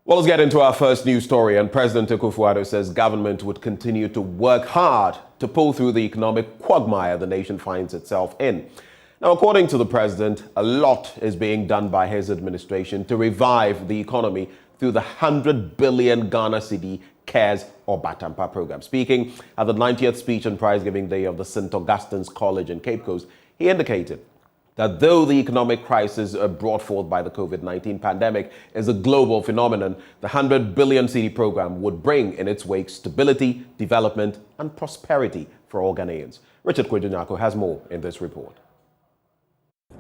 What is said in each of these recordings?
Well, let's get into our first news story. And President Akufo-Addo says government would continue to work hard to pull through the economic quagmire the nation finds itself in. Now, according to the president, a lot is being done by his administration to revive the economy through the 100 billion Ghana cedi CARES or Batampa program. Speaking at the 90th speech and prize-giving day of the St. Augustine's College in Cape Coast, he indicated that though the economic crisis brought forth by the COVID-19 pandemic is a global phenomenon, the 100 billion cedi program would bring in its wake stability, development, and prosperity for all Ghanaians. Richard Kwedunyako has more in this report.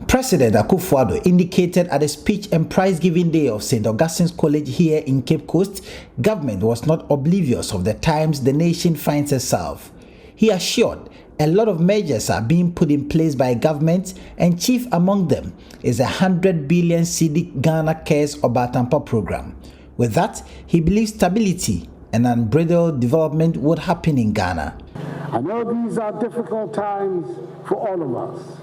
President Akufo-Addo indicated at the speech and prize-giving day of St. Augustine's College here in Cape Coast, government was not oblivious of the times the nation finds itself. He assured a lot of measures are being put in place by government, and chief among them is a 100 billion cedi Ghana CARES or Batampa program. With that, he believes stability and unbridled development would happen in Ghana. I know these are difficult times for all of us.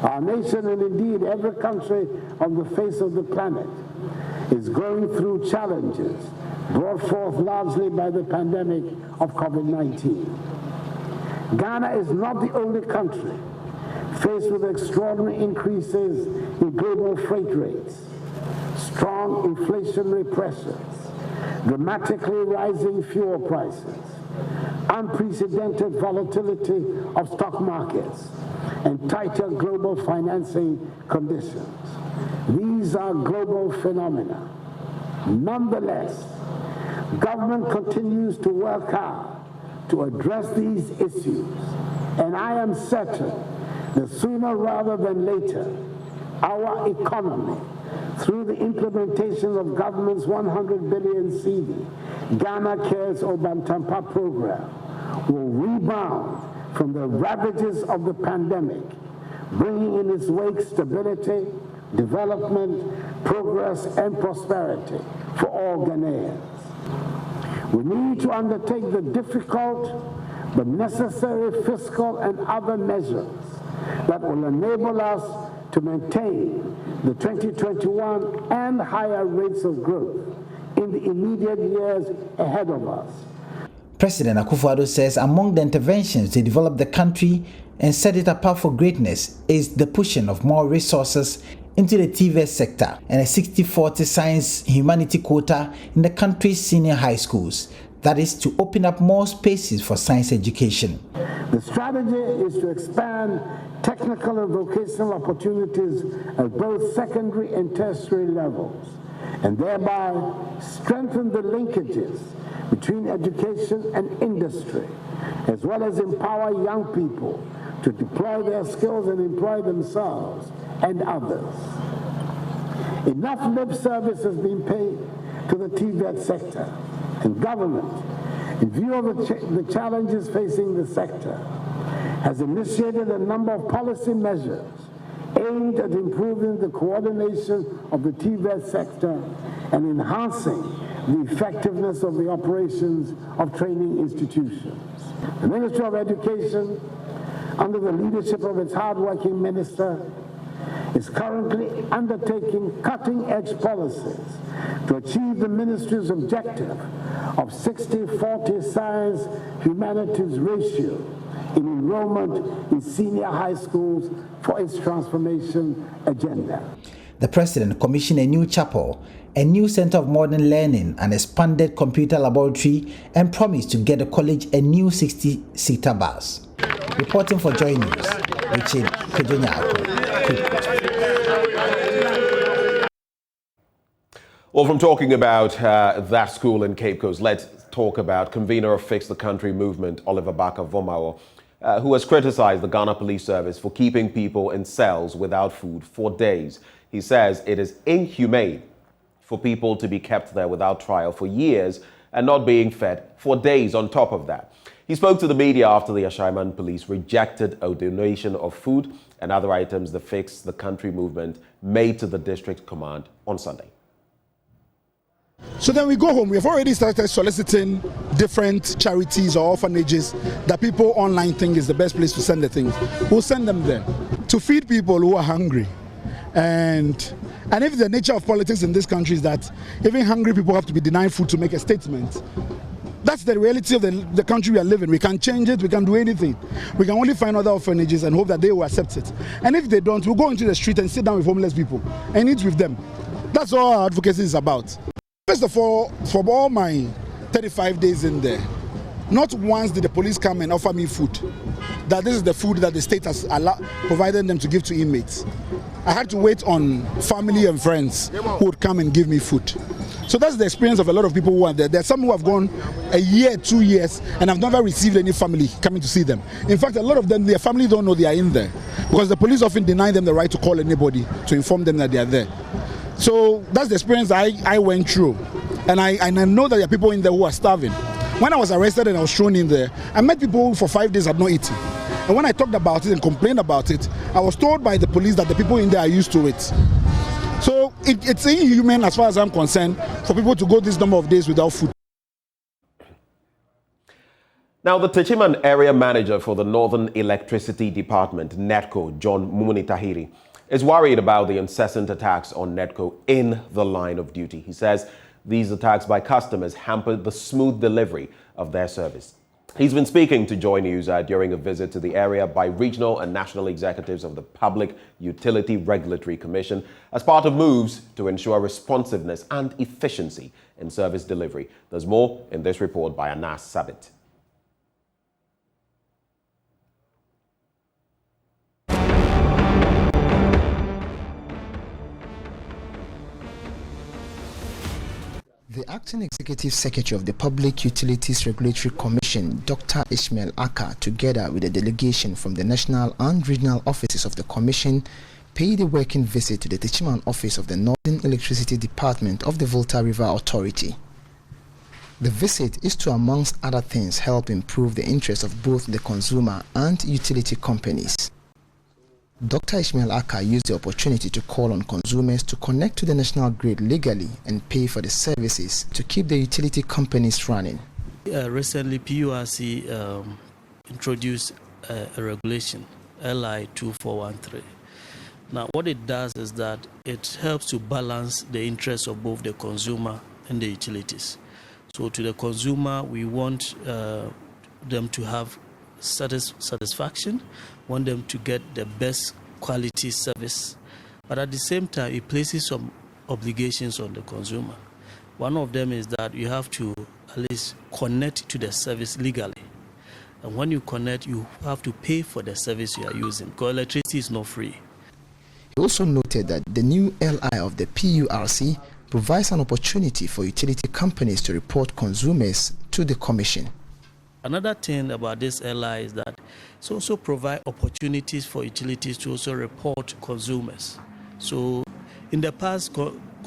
Our nation, and indeed every country on the face of the planet, is going through challenges brought forth largely by the pandemic of COVID-19. Ghana is not the only country faced with extraordinary increases in global freight rates, strong inflationary pressures, dramatically rising fuel prices, unprecedented volatility of stock markets, and tighter global financing conditions. These are global phenomena. Nonetheless, government continues to work hard to address these issues, and I am certain that sooner rather than later, our economy, through the implementation of government's 100 billion cedi Ghana CARES or Batampa program, will rebound from the ravages of the pandemic, bringing in its wake stability, development, progress, and prosperity for all Ghanaians. We need to undertake the difficult but necessary fiscal and other measures that will enable us to maintain the 2021 and higher rates of growth in the immediate years ahead of us. President Akufo-Addo says among the interventions to develop the country and set it apart for greatness is the pushing of more resources into the TVET sector and a 60-40 science humanity quota in the country's senior high schools. That is to open up more spaces for science education. The strategy is to expand technical and vocational opportunities at both secondary and tertiary levels, and thereby strengthen the linkages between education and industry, as well as empower young people to deploy their skills and employ themselves and others. Enough lip service has been paid to the TVET sector, and government, in view of the challenges facing the sector, has initiated a number of policy measures aimed at improving the coordination of the TVET sector and enhancing the effectiveness of the operations of training institutions. The Ministry of Education, under the leadership of its hardworking minister, is currently undertaking cutting-edge policies to achieve the ministry's objective of 60-40 science humanities ratio in enrollment in senior high schools for its transformation agenda. The president commissioned a new chapel, a new center of modern learning, an expanded computer laboratory, and promised to get the college a new 60-seater bus. Reporting for JoyNews, Richard Kwedunyako. Well, from talking about that school in Cape Coast, let's talk about convener of Fix the Country movement, Oliver Barker-Vomawo, who has criticized the Ghana Police Service for keeping people in cells without food for days. He says it is inhumane for people to be kept there without trial for years and not being fed for days on top of that. He spoke to the media after the Ashaiman police rejected a donation of food and other items the Fix the Country movement made to the district command on Sunday. So then we go home. We have already started soliciting different charities or orphanages that people online think is the best place to send the things. We'll send them there to feed people who are hungry. And And if the nature of politics in this country is that even hungry people have to be denied food to make a statement, that's the reality of the country we are living. We can't change it, we can't do anything. We can only find other orphanages and hope that they will accept it. And if they don't, we'll go into the street and sit down with homeless people and eat with them. That's all our advocacy is about. First of all, for all my 35 days in there, not once did the police come and offer me food. That this is the food that the state has provided them to give to inmates. I had to wait on family and friends who would come and give me food. So that's the experience of a lot of people who are there. There are some who have gone a year, 2 years, and have never received any family coming to see them. In fact, a lot of them, their family don't know they are in there because the police often deny them the right to call anybody to inform them that they are there. So that's the experience I went through. And I know that there are people in there who are starving. When I was arrested and I was thrown in there, I met people who for 5 days had not eaten. And when I talked about it and complained about it, I was told by the police that the people in there are used to it. So it's inhuman as far as I'm concerned for people to go this number of days without food. Now, the Techiman area manager for the Northern Electricity Department, Netco, John Mumunitahiri, is worried about the incessant attacks on Netco in the line of duty. He says these attacks by customers hampered the smooth delivery of their service. He's been speaking to JoyNews during a visit to the area by regional and national executives of the Public Utility Regulatory Commission as part of moves to ensure responsiveness and efficiency in service delivery. There's more in this report by Anas Sabit. The Acting Executive Secretary of the Public Utilities Regulatory Commission, Dr. Ishmael Aka, together with a delegation from the national and regional offices of the Commission, paid a working visit to the Techiman office of the Northern Electricity Department of the Volta River Authority. The visit is to, amongst other things, help improve the interests of both the consumer and utility companies. Dr. Ishmael Aka used the opportunity to call on consumers to connect to the national grid legally and pay for the services to keep the utility companies running. Recently, PURC introduced a regulation, LI 2413. Now, what it does is that it helps to balance the interests of both the consumer and the utilities. So to the consumer, we want them to have satisfaction, want them to get the best quality service, but at the same time it places some obligations on the consumer. One of them is that you have to at least connect to the service legally, and when you connect you have to pay for the service you are using because electricity is not free. He also noted that the new LI of the PURC provides an opportunity for utility companies to report consumers to the Commission. Another thing about this LI is that it also provides opportunities for utilities to also report consumers. So in the past,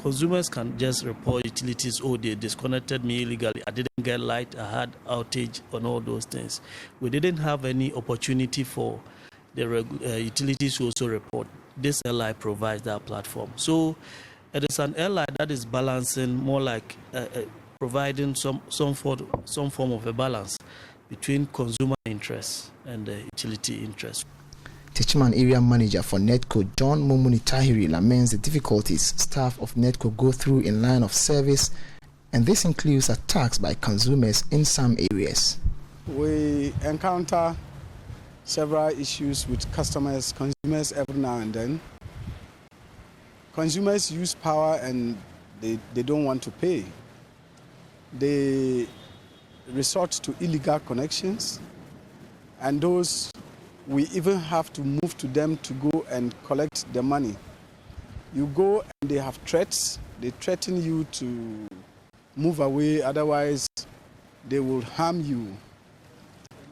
consumers can just report utilities, oh, they disconnected me illegally, I didn't get light, I had outage, and all those things. We didn't have any opportunity for the utilities to also report. This LI provides that platform. So it is an LI that is balancing more like providing some form of a balance between consumer interests and the utility interests. Techiman area manager for Netco, John Mumunitahiri, laments the difficulties staff of Netco go through in line of service, and this includes attacks by consumers in some areas. We encounter several issues with consumers every now and then. Consumers use power and they don't want to pay. They resort to illegal connections, and those we even have to move to them to go and collect the money. You go and they have threats. They threaten you to move away, otherwise they will harm you.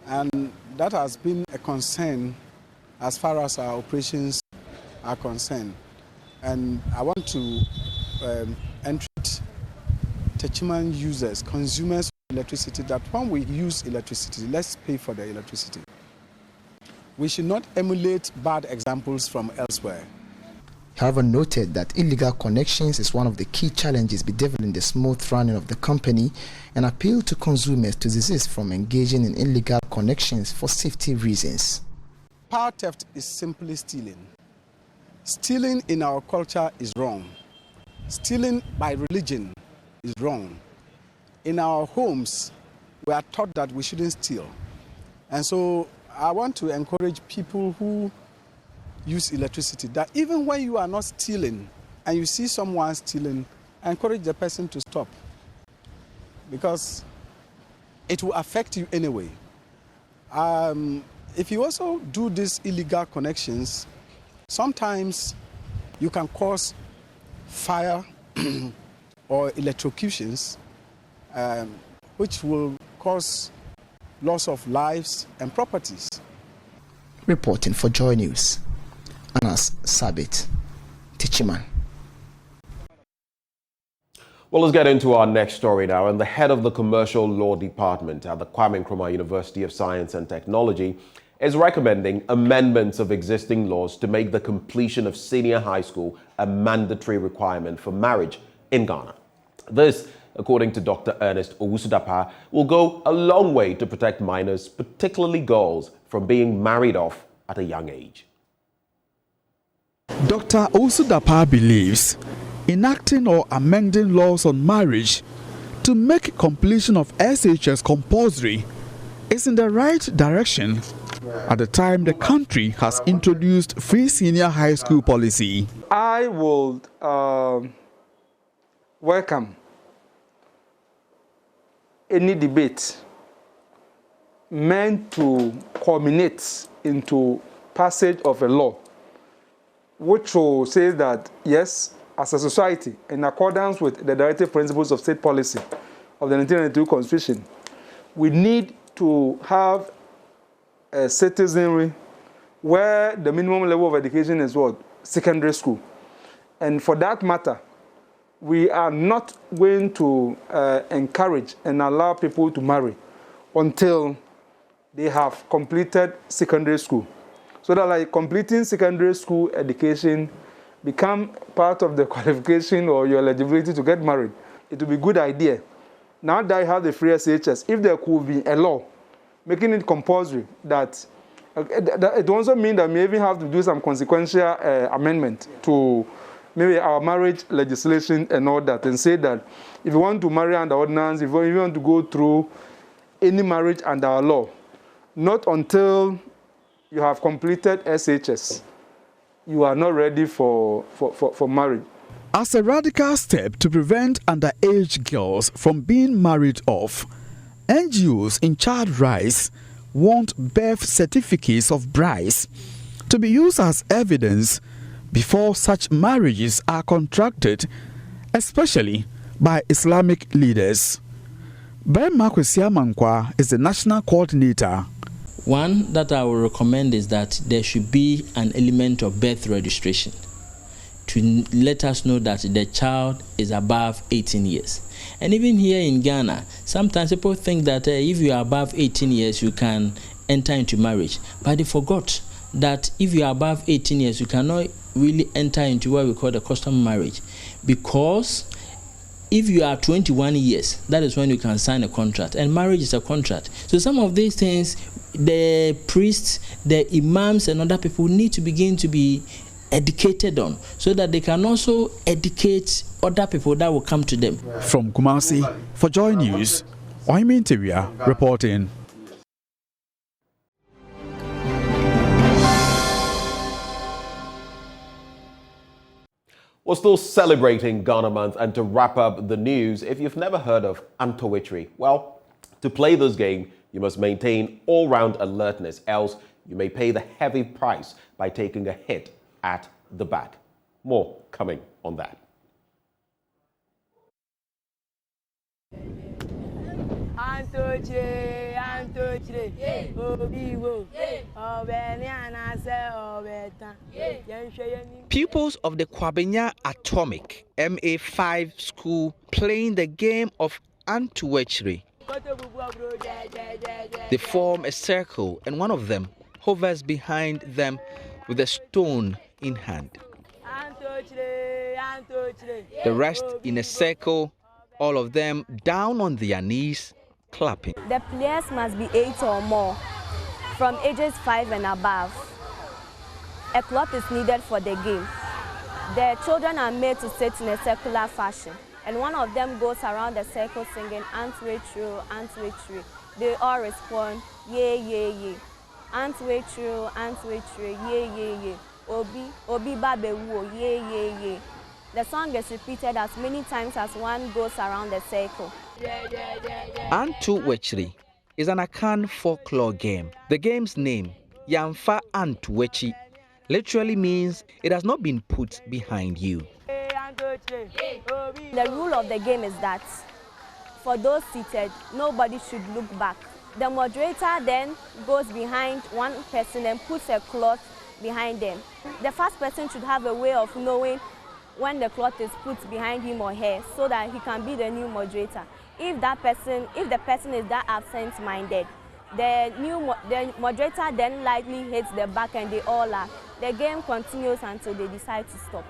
And that has been a concern as far as our operations are concerned. And I want to entreat Techiman users, consumers of electricity, that when we use electricity, let's pay for the electricity. We should not emulate bad examples from elsewhere. However, noted that illegal connections is one of the key challenges bedeviling the smooth running of the company, and appealed to consumers to desist from engaging in illegal connections for safety reasons. Power theft is simply stealing. Stealing in our culture is wrong. Stealing by religion is wrong. In our homes, we are taught that we shouldn't steal. And so I want to encourage people who use electricity that even when you are not stealing and you see someone stealing, encourage the person to stop, because it will affect you anyway. If you also do these illegal connections, sometimes you can cause fire or electrocutions, which will cause loss of lives and properties. Reporting for Joy News, Anas Sabit, Tichiman. Well, let's get into our next story now. And the head of the Commercial Law Department at the Kwame Nkrumah University of Science and Technology is recommending amendments of existing laws to make the completion of senior high school a mandatory requirement for marriage in Ghana. This, according to Dr. Ernest Owusu-Dapaah, will go a long way to protect minors, particularly girls, from being married off at a young age. Dr. Owusu-Dapaah believes enacting or amending laws on marriage to make completion of SHS compulsory is in the right direction at the time the country has introduced free senior high school policy. I would welcome any debate meant to culminate into passage of a law which will say that, yes, as a society, in accordance with the directive principles of state policy of the 1992 Constitution, we need to have a citizenry where the minimum level of education is what? Secondary school. And for that matter, we are not going to encourage and allow people to marry until they have completed secondary school. So that like completing secondary school education become part of the qualification or your eligibility to get married. It would be a good idea. Now that I have the free SHS, if there could be a law making it compulsory, that it also means that we even have to do some consequential amendment to maybe our marriage legislation and all that, and say that if you want to marry under ordinance, if you want to go through any marriage under our law, not until you have completed SHS, you are not ready for marriage. As a radical step to prevent underage girls from being married off, NGOs in child rights want birth certificates of brides to be used as evidence before such marriages are contracted, especially by Islamic leaders. Berma Kwesiamankwa is the national coordinator. One that I will recommend is that there should be an element of birth registration to let us know that the child is above 18 years. And even here in Ghana, sometimes people think that if you are above 18 years, you can enter into marriage. But they forgot that if you are above 18 years, you cannot really enter into what we call the custom marriage. Because if you are 21 years, that is when you can sign a contract. And marriage is a contract. So some of these things, the priests, the imams, and other people need to begin to be educated on, so that they can also educate other people that will come to them. From Kumasi, for Joy News, Oimintiria reporting. We're still celebrating Ghana Month, and to wrap up the news, if you've never heard of Antoitry, well, to play this game, you must maintain all-round alertness, else you may pay the heavy price by taking a hit at the back. More coming on that. Pupils of the Kwabenya Atomic MA5 school playing the game of Antoitry. They form a circle and one of them hovers behind them with a stone in hand. The rest in a circle, all of them down on their knees, clapping. The players must be 8 or more, from ages 5 and above. A cloth is needed for the game. The children are made to sit in a circular fashion, and one of them goes around the circle singing Antoitry, Antoitry. They all respond, yeah, yeah, yeah. Antoitry, Antoitry, yeah, yeah, yeah. Obi babewo, yeah, yeah, yeah. The song is repeated as many times as one goes around the circle. Antoitry is an Akan folklore game. The game's name, Yamfa Antoitry, literally means it has not been put behind you. The rule of the game is that for those seated, nobody should look back. The moderator then goes behind one person and puts a cloth behind them. The first person should have a way of knowing when the cloth is put behind him or her so that he can be the new moderator. If the person is that absent-minded, the moderator then likely hits the back and they all laugh. The game continues until they decide to stop.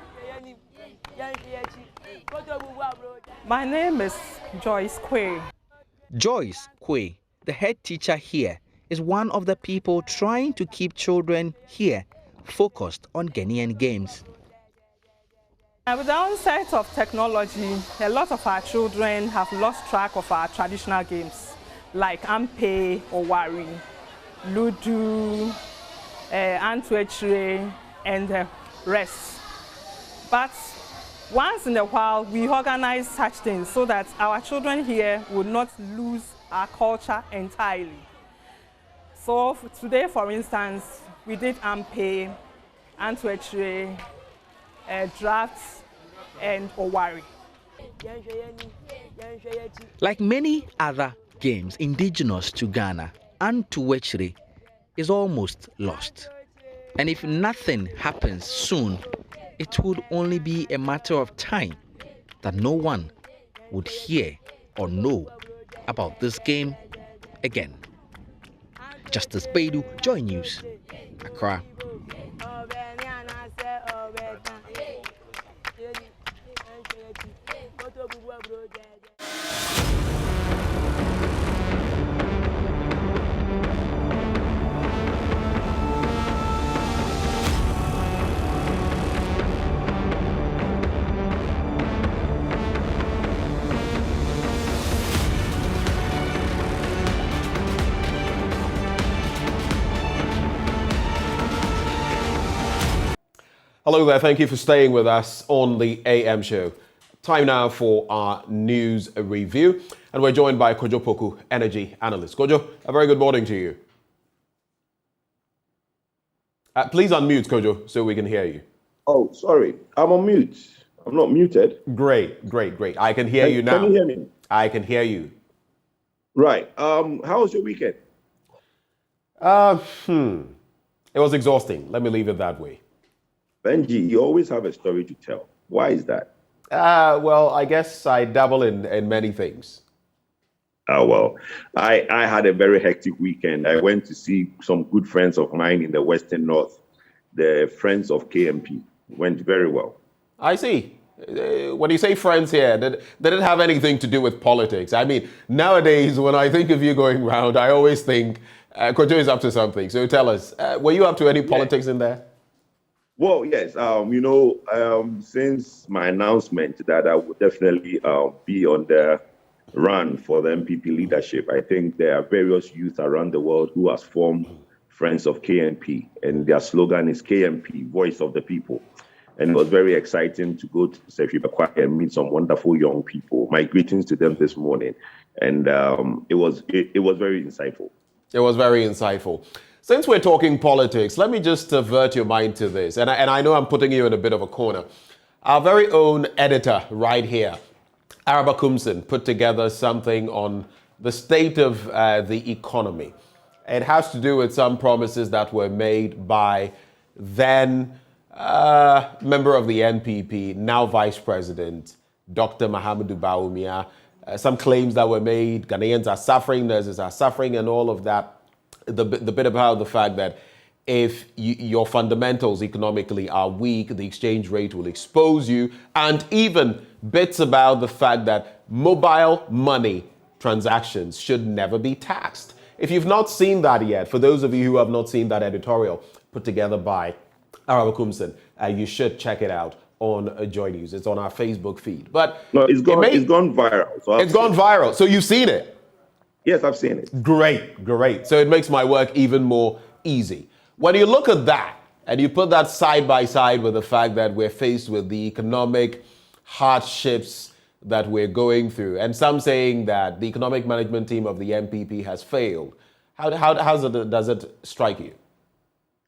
My name is Joyce Quay. Joyce Quay, the head teacher here, is one of the people trying to keep children here focused on Ghanaian games. With the onset of technology, a lot of our children have lost track of our traditional games like Ampe, Owari, Ludu, Antoitry, and the rest. But once in a while, we organize such things so that our children here would not lose our culture entirely. So today, for instance, we did Ampe, Antoitry, drafts, and Owari. Like many other games indigenous to Ghana, Antoitry is almost lost. And if nothing happens soon, it would only be a matter of time that no one would hear or know about this game again. Justice Baidu, JoyNews, Accra. Hello there, thank you for staying with us on the AM show. Time now for our news review, and we're joined by Kojo Poku, energy analyst. Kojo, a very good morning to you. Please unmute, Kojo, so we can hear you. Oh, sorry, I'm on mute. I'm not muted. Great. I can hear you now. Can you hear me? I can hear you. Right. How was your weekend? It was exhausting. Let me leave it that way. Benji, you always have a story to tell. Why is that? Well, I guess I dabble in many things. Well, I had a very hectic weekend. I went to see some good friends of mine in the Western North, the Friends of KMP. Went very well. I see. When you say friends here, they didn't have anything to do with politics. I mean, nowadays, when I think of you going round, I always think Kojo is up to something. So tell us, were you up to any politics in there? Well, yes. Since my announcement that I would definitely be on the run for the MPP leadership, I think there are various youth around the world who has formed Friends of KMP, and their slogan is KMP, Voice of the People. And it was very exciting to go to Sefi Bakwa and meet some wonderful young people. My greetings to them this morning, and it was very insightful. It was very insightful. Since we're talking politics, let me just divert your mind to this. And I know I'm putting you in a bit of a corner. Our very own editor right here, Araba Kumsin, put together something on the state of the economy. It has to do with some promises that were made by then member of the NPP, now Vice President, Dr. Mahamudu Bawumia. Some claims that were made, Ghanaians are suffering, nurses are suffering, and all of that. The bit about the fact that if your fundamentals economically are weak, the exchange rate will expose you, and even bits about the fact that mobile money transactions should never be taxed. If you've not seen that yet, for those of you who have not seen that editorial put together by Araba Kumsin, you should check it out on JoyNews. It's on our Facebook feed. But no, it's gone viral. So it's gone viral. So you've seen it? Yes, I've seen it. Great. So it makes my work even more easy. When you look at that and you put that side by side with the fact that we're faced with the economic hardships that we're going through, and some saying that the economic management team of the MPP has failed, how does it strike you?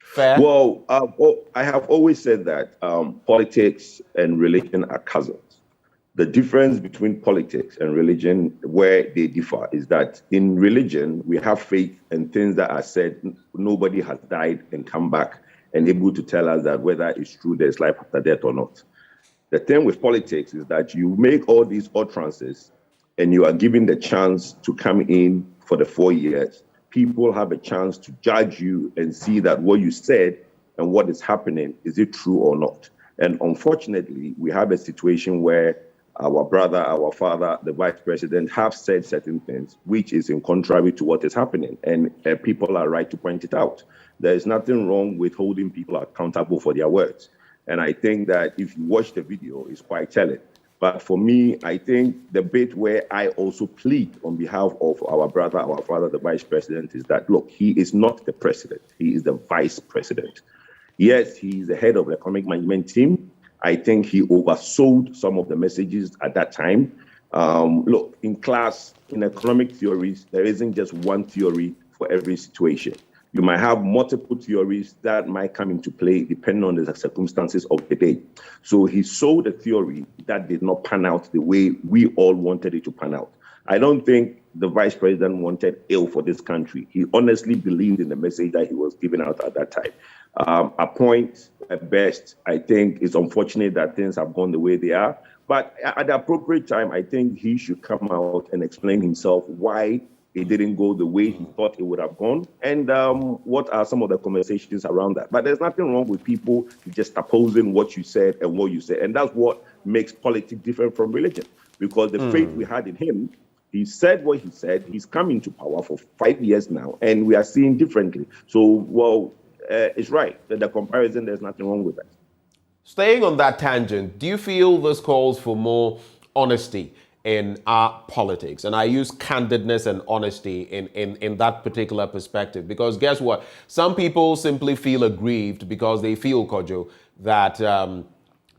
Fair? Well, I have always said that politics and religion are cousins. The difference between politics and religion, where they differ, is that in religion, we have faith and things that are said, nobody has died and come back and able to tell us that whether it's true there's life after death or not. The thing with politics is that you make all these utterances and you are given the chance to come in for the 4 years. People have a chance to judge you and see that what you said and what is happening, is it true or not? And unfortunately, we have a situation where our brother, our father, the vice president have said certain things, which is in contrary to what is happening. And people are right to point it out. There is nothing wrong with holding people accountable for their words. And I think that if you watch the video, it's quite telling. But for me, I think the bit where I also plead on behalf of our brother, our father, the vice president, is that, look, he is not the president. He is the vice president. Yes, he is the head of the economic management team. I think he oversold some of the messages at that time. Look, in class, in economic theories, there isn't just one theory for every situation. You might have multiple theories that might come into play depending on the circumstances of the day. So he sold a theory that did not pan out the way we all wanted it to pan out. I don't think the vice president wanted ill for this country. He honestly believed in the message that he was giving out at that time. A point at best, I think it's unfortunate that things have gone the way they are. But at the appropriate time, I think he should come out and explain himself why it didn't go the way he thought it would have gone, and what are some of the conversations around that. But there's nothing wrong with people just opposing what you said and what you said. And that's what makes politics different from religion. Because the faith we had in him, he said what he said, he's come into power for 5 years now, and we are seeing differently. So, it's right. The comparison, there's nothing wrong with that. Staying on that tangent, do you feel this calls for more honesty in our politics? And I use candidness and honesty in that particular perspective, because guess what? Some people simply feel aggrieved because they feel, Kojo, that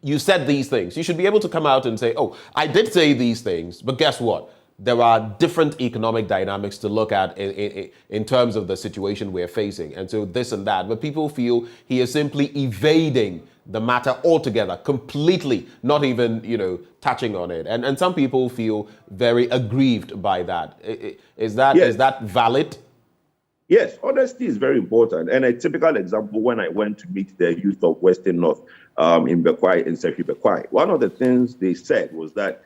you said these things. You should be able to come out and say, oh, I did say these things, but guess what? There are different economic dynamics to look at in terms of the situation we're facing. And so this and that. But people feel he is simply evading the matter altogether, completely, not even, touching on it. And some people feel very aggrieved by that. Is that valid? Yes, honesty is very important. And a typical example, when I went to meet the youth of Western North in Bekwai, in Sefi Bekwai, one of the things they said was that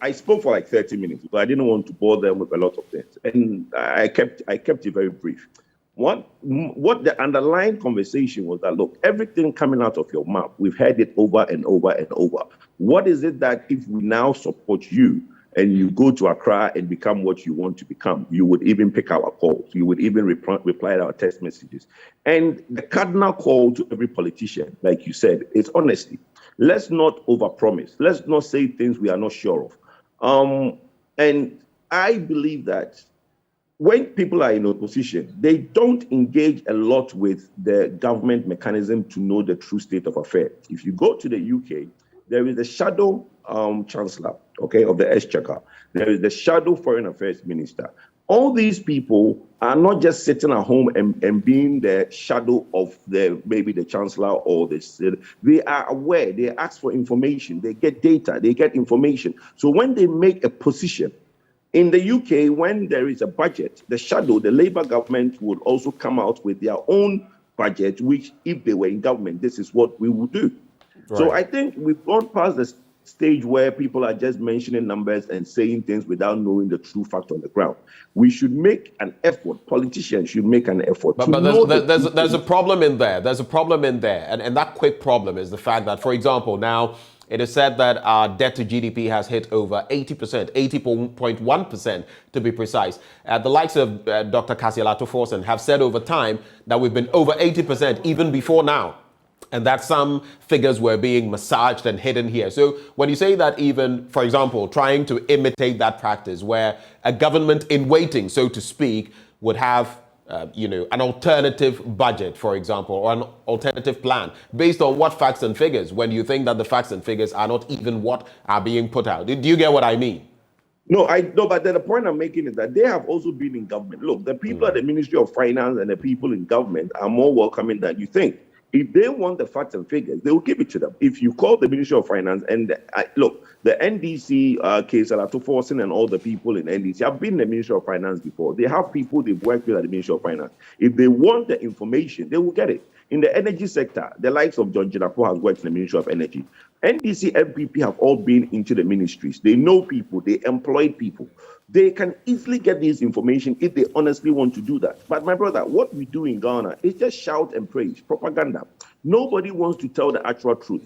I spoke for like 30 minutes, but I didn't want to bore them with a lot of things. And I kept it very brief. What the underlying conversation was that, look, everything coming out of your mouth, we've heard it over and over and over. What is it that if we now support you and you go to Accra and become what you want to become, you would even pick our calls, you would even reply to our text messages? And the cardinal call to every politician, like you said, is honesty. Let's not overpromise. Let's not say things we are not sure of. And I believe that when people are in opposition, they don't engage a lot with the government mechanism to know the true state of affairs. If you go to the UK, there is the shadow chancellor, of the Exchequer. There is the shadow foreign affairs minister. All these people are not just sitting at home and being the shadow of maybe the chancellor or the. They are aware. They ask for information. They get data. They get information. So when they make a position, in the UK, when there is a budget, the shadow, the Labour government, would also come out with their own budget, which, if they were in government, this is what we would do. Right. So I think we've gone past the stage where people are just mentioning numbers and saying things without knowing the true fact on the ground. We should make an effort. Politicians should make an effort. But there's a problem in there. There's a problem in there. And that quick problem is the fact that, for example, now, it is said that our debt to GDP has hit over 80%, 80.1% to be precise. The likes of Dr. Kasialato Forsen have said over time that we've been over 80% even before now. and that some figures were being massaged and hidden here. So when you say that, even, for example, trying to imitate that practice where a government in waiting, so to speak, would have an alternative budget, for example, or an alternative plan based on what facts and figures, when you think that the facts and figures are not even what are being put out. Do you get what I mean? No, but the point I'm making is that they have also been in government. Look, the people at the Ministry of Finance and the people in government are more welcoming than you think. If they want the facts and figures, they will give it to them. If you call the Ministry of Finance and look, the NDC case, Alatoforsen and all the people in NDC have been in the Ministry of Finance before. They have people they've worked with at the Ministry of Finance. If they want the information, they will get it. In the energy sector, the likes of John Jinapo has worked in the Ministry of Energy. NDC, MPP have all been into the ministries. They know people, they employ people. They can easily get this information if they honestly want to do that. But my brother, what we do in Ghana is just shout and praise, propaganda. Nobody wants to tell the actual truth.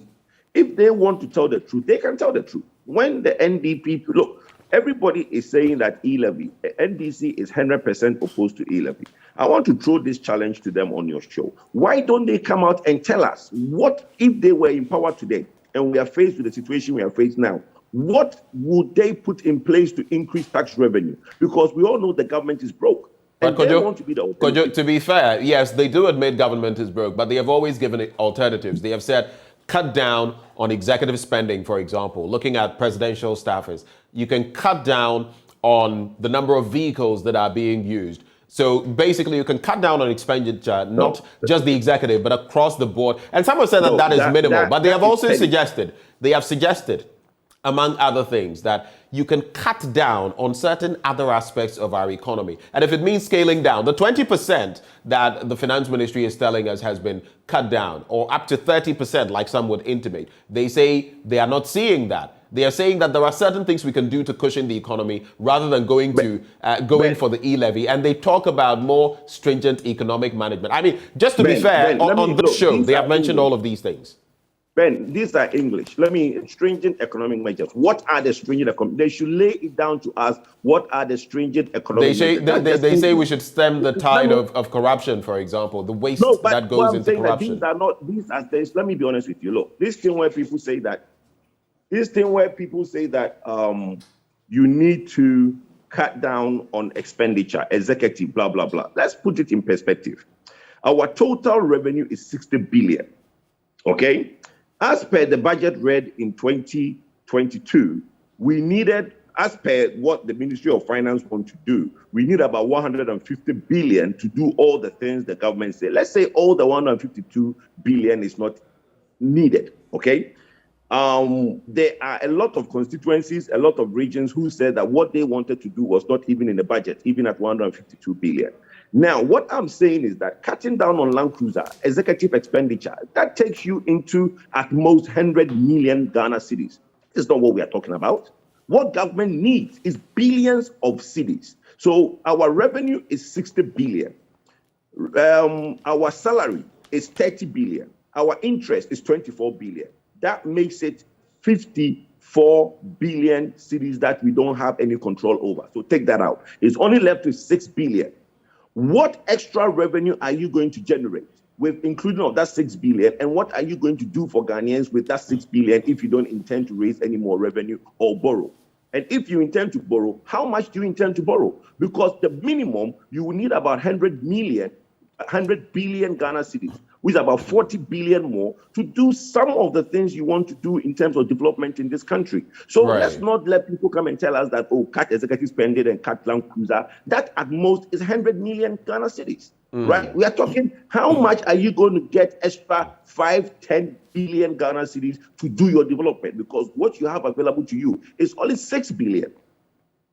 If they want to tell the truth, they can tell the truth. When the NDP, look, everybody is saying that e-levy, NDC is 100% opposed to e-levy. I want to throw this challenge to them on your show. Why don't they come out and tell us what if they were in power today and we are faced with the situation we are faced now? What would they put in place to increase tax revenue? Because we all know the government is broke. And but they want to be the alternative. to be fair, yes, they do admit government is broke, but they have always given it alternatives. They have said, cut down on executive spending, for example, looking at presidential staffers. You can cut down on the number of vehicles that are being used. So basically, you can cut down on expenditure, not just the executive, but across the board. And some have said that is minimal, but they have also suggested, among other things, that you can cut down on certain other aspects of our economy. And if it means scaling down, the 20% that the finance ministry is telling us has been cut down, or up to 30%, like some would intimate, they say they are not seeing that. They are saying that there are certain things we can do to cushion the economy rather than going for the e-levy. And they talk about more stringent economic management. I mean, just to be fair, on this show, they have mentioned all of these things. Ben, these are English. Stringent economic measures. What are the stringent economic? They should lay it down to us. What are the stringent economic measures? They say we should stem the tide of corruption, for example, the waste that goes into corruption. These are things, let me be honest with you. Look, this thing where people say that you need to cut down on expenditure, executive, blah, blah, blah. Let's put it in perspective. Our total revenue is 60 billion, okay? As per the budget read in 2022, we needed, as per what the Ministry of Finance want to do, we need about 150 billion to do all the things the government say. Let's say all the 152 billion is not needed, okay? There are a lot of constituencies, a lot of regions who said that what they wanted to do was not even in the budget, even at 152 billion. Now, what I'm saying is that cutting down on Land Cruiser, executive expenditure, that takes you into at most 100 million Ghana cedis. This is not what we are talking about. What government needs is billions of cedis. So our revenue is 60 billion. Our salary is 30 billion. Our interest is 24 billion. That makes it 54 billion cedis that we don't have any control over. So take that out. It's only left with 6 billion. What extra revenue are you going to generate with including of that 6 billion? And what are you going to do for Ghanaians with that 6 billion if you don't intend to raise any more revenue or borrow? And if you intend to borrow, how much do you intend to borrow? Because the minimum, you will need about 100 billion Ghana cedis, which is about 40 billion more to do some of the things you want to do in terms of development in this country. So let's not let people come and tell us that, cut executive spending and cut Land Cruiser. That at most is 100 million Ghana cedis, right? We are talking, how much are you going to get extra 5-10 billion Ghana cedis to do your development? Because what you have available to you is only 6 billion.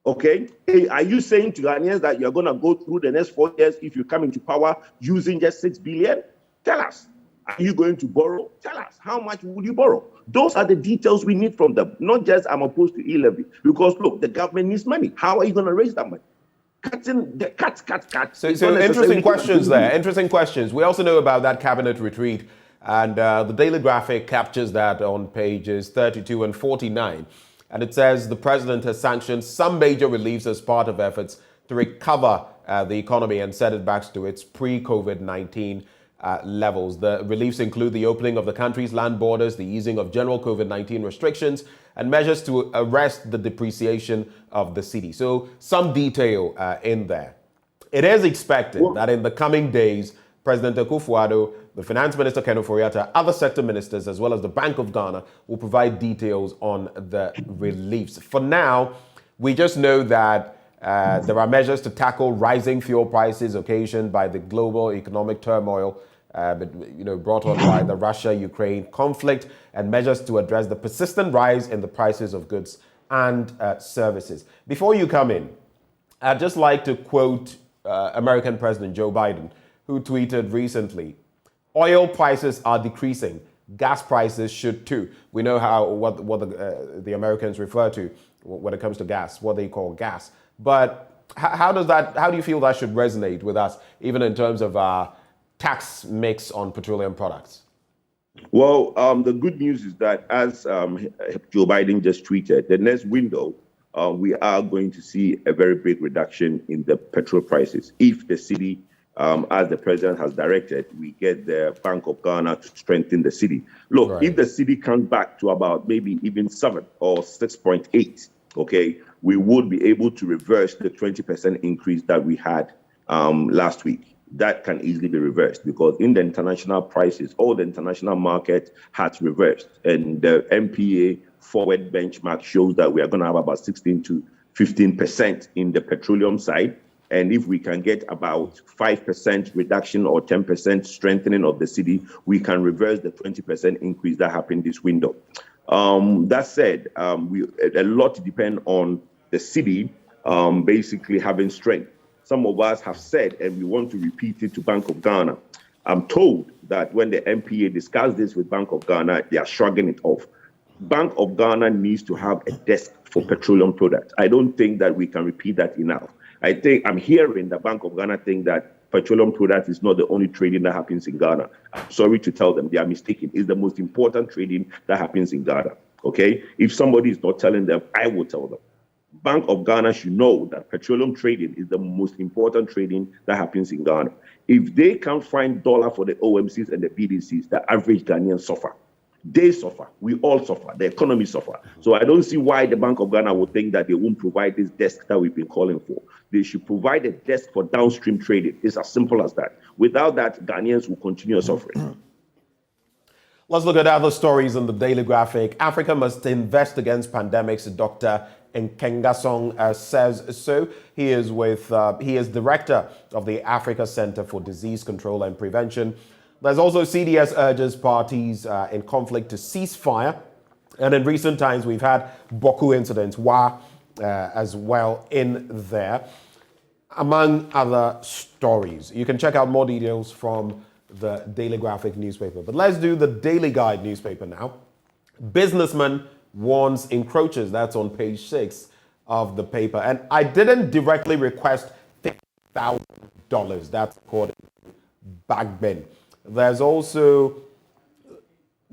Okay, are you saying to Ghanaians that you're going to go through the next 4 years if you come into power using just 6 billion? Tell us. Are you going to borrow? Tell us. How much will you borrow? Those are the details we need from them. Not just I'm opposed to e-levy. Because look, the government needs money. How are you going to raise that money? Cut. So interesting questions there. Interesting questions. We also know about that cabinet retreat, and the Daily Graphic captures that on pages 32 and 49. And it says the president has sanctioned some major reliefs as part of efforts to recover the economy and set it back to its pre-COVID-19 levels. The reliefs include the opening of the country's land borders, the easing of general COVID-19 restrictions, and measures to arrest the depreciation of the cedi. So some detail in there. It is expected that in the coming days, President Akufo-Addo, the Finance Minister Ken Ofori-Atta, other sector ministers, as well as the Bank of Ghana, will provide details on the reliefs. For now, we just know that there are measures to tackle rising fuel prices occasioned by the global economic turmoil, brought on by the Russia-Ukraine conflict, and measures to address the persistent rise in the prices of goods and services. Before you come in, I'd just like to quote American President Joe Biden, who tweeted recently, "Oil prices are decreasing. Gas prices should too." We know what the Americans refer to when it comes to gas, what they call gas. But how do you feel that should resonate with us, even in terms of our tax mix on petroleum products? Well, the good news is that, as Joe Biden just tweeted, the next window, we are going to see a very big reduction in the petrol prices. If the cedi, as the president has directed, we get the Bank of Ghana to strengthen the cedi. Look, right. If the cedi comes back to about maybe even 7 or 6.8, okay, we would be able to reverse the 20% increase that we had last week. That can easily be reversed because in the international prices, all the international market has reversed. And the MPA forward benchmark shows that we are going to have about 16 to 15% in the petroleum side. And if we can get about 5% reduction or 10% strengthening of the cedi, we can reverse the 20% increase that happened this window. That said, a lot depends on the cedi basically having strength. Some of us have said, and we want to repeat it to Bank of Ghana. I'm told that when the MPA discussed this with Bank of Ghana, they are shrugging it off. Bank of Ghana needs to have a desk for petroleum products. I don't think that we can repeat that enough. I think I'm hearing the Bank of Ghana think that petroleum products is not the only trading that happens in Ghana. I'm sorry to tell them they are mistaken. It's the most important trading that happens in Ghana. Okay? If somebody is not telling them, I will tell them. Bank of Ghana should know that petroleum trading is the most important trading that happens in Ghana. If they can't find dollar for the OMCs and the BDCs, the average Ghanaians suffer. They suffer. We all suffer. The economy suffer. So I don't see why the Bank of Ghana would think that they won't provide this desk that we've been calling for. They should provide a desk for downstream trading. It's as simple as that. Without that, Ghanaians will continue suffering. Let's look at other stories in the Daily Graphic. Africa must invest against pandemics. Dr. Nkengasong says so. He is director of the Africa Center for Disease Control and Prevention. There's also CDS urges parties in conflict to cease fire. And in recent times, we've had Boku incidents, as well in there, among other stories. You can check out more details from the Daily Graphic newspaper. But let's do the Daily Guide newspaper now. Businessman warns encroachers. That's on page 6 of the paper. And I didn't directly request $50,000. That's according to Bagbin. There's also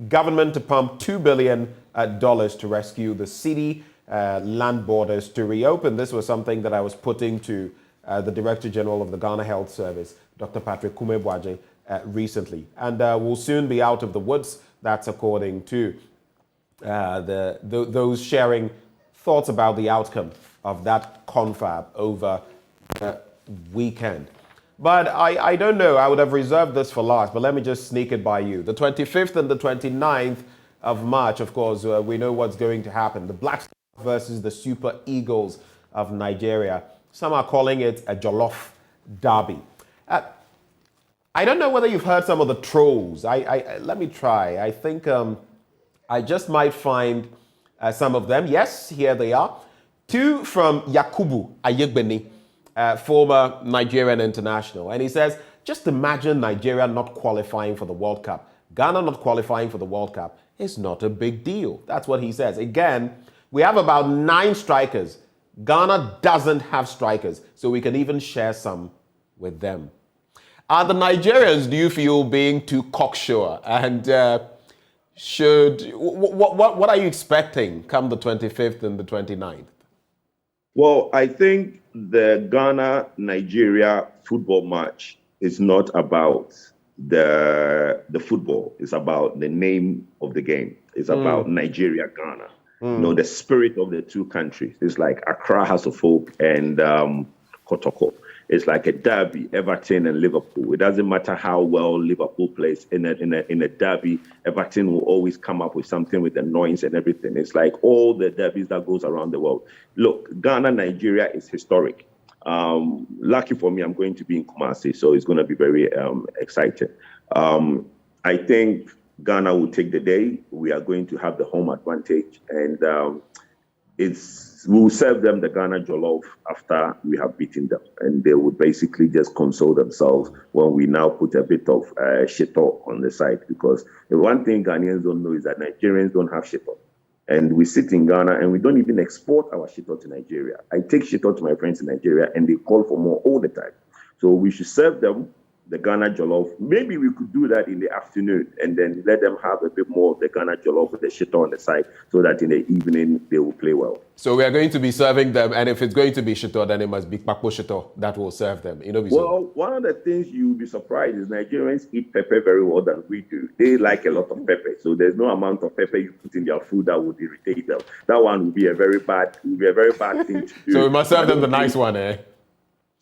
government to pump $2 billion to rescue the cedi, land borders to reopen. This was something that I was putting to the Director General of the Ghana Health Service, Dr. Patrick Kumebwaje, recently. And we'll soon be out of the woods. That's according to those sharing thoughts about the outcome of that confab over the weekend. But I don't know. I would have reserved this for last, but let me just sneak it by you. The 25th and the 29th of March, of course, we know what's going to happen. The Black Stars versus the Super Eagles of Nigeria. Some are calling it a Jollof Derby. I don't know whether you've heard some of the trolls. Let me try. I think I just might find some of them. Yes, here they are. 2 from Yakubu Ayegbeni, former Nigerian international. And he says, just imagine Nigeria not qualifying for the World Cup. Ghana not qualifying for the World Cup is not a big deal. That's what he says. Again, we have about 9 strikers. Ghana doesn't have strikers, so we can even share some with them. Are the Nigerians, do you feel, being too cocksure? And what are you expecting come the 25th and the 29th? Well, I think the Ghana-Nigeria football match is not about the football. It's about the name of the game. It's about Nigeria, Ghana. You know, the spirit of the two countries. It's like Accra, House of Hope, and Kotoko. It's like a derby, Everton and Liverpool. It doesn't matter how well Liverpool plays in a derby. Everton will always come up with something with the noise and everything. It's like all the derbies that goes around the world. Look, Ghana, Nigeria is historic. Lucky for me, I'm going to be in Kumasi, so it's going to be very exciting. I think Ghana will take the day. We are going to have the home advantage, and we will serve them the Ghana jollof after we have beaten them, and they would basically just console themselves when we now put a bit of shito on the side, because the one thing Ghanaians don't know is that Nigerians don't have shito. And we sit in Ghana and we don't even export our shito to Nigeria. I take shito to my friends in Nigeria and they call for more all the time. So we should serve them the Ghana jollof. Maybe we could do that in the afternoon and then let them have a bit more of the Ghana jollof with the shito on the side, so that in the evening they will play well. So we are going to be serving them, and if it's going to be shito, then it must be pakpo shito that will serve them. You know, well, one of the things you'll be surprised is Nigerians eat pepper very well than we do. They like a lot of pepper, so there's no amount of pepper you put in their food that would irritate them. That one would be a very bad thing to do. So we must serve them the nice one, eh?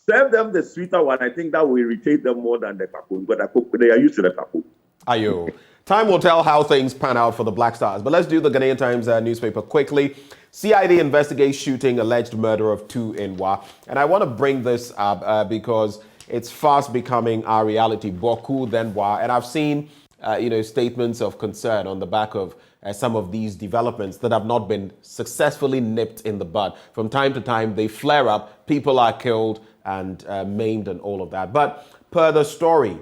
Serve them the sweeter one. I think that will irritate them more than the pakpo, but they are used to the pakpo. Ayo. Time will tell how things pan out for the Black Stars, but let's do the Ghanaian Times newspaper quickly. CID investigates shooting alleged murder of 2 in Wa. And I want to bring this up because it's fast becoming our reality. Boku, then Wa. And I've seen, statements of concern on the back of some of these developments that have not been successfully nipped in the bud. From time to time, they flare up, people are killed and maimed and all of that. But per the story,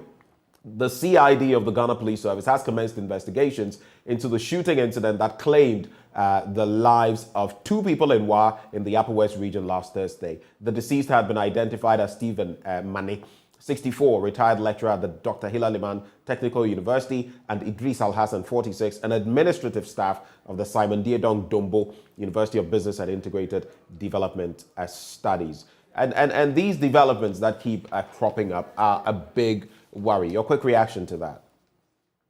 the CID of the Ghana Police Service has commenced investigations into the shooting incident that claimed the lives of 2 people in Wa in the Upper West region last Thursday. The deceased had been identified as Stephen Mane, 64, retired lecturer at the Dr. Hila Liman Technical University, and Idris Al-Hassan, 46, an administrative staff of the Simon Diedong Dombo University of Business and Integrated Development Studies. And these developments that keep cropping up are a big worry. Your quick reaction to that?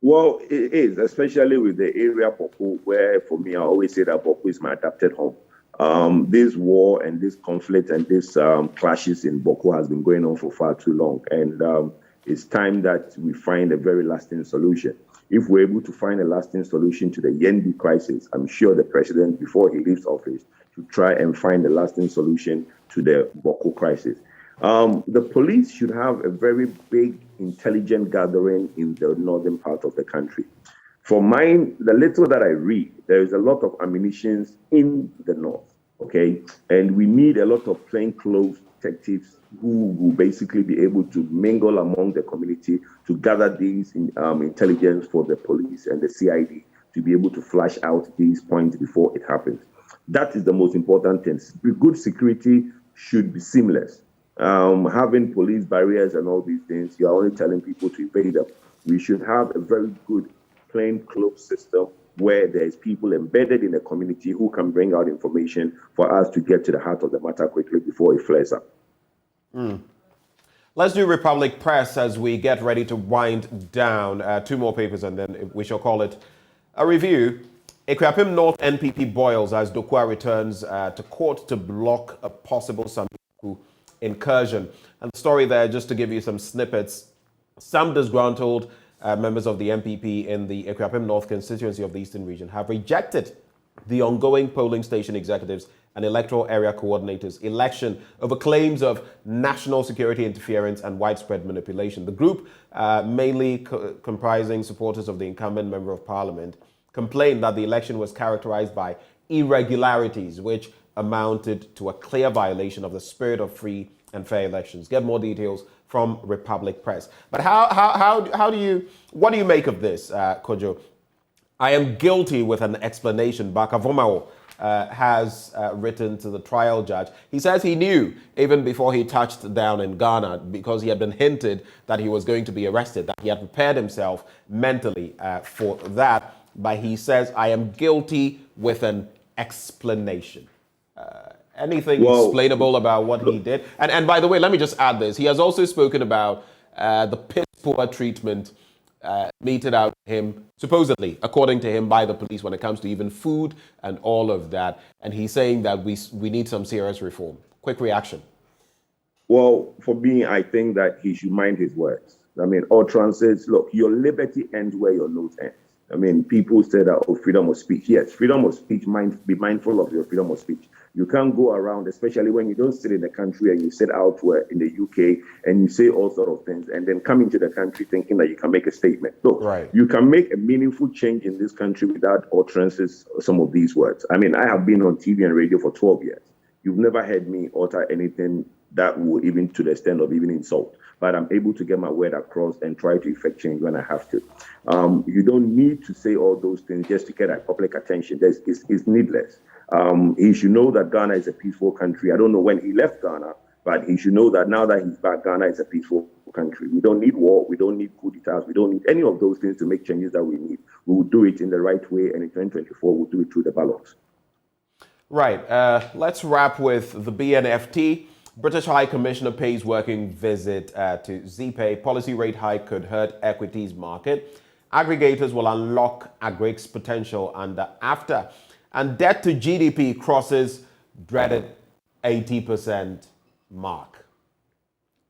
Well, it is, especially with the area Boku, where for me, I always say that Boku is my adopted home. This war and this conflict and this clashes in Boku has been going on for far too long. And it's time that we find a very lasting solution. If we're able to find a lasting solution to the Yendi crisis, I'm sure the president, before he leaves office, should try and find a lasting solution to the Boku crisis. The police should have a very big intelligent gathering in the northern part of the country. For mine, the little that I read, there is a lot of ammunition in the north, okay? And we need a lot of plainclothes detectives who will basically be able to mingle among the community to gather these intelligence for the police and the CID to be able to flash out these points before it happens. That is the most important thing. Good security should be seamless. Having police barriers and all these things, you're only telling people to evade them. We should have a very good plainclothes system where there's people embedded in the community who can bring out information for us to get to the heart of the matter quickly before it flares up. Let's do Republic Press as we get ready to wind down. 2 more papers and then we shall call it a review. Equiapim North NPP boils as Dokwa returns to court to block a possible Sambiku incursion. And the story there, just to give you some snippets, some disgruntled members of the MPP in the Equiapim North constituency of the Eastern region have rejected the ongoing polling station executives and electoral area coordinators election over claims of national security interference and widespread manipulation. The group, mainly comprising supporters of the incumbent member of parliament, complained that the election was characterized by irregularities, which amounted to a clear violation of the spirit of free and fair elections. Get more details from Republic Press. But what do you make of this, Kojo? I am guilty with an explanation. Bakavomao has written to the trial judge. He says he knew even before he touched down in Ghana, because he had been hinted that he was going to be arrested, that he had prepared himself mentally for that. But he says, I am guilty with an explanation. Anything explainable about what he did? And by the way, let me just add this. He has also spoken about the piss-poor treatment meted out to him, supposedly, according to him, by the police when it comes to even food and all of that. And he's saying that we need some serious reform. Quick reaction. Well, for me, I think that he should mind his words. I mean, Otran says, look, your liberty ends where your nose ends. I mean, people say that, oh, freedom of speech. Yes, freedom of speech, be mindful of your freedom of speech. You can't go around, especially when you don't sit in the country and you sit elsewhere in the UK and you say all sort of things and then come into the country thinking that you can make a statement. Look, You can make a meaningful change in this country without utterances some of these words. I mean, I have been on TV and radio for 12 years. You've never heard me utter anything that would even to the extent of even insult. But I'm able to get my word across and try to effect change when I have to. You don't need to say all those things just to get public attention. It's needless. He should know that Ghana is a peaceful country. I don't know when he left Ghana, but he should know that now that he's back, Ghana is a peaceful country. We don't need war. We don't need coup d'etats. We don't need any of those things to make changes that we need. We will do it in the right way, and in 2024, we'll do it through the ballots. Right. Let's wrap with the BNFT. British High Commissioner pays working visit to ZPay. Policy rate hike could hurt equities market. Aggregators will unlock Agric's potential after. And debt to GDP crosses dreaded 80% mark.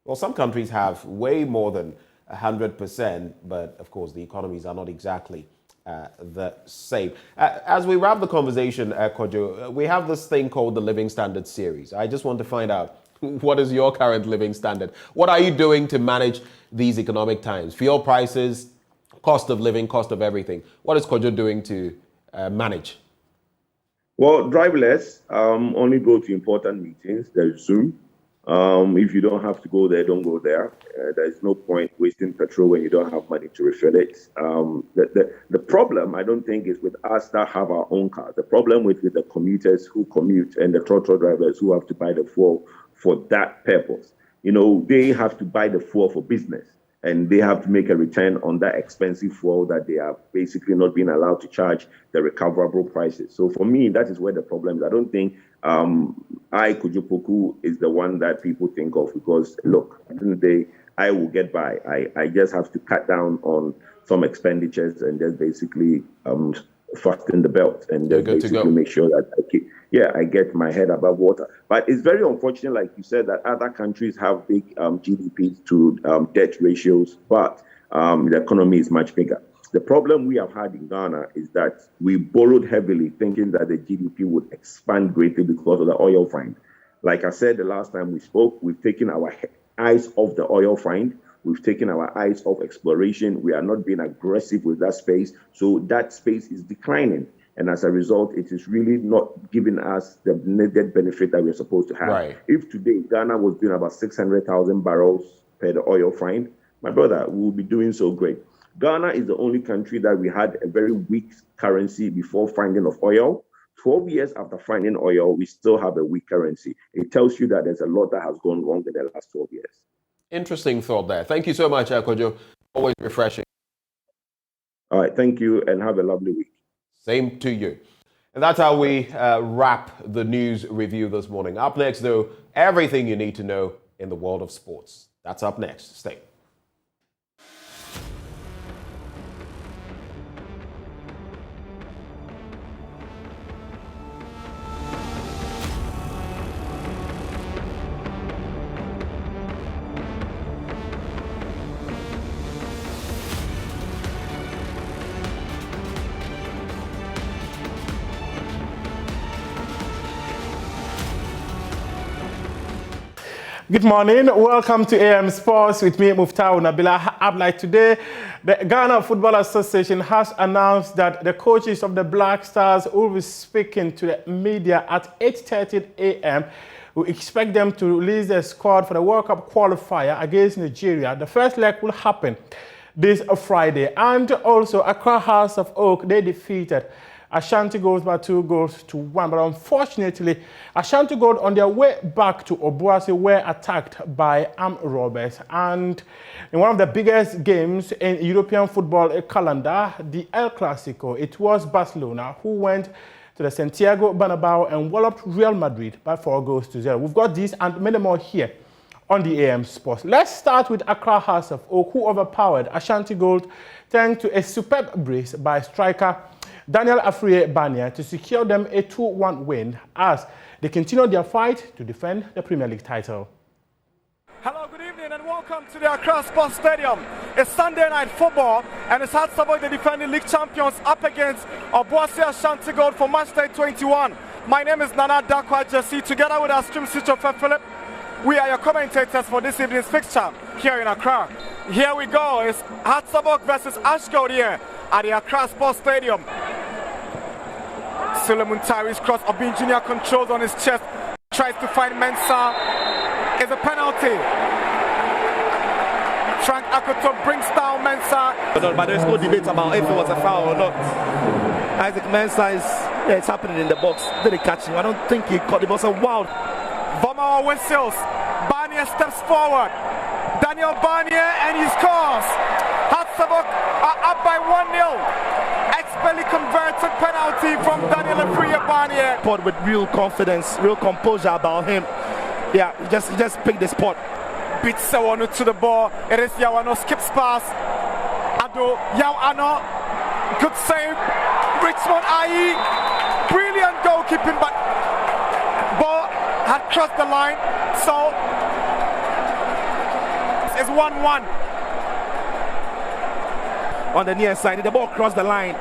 Well, some countries have way more than 100%, but of course the economies are not exactly the same. As we wrap the conversation, Kojo, we have this thing called the Living Standard series. I just want to find out, what is your current living standard? What are you doing to manage these economic times? Fuel prices, cost of living, cost of everything. What is Kojo doing to manage? Well, driverless, only go to important meetings. There's Zoom. If you don't have to go there, don't go there. There's no point wasting petrol when you don't have money to refill it. The problem, I don't think, is with us that have our own cars. The problem with the commuters who commute and the trotro drivers who have to buy the fuel for that purpose. You know, they have to buy the fuel for business, and they have to make a return on that expensive fuel that they are basically not being allowed to charge the recoverable prices. So for me, that is where the problem is. I don't think Kojo Poku is the one that people think of, because look, at the end of the day, I will get by. I just have to cut down on some expenditures and just basically fasten the belt and just basically make sure that I get my head above water. But it's very unfortunate, like you said, that other countries have big GDP to debt ratios, but the economy is much bigger. The problem we have had in Ghana is that we borrowed heavily, thinking that the GDP would expand greatly because of the oil find. Like I said the last time we spoke, we've taken our eyes off the oil find. We've taken our eyes off exploration. We are not being aggressive with that space. So that space is declining. And as a result, it is really not giving us the needed benefit that we're supposed to have. Right. If today Ghana was doing about 600,000 barrels per the oil find, my brother, we will be doing so great. Ghana is the only country that we had a very weak currency before finding of oil. 12 years after finding oil, we still have a weak currency. It tells you that there's a lot that has gone wrong in the last 12 years. Interesting thought there. Thank you so much, Kojo. Always refreshing. All right, thank you, and have a lovely week. Same to you. And that's how we wrap the news review this morning. Up next, though, everything you need to know in the world of sports. That's up next. Stay. Good morning. Welcome to AM Sports with me, Muftau Nabila Ablai. Today, the Ghana Football Association has announced that the coaches of the Black Stars will be speaking to the media at 8:30 a.m. We expect them to release their squad for the World Cup qualifier against Nigeria. The first leg will happen this Friday. And also, Accra House of Oak, they defeated Ashanti Gold by 2-1. But unfortunately, Ashanti Gold on their way back to Obuasi were attacked by armed robbers. And in one of the biggest games in European football calendar, the El Clasico, it was Barcelona who went to the Santiago Bernabeu and walloped Real Madrid by 4-0. We've got these and many more here on the AM Sports. Let's start with Accra House of Oak, who overpowered Ashanti Gold thanks to a superb brace by striker Daniel Afriye-Bania to secure them a 2-1 win as they continue their fight to defend the Premier League title. Hello, good evening and welcome to the Accra Sports Stadium. It's Sunday night football and it's Hearts of Oak, the defending league champions, up against Obuasi Ashanti Gold for match day 21. My name is Nana Dakwa Jesse, together with our stream switcher Philip. We are your commentators for this evening's fixture here in Accra. Here we go, it's Hearts of Oak versus Ash Gold here at the Accra Sports Stadium. Suleiman Tyrese cross, Obin Jr. controls on his chest, tries to find Mensah. It's a penalty. Frank Akoto brings down Mensah. But there's no debate about if it was a foul or not. Isaac Mensah is, it's happening in the box. Did he catch him? I don't think he caught him. It was a wild. Vomawa whistles. Barnier steps forward. Daniel Barnier and he scores. Hearts of Oak are up by 1-0. Expertly converted penalty from Daniel Afriye-Bania. Spot with real confidence, real composure about him. Yeah, he just picked the spot. Beats Sewanu to the ball. It is Yawano, skips past. Ado, Yawano. Good save. Richmond Ayi. Brilliant goalkeeping, but ball had crossed the line. So it's 1-1. On the near side, the ball crossed the line.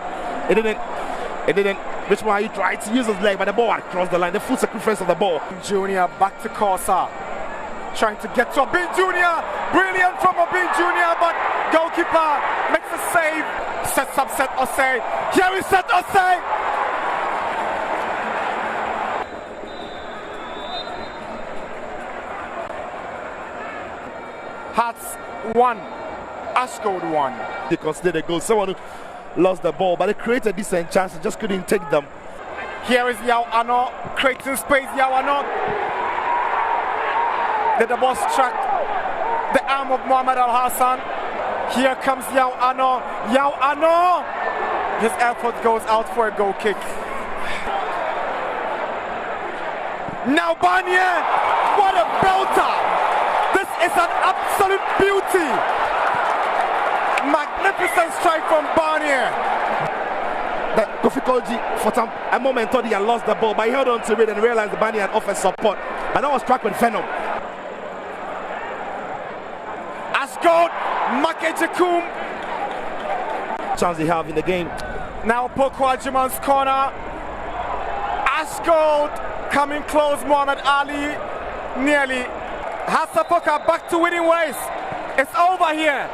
It didn't. Richmond Ayi tried to use his leg, but the ball had crossed the line. The full sacrifice of the ball. Junior back to Kosa. Trying to get to Obin Jr. Brilliant from Obin Jr. But goalkeeper makes a save. Sets up Set Osei. Here is Set Osei. Hearts 1. Ash Gold 1. They considered a goal. Someone lost the ball, but they created a decent chance. Just couldn't take them. Here is Yao Ano, creating space. Yao Ano. Did the ball struck the arm of Mohamed Al Hassan? Here comes Yao Ano. Yao Ano. His effort goes out for a goal kick. Now Barnier. What a belter. This is an absolute beauty. Magnificent strike from Barnier. That Kofi Koji, for a moment, thought he had lost the ball, but he held on to it and realized the Barnier had offered support. And that was struck with venom. Ash Gold, Makejekum. Chance they have in the game. Now Poko Ajiman's corner. Ash Gold coming close. Muhammad Ali nearly. Hearts of Oak are back to winning ways. It's over here.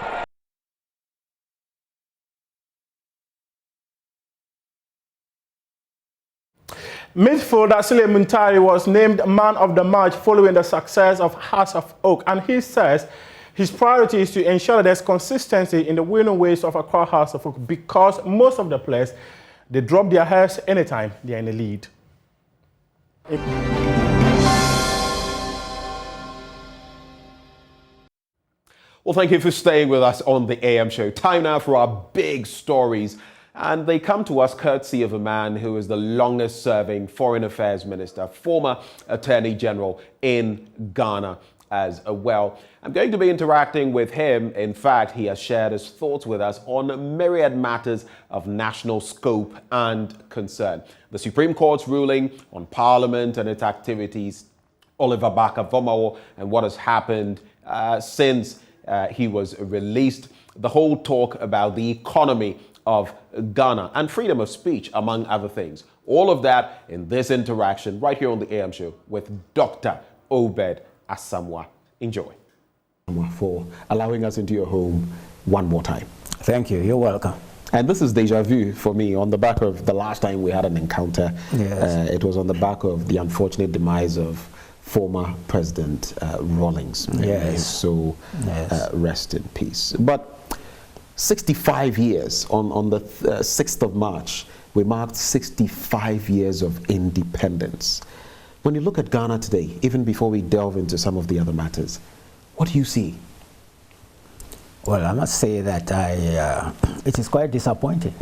Midfielder Suleiman Tyrese was named man of the match following the success of Hearts of Oak, and he says his priority is to ensure that there's consistency in the winning ways of Accra Hearts of Oak because most of the players, they drop their heads anytime they're in the lead. Well, thank you for staying with us on the AM show. Time now for our big stories. And they come to us courtesy of a man who is the longest serving Foreign Affairs Minister, former Attorney General in Ghana as well. I'm going to be interacting with him. In fact, he has shared his thoughts with us on myriad matters of national scope and concern. The Supreme Court's ruling on Parliament and its activities, Oliver Barker-Vomawo, and what has happened since he was released, the whole talk about the economy of Ghana and freedom of speech, among other things. All of that in this interaction right here on the AM show with Dr. Obed Asamoah. Enjoy. For allowing us into your home one more time. Thank you. You're welcome. And this is deja vu for me on the back of the last time we had an encounter. Yes. It was on the back of the unfortunate demise of former President Rawlings. Yes. So rest in peace. But 65 years, on the 6th of March, we marked 65 years of independence. When you look at Ghana today, even before we delve into some of the other matters, what do you see? Well, I must say that it is quite disappointing.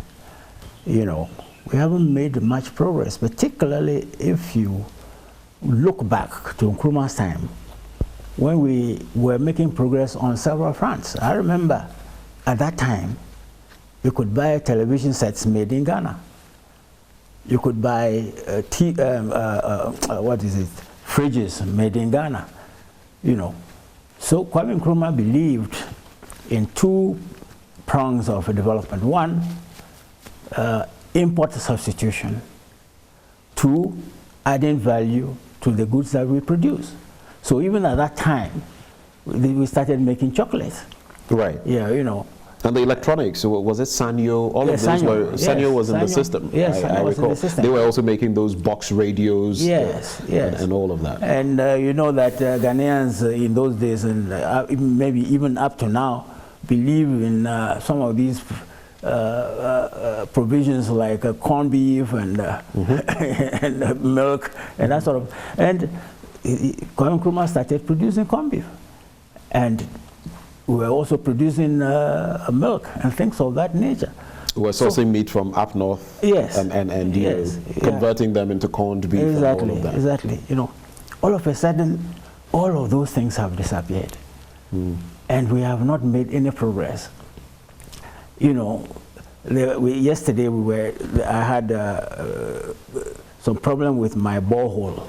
You know, we haven't made much progress, particularly if you look back to Nkrumah's time when we were making progress on several fronts. I remember at that time, you could buy television sets made in Ghana. You could buy fridges made in Ghana, you know. So Kwame Nkrumah believed in two prongs of development. One, import substitution. Two, adding value to the goods that we produce. So even at that time, we started making chocolates. Right. Yeah, you know. And the electronics, so was it Sanyo? All of those were, Sanyo was in the system. Yes, I was recall. in the system. They were also making those box radios. Yes, yes. And all of that. And you know that Ghanaians in those days, and maybe even up to now, believe in some of these provisions like corned beef and, and milk and that sort of. And Kwame Nkrumah started producing corned beef. And we were also producing milk and things of that nature. We're sourcing meat from up north. Yes. And yes, converting them into corned beef. Exactly, and all of that. exactly. You know, all of a sudden, all of those things have disappeared. And we have not made any progress. You know, yesterday I had some problem with my borehole.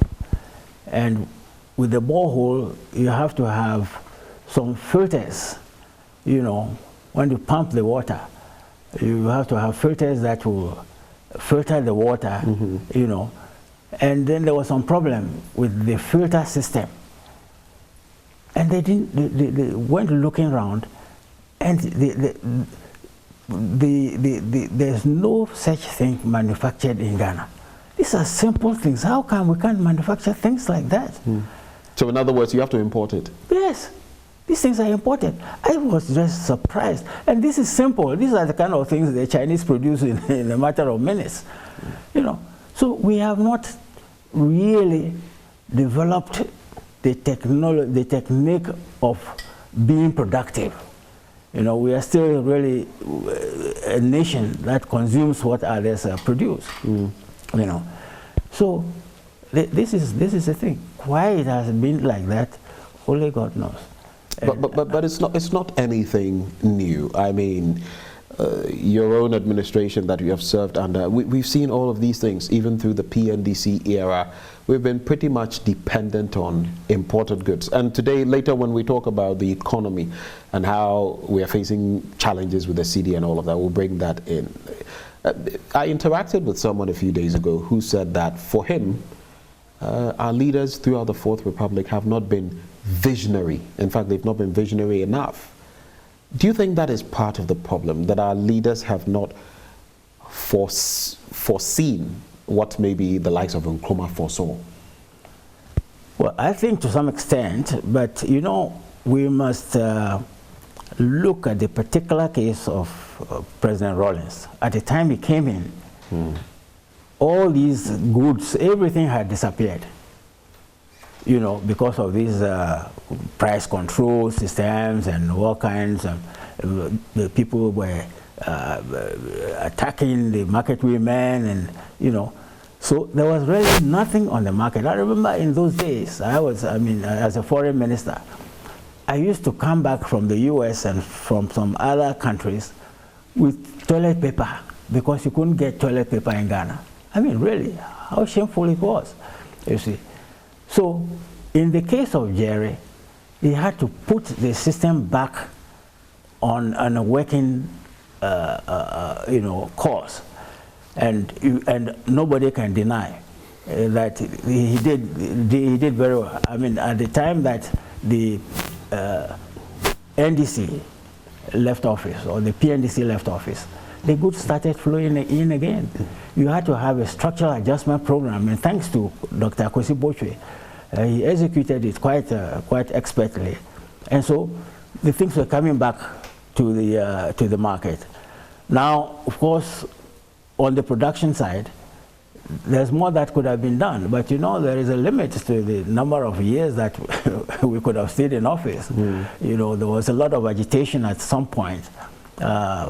And with the borehole, you have to have some filters, you know, when you pump the water, you have to have filters that will filter the water, you know. And then there was some problem with the filter system. And they went looking around, and there's no such thing manufactured in Ghana. These are simple things. How come we can't manufacture things like that? So in other words, you have to import it? Yes. These things are imported. I was just surprised. And this is simple. These are the kind of things the Chinese produce in a matter of minutes. You know, so we have not really developed the technique of being productive. You know, we are still really a nation that consumes what others produce. You know, so this is the thing. Why it has been like that, only God knows. But it's not anything new. I mean, your own administration that you have served under, we've seen all of these things even through the PNDC era. We've been pretty much dependent on imported goods. And today, later when we talk about the economy and how we are facing challenges with the CD and all of that, we'll bring that in. I interacted with someone a few days ago who said that for him, our leaders throughout the Fourth Republic have not been visionary. In fact, they've not been visionary enough. Do you think that is part of the problem, that our leaders have not foreseen what maybe the likes of Nkrumah foresaw? Well, I think to some extent, but you know, we must look at the particular case of President Rawlings. At the time he came in, all these goods, everything had disappeared. You know, because of these price control systems and all kinds of, the people were attacking the market women, and you know, so there was really nothing on the market. I remember in those days, as a foreign minister, I used to come back from the US and from some other countries with toilet paper because you couldn't get toilet paper in Ghana. I mean, really, how shameful it was, you see. So, in the case of Jerry, he had to put the system back on a working, you know, course, and nobody can deny that he did very well. I mean, at the time that the NDC left office, or the PNDC left office, the goods started flowing in again. You had to have a structural adjustment program, and thanks to Dr. Akwesi Bochwe, he executed it quite expertly, and so the things were coming back to the market. Now, of course, on the production side, there's more that could have been done, but you know, there is a limit to the number of years that we could have stayed in office. You know, there was a lot of agitation at some point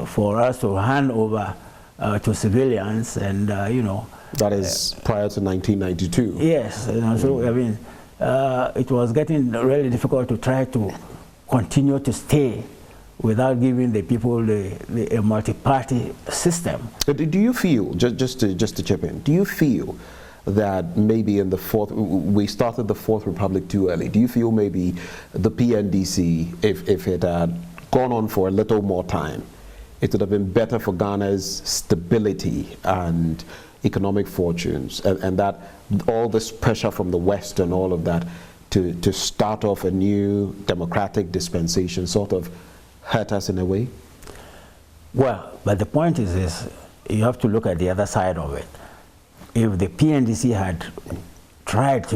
for us to hand over to civilians, and you know. That is prior to 1992. Yes, you know, so I mean, it was getting really difficult to try to continue to stay without giving the people a multi-party system. Do you feel, just to chip in, do you feel that maybe in we started the Fourth Republic too early? Do you feel maybe the PNDC, if it had gone on for a little more time, it would have been better for Ghana's stability and economic fortunes, and that all this pressure from the West and all of that to start off a new democratic dispensation sort of hurt us in a way? Well, but the point is you have to look at the other side of it. If the PNDC had tried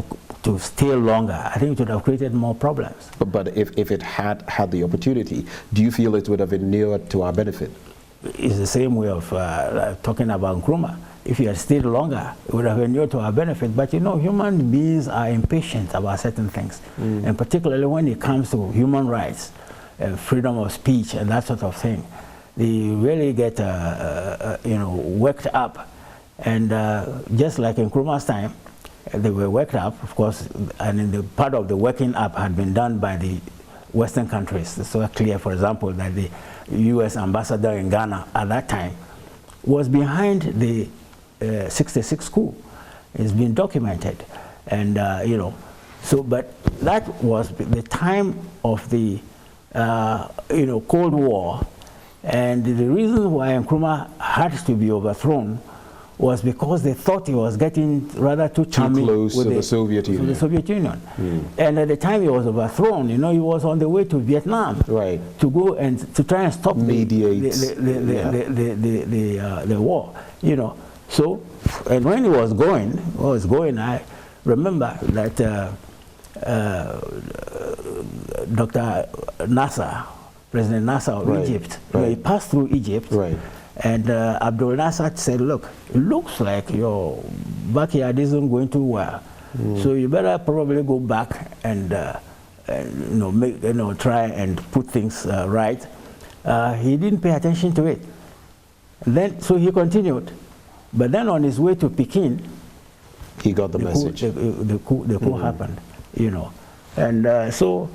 to stay longer, I think it would have created more problems. But if it had the opportunity, do you feel it would have inured to our benefit? It's the same way of talking about Nkrumah. If he had stayed longer, it would have inured to our benefit. But you know, human beings are impatient about certain things, and particularly when it comes to human rights, freedom of speech, and that sort of thing. They really get worked up. And just like in Nkrumah's time, they were worked up, of course, and in the part of the working up had been done by the Western countries. It's so clear, for example, that the U.S. ambassador in Ghana at that time was behind the 66 coup. It's been documented. And, but that was the time of the, Cold War. And the reason why Nkrumah had to be overthrown was because they thought he was getting rather too charming close with to the Soviet Union. The Soviet Union. And at the time he was overthrown, he was on the way to Vietnam to go and to try and stop the war. So, and when he was going, I remember that Dr. Nasser, President Nasser of Egypt, he passed through Egypt. And Abdul Nasser said, look, it looks like your backyard isn't going too well. So you better probably go back and try and put things right. He didn't pay attention to it. And then, so he continued. But then on his way to Peking, he got the message. The coup happened, And so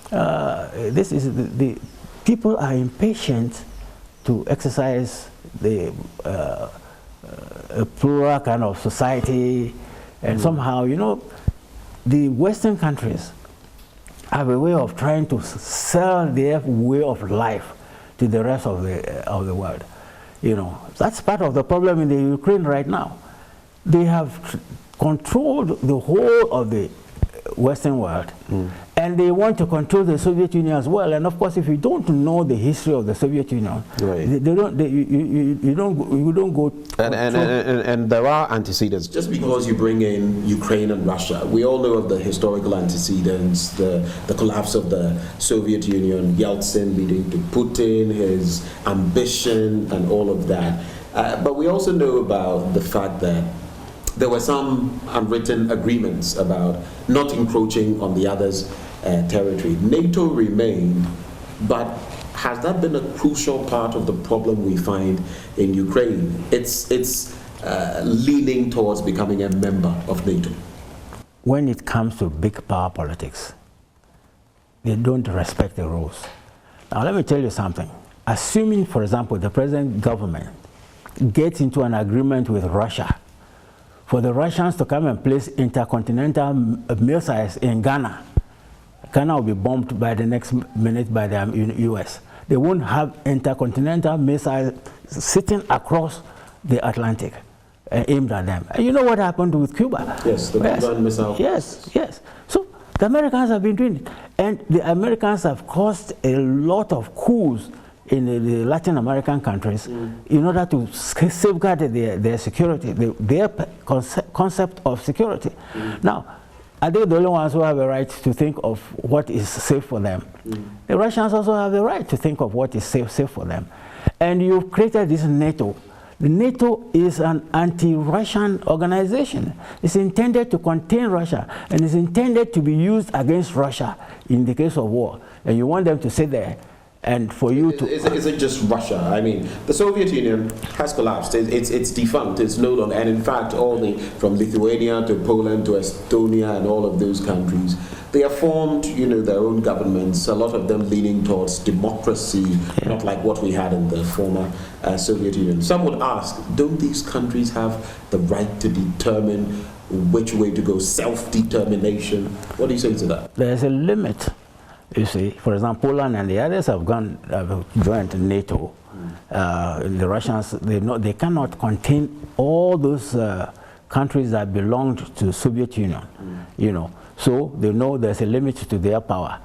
this is the people are impatient to exercise the a plural kind of society, and somehow, the Western countries have a way of trying to sell their way of life to the rest of the world. That's part of the problem in the Ukraine right now. They have controlled the whole of the Western world, and they want to control the Soviet Union as well. And of course, if you don't know the history of the Soviet Union, you don't go. And there are antecedents. Just because you bring in Ukraine and Russia, we all know of the historical antecedents, the collapse of the Soviet Union, Yeltsin leading to Putin, his ambition, and all of that. But we also know about the fact that there were some unwritten agreements about not encroaching on the other's territory. NATO remained, but has that been a crucial part of the problem we find in Ukraine? It's leaning towards becoming a member of NATO. When it comes to big power politics, they don't respect the rules. Now let me tell you something. Assuming, for example, the present government gets into an agreement with Russia for the Russians to come and place intercontinental missiles in Ghana, Ghana will be bombed by the next minute by the US. They won't have intercontinental missiles sitting across the Atlantic aimed at them. And you know what happened with Cuba? Yes, the Cuban missile. Yes. So the Americans have been doing it. And the Americans have caused a lot of coups in the Latin American countries in order to safeguard their security, their concept of security. Now, are they the only ones who have a right to think of what is safe for them? The Russians also have the right to think of what is safe for them. And you've created this NATO. The NATO is an anti-Russian organization. It's intended to contain Russia, and it's intended to be used against Russia in the case of war. And you want them to sit there And for you to... Is it just Russia? I mean, the Soviet Union has collapsed. It's defunct. It's no longer. And in fact, from Lithuania to Poland to Estonia and all of those countries, they have formed, their own governments, a lot of them leaning towards democracy, not like what we had in the former Soviet Union. Some would ask, don't these countries have the right to determine which way to go, self-determination? What do you say to that? There's a limit. You see, for example, Poland and the others have joined NATO. The Russians, they cannot contain all those countries that belonged to the Soviet Union, So they know there's a limit to their power.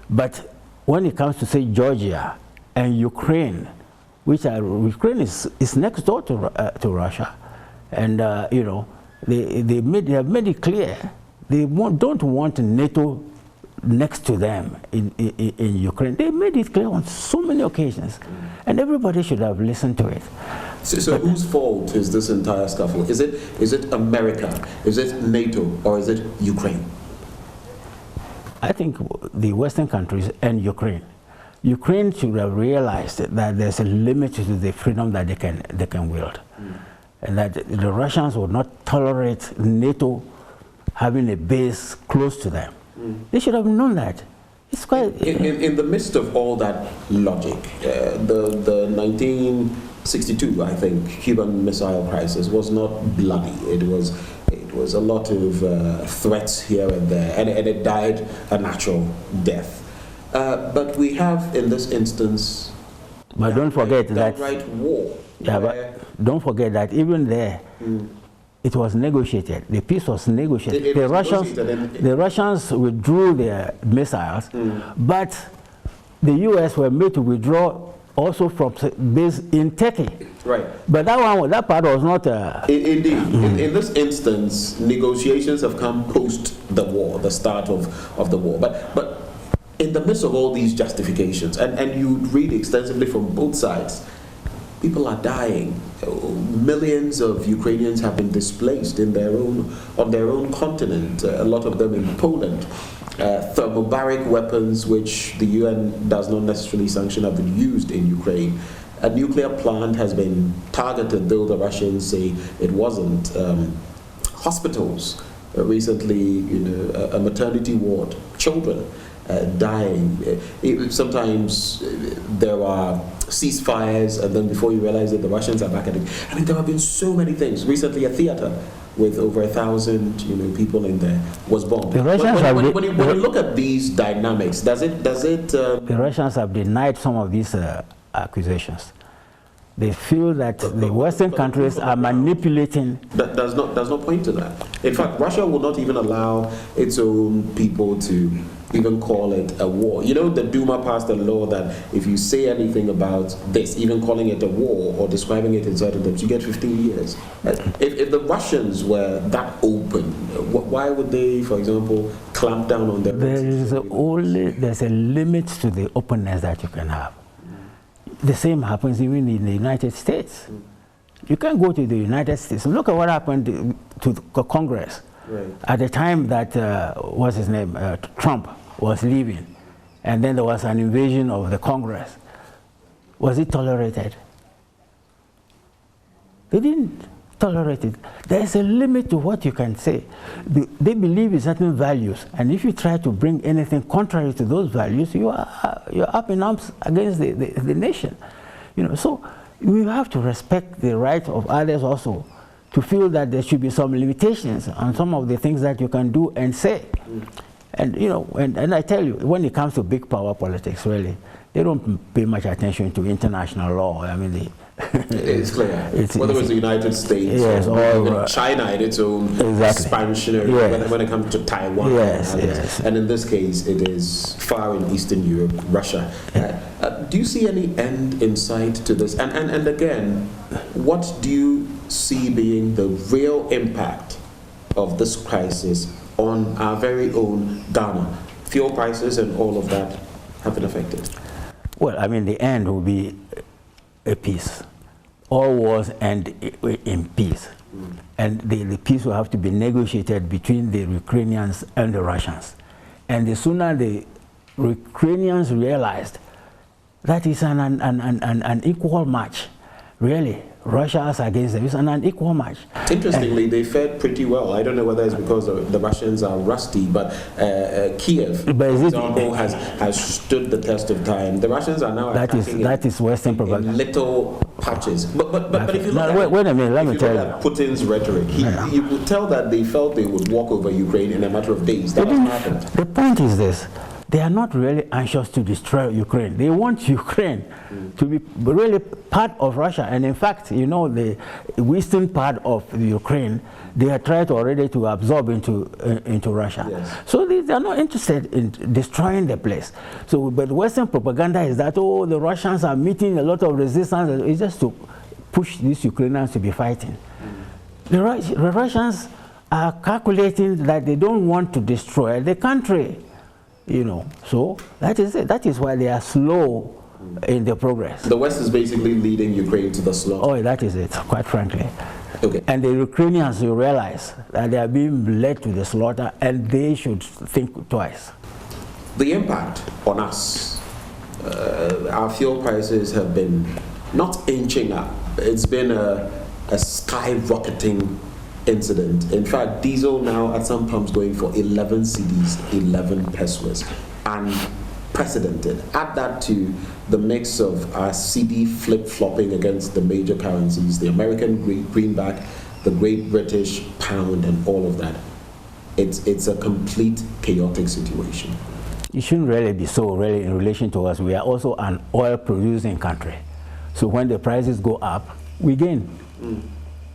But when it comes to, say, Georgia and Ukraine, Ukraine is next door to Russia, and they have made it clear they don't want NATO next to them in Ukraine. They made it clear on so many occasions, and everybody should have listened to it. So whose fault is this entire scuffle? Is it America? Is it NATO? Or is it Ukraine? I think the Western countries and Ukraine. Ukraine should have realized that there's a limit to the freedom that they can wield, and that the Russians would not tolerate NATO having a base close to them. They should have known that. It's quite... In the midst of all that logic, the 1962, I think, Cuban Missile Crisis was not bloody. It was a lot of threats here and there, and it died a natural death. But we have, in this instance... But don't forget that... Downright war. Yeah, but don't forget that even there, it was negotiated. The peace was negotiated. The Russians withdrew their missiles, but the U.S. were made to withdraw also from base in Turkey. Right. But that part was not... Indeed. In this instance, negotiations have come post the war, the start of the war. But in the midst of all these justifications, and you read extensively from both sides, people are dying. Millions of Ukrainians have been displaced on their own continent, a lot of them in Poland. Thermobaric weapons, which the UN does not necessarily sanction, have been used in Ukraine. A nuclear plant has been targeted, though the Russians say it wasn't. Hospitals, recently, a maternity ward, children dying. Sometimes there are ceasefires, and then before you realize it, the Russians are back at it. I mean, there have been so many things. Recently, a theater with over 1,000 people in there was bombed. When you look at these dynamics, does it? The Russians have denied some of these accusations. They feel that the Western countries are manipulating. That does not point to that. In fact, Russia will not even allow its own people to even call it a war. The Duma passed a law that if you say anything about this, even calling it a war or describing it in certain terms, you get 15 years. If the Russians were that open, why would they, for example, clamp down on them? There's a limit to the openness that you can have. The same happens even in the United States. You can go to the United States. Look at what happened to the Congress. Right. At the time that, what's his name, Trump was leaving, and then there was an invasion of the Congress. Was it tolerated? They didn't tolerate it. There's a limit to what you can say. They believe in certain values, and if you try to bring anything contrary to those values, you're up in arms against the nation. So we have to respect the right of others also to feel that there should be some limitations on some of the things that you can do and say. And and I tell you, when it comes to big power politics, really, they don't pay much attention to international law. I mean, it's clear. Whether it's the United States, yes, or even China in its own expansionary, when it comes to Taiwan. And in this case, it is far in Eastern Europe, Russia. Do you see any end in sight to this? And again, what do you see being the real impact of this crisis on our very own Ghana? Fuel prices and all of that have been affected. Well, I mean, the end will be a peace. All wars end in peace. And the peace will have to be negotiated between the Ukrainians and the Russians. And the sooner the Ukrainians realized that is an equal match, really. Russia's against them. It's an unequal match. Interestingly, they fared pretty well. I don't know whether it's because the Russians are rusty, but Kiev, for example, has stood the test of time. The Russians are now that is Western propaganda. In little patches. But if you look at, wait a minute, let me tell you. Putin's rhetoric, you could tell that they felt they would walk over Ukraine in a matter of days. That hasn't happened. The point is this. They are not really anxious to destroy Ukraine. They want Ukraine to be really part of Russia. And in fact, you know, the western part of Ukraine, they are trying already to absorb into Russia. Yes. So they are not interested in destroying the place. So, but Western propaganda is that, oh, the Russians are meeting a lot of resistance. It's just to push these Ukrainians to be fighting. The Russians are calculating that they don't want to destroy the country. You know, so that is it. That is why they are slow in their progress. The West is basically leading Ukraine to the slaughter. Oh, that is it, quite frankly. Okay. And the Ukrainians, you realize that they are being led to the slaughter, and they should think twice. The impact on us, our fuel prices have been not inching up. It's been a skyrocketing incident. In fact, diesel now at some pumps going for 11 cedis, 11 pesos, unprecedented. Add that to the mix of our cedi flip-flopping against the major currencies, the American greenback, the Great British pound, and all of that. It's a complete chaotic situation. It shouldn't really be so really in relation to us. We are also an oil-producing country. So when the prices go up, we gain.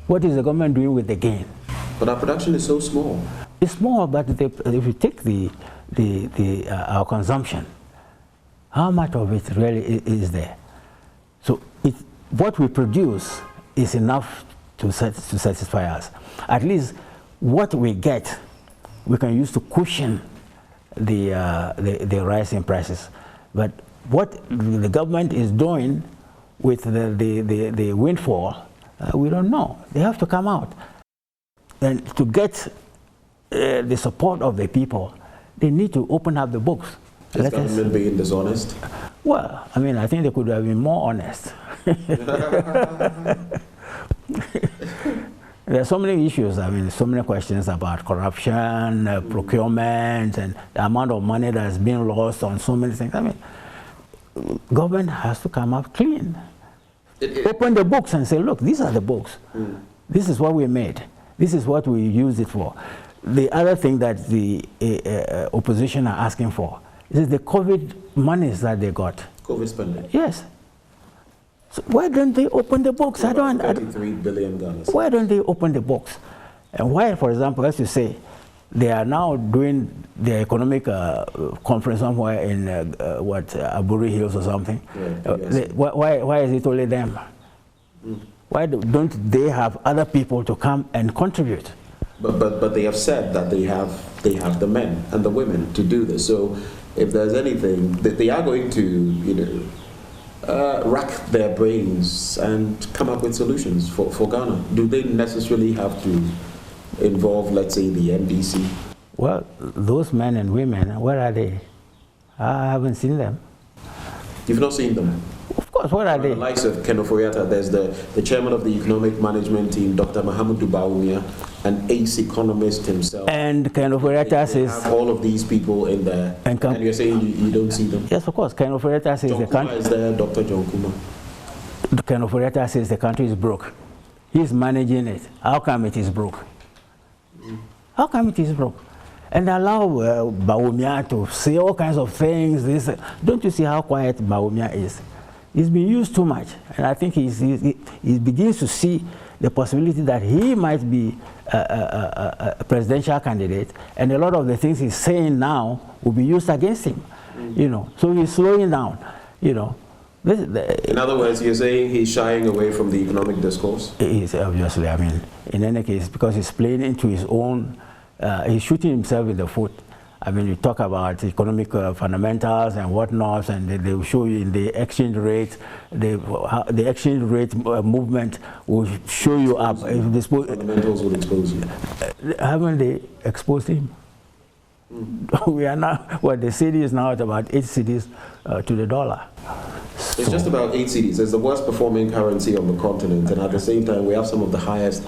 What is the government doing with the gain? But our production is so small. It's small, but if you take our consumption, how much of it really is there? So what we produce is enough to satisfy us. At least what we get, we can use to cushion the rise in prices. But what the government is doing with the windfall, we don't know. They have to come out. And to get the support of the people, they need to open up the books. Is government being dishonest? Well, I mean, I think they could have been more honest. There are so many issues, I mean, so many questions about corruption, procurement, and the amount of money that has been lost on so many things. I mean, government has to come up clean. Open the books and say, look, these are the books. This is what we made. This is what we use it for. The other thing that the opposition are asking for is the COVID monies that they got. COVID spending? Yes. So why don't they open the books? I don't. 33 billion Ghana. Why don't they open the books? And why, for example, as you say, they are now doing the economic conference somewhere in Aburi Hills or something. Yeah, why is it only them? Why don't they have other people to come and contribute? But they have said that they have the men and the women to do this. So if there's anything, they are going to rack their brains and come up with solutions for Ghana. Do they necessarily have to involve, let's say, the NDC? Well, those men and women, where are they? I haven't seen them. You've not seen them? Of course, where are they? The likes of Ken Oforiatta, there's the chairman of the economic management team, Dr. Mahamudu Bawumia, an ace economist himself. And Ken Oforiatta says... have all of these people in there, and you're saying you don't see them? Yes, of course. Ken Oforiatta says the country... is there, Dr. John Kuma? Ken Oforiatta says the country is broke. He's managing it. How come it is broke? How come it is broke? And allow Bawumia to say all kinds of things. Don't you see how quiet Bawumia is? He's been used too much. And I think he begins to see the possibility that he might be a presidential candidate, and a lot of the things he's saying now will be used against him. You know, so he's slowing down. You know, in other words, you're saying he's shying away from the economic discourse? He's obviously. I mean, in any case, because he's playing into his own. He's shooting himself in the foot. I mean, you talk about economic fundamentals and whatnot, and they will show you in the exchange rate, the exchange rate movement will show you up. Fundamentals will expose you. Haven't they exposed him? We are now, the cedi is now at about 8 cedis to the dollar. It's just about 8 cedis. It's the worst performing currency on the continent, and at the same time, we have some of the highest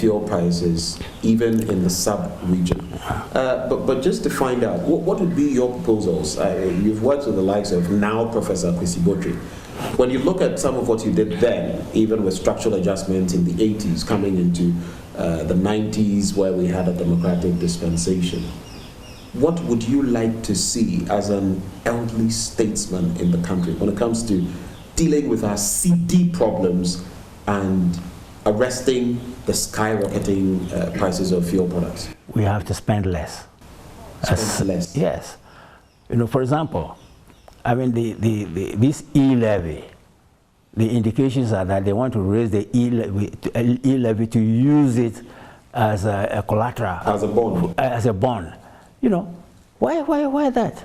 fuel prices, even in the sub-region. But just to find out, what would be your proposals? You've worked with the likes of now Professor Kwesi. When you look at some of what you did then, even with structural adjustments in the 80s, coming into the 90s, where we had a democratic dispensation, what would you like to see as an elderly statesman in the country when it comes to dealing with our CD problems and arresting the skyrocketing prices of fuel products? We have to spend less. Spend less? Yes. For example, I mean, this e-levy, the indications are that they want to raise the e-levy to use it as a collateral. As a bond. As a bond. Why that?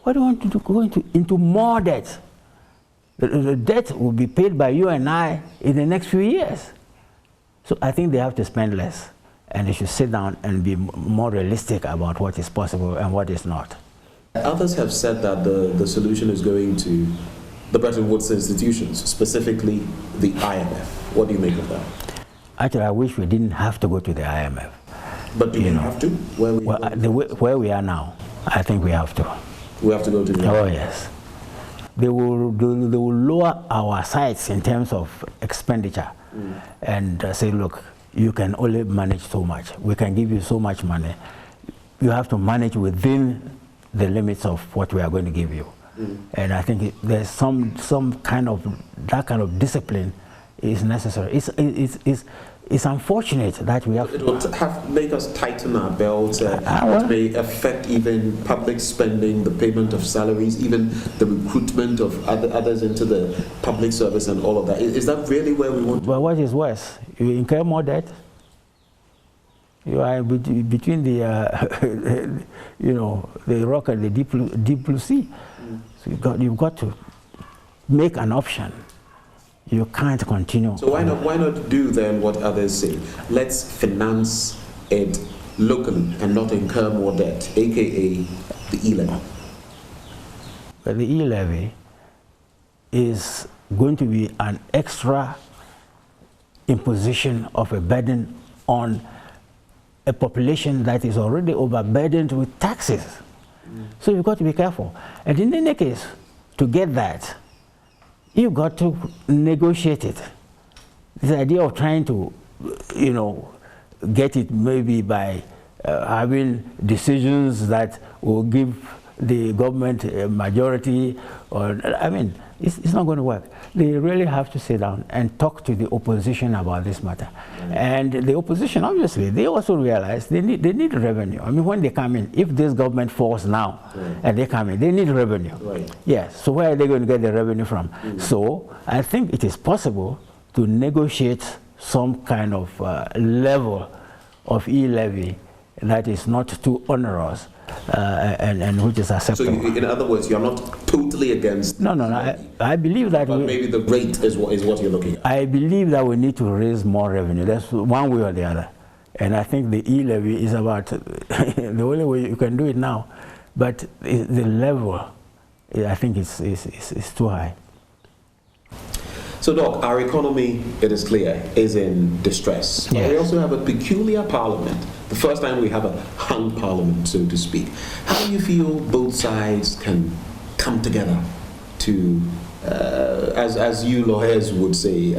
Why do you want to go into more debt? The debt will be paid by you and I in the next few years. So I think they have to spend less, and they should sit down and be more realistic about what is possible and what is not. Others have said that the solution is going to the Bretton Woods institutions, specifically the IMF. What do you make of that? Actually, I wish we didn't have to go to the IMF. But do we have to? Where we are now, I think we have to. We have to go to the IMF? Oh, yes. They will lower our sights in terms of expenditure and say, look, you can only manage so much. We can give you so much money. You have to manage within the limits of what we are going to give you. And I think there's some kind of, that kind of discipline is necessary. It's unfortunate that we have... It will make us tighten our belts. It may affect even public spending, the payment of salaries, even the recruitment of others into the public service and all of that. Is that really where we want to... Well, what is worse? You incur more debt. You are between the, the rock and the deep blue sea. So you've got to make an option. You can't continue. So why not do then what others say? Let's finance it locally and not incur more debt, aka the e-levy. But the e-levy is going to be an extra imposition of a burden on a population that is already overburdened with taxes. So you've got to be careful. And in any case, to get that, you've got to negotiate it. This idea of trying to, get it maybe by having decisions that will give the government a majority, it's not going to work. They really have to sit down and talk to the opposition about this matter. And the opposition, obviously, they also realize they need revenue. I mean, when they come in, if this government falls now and they come in, they need revenue. Yes, so where are they going to get the revenue from? So I think it is possible to negotiate some kind of level of e-levy that is not too onerous and which is acceptable. So in other words, you're not totally against... No, I believe that... But maybe the rate is what you're looking at. I believe that we need to raise more revenue. That's one way or the other. And I think the e-levy is about the only way you can do it now. But the level, I think, is too high. So, Doc, our economy, it is clear, is in distress. But we also have a peculiar parliament. The first time we have a hung parliament, so to speak. How do you feel both sides can come together to, as you lawyers would say,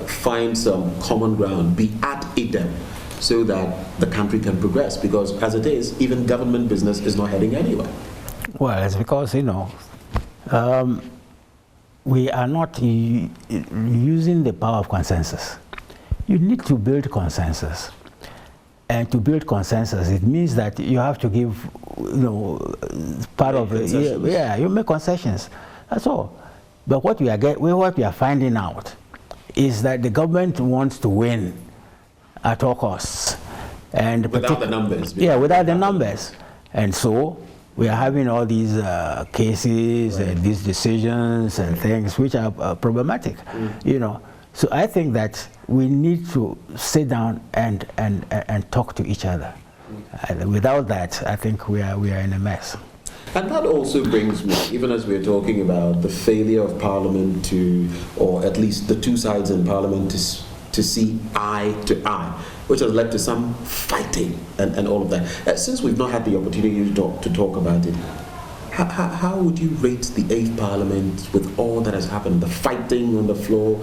find some common ground, be at idem, so that the country can progress? Because as it is, even government business is not heading anywhere. Well, it's because, we are not using the power of consensus. You need to build consensus. And to build consensus, it means that you have to give, part of it. Yeah, you make concessions. That's all. But what we are finding out is that the government wants to win at all costs. And without the numbers. Yeah, without the numbers. And so we are having all these cases and these decisions and things which are problematic, So I think that we need to sit down and talk to each other. Without that, I think we are in a mess. And that also brings me, even as we're talking about the failure of Parliament to, or at least the two sides in Parliament to see eye to eye, which has led to some fighting and all of that. Since we've not had the opportunity to talk about it, how would you rate the 8th Parliament with all that has happened? The fighting on the floor,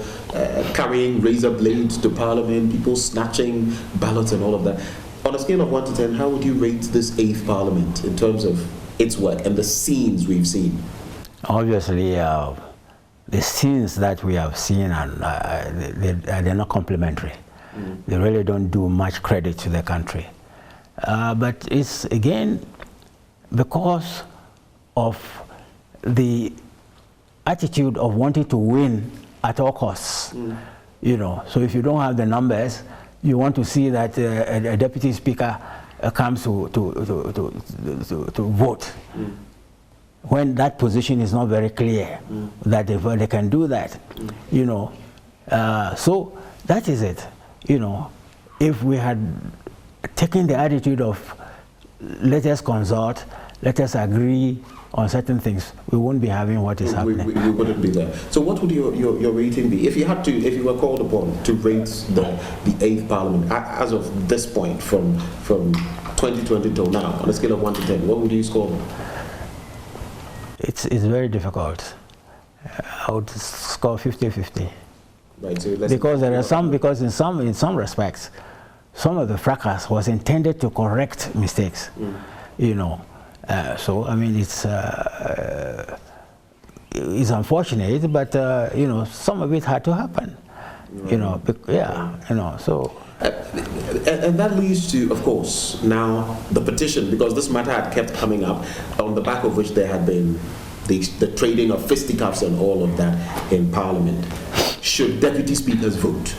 carrying razor blades to Parliament, people snatching ballots and all of that. On a scale of 1 to 10, how would you rate this 8th Parliament in terms of its work and the scenes we've seen? Obviously, the scenes that we have seen, they're not complimentary. They really don't do much credit to the country. But it's, again, because of the attitude of wanting to win at all costs. You know, so if you don't have the numbers, you want to see that a deputy speaker comes to vote. When that position is not very clear, that they can do that, you know. So that is it, you know. If we had taken the attitude of let us consult, let us agree on certain things, we won't be having what is happening. We wouldn't be there. So what would your rating be? If you were called upon to rate the 8th Parliament as of this point from 2020 till now, on a scale of 1 to 10, what would you score them? It's very difficult. I would score 50-50. Right, so because there are some, in some respects, some of the fracas was intended to correct mistakes, you know. So I mean, it's unfortunate, but you know, some of it had to happen. You know, yeah, you know. So. And that leads to, of course, now the petition, because this matter had kept coming up, on the back of which there had been the trading of fisticuffs and all of that in Parliament. Should deputy speakers vote?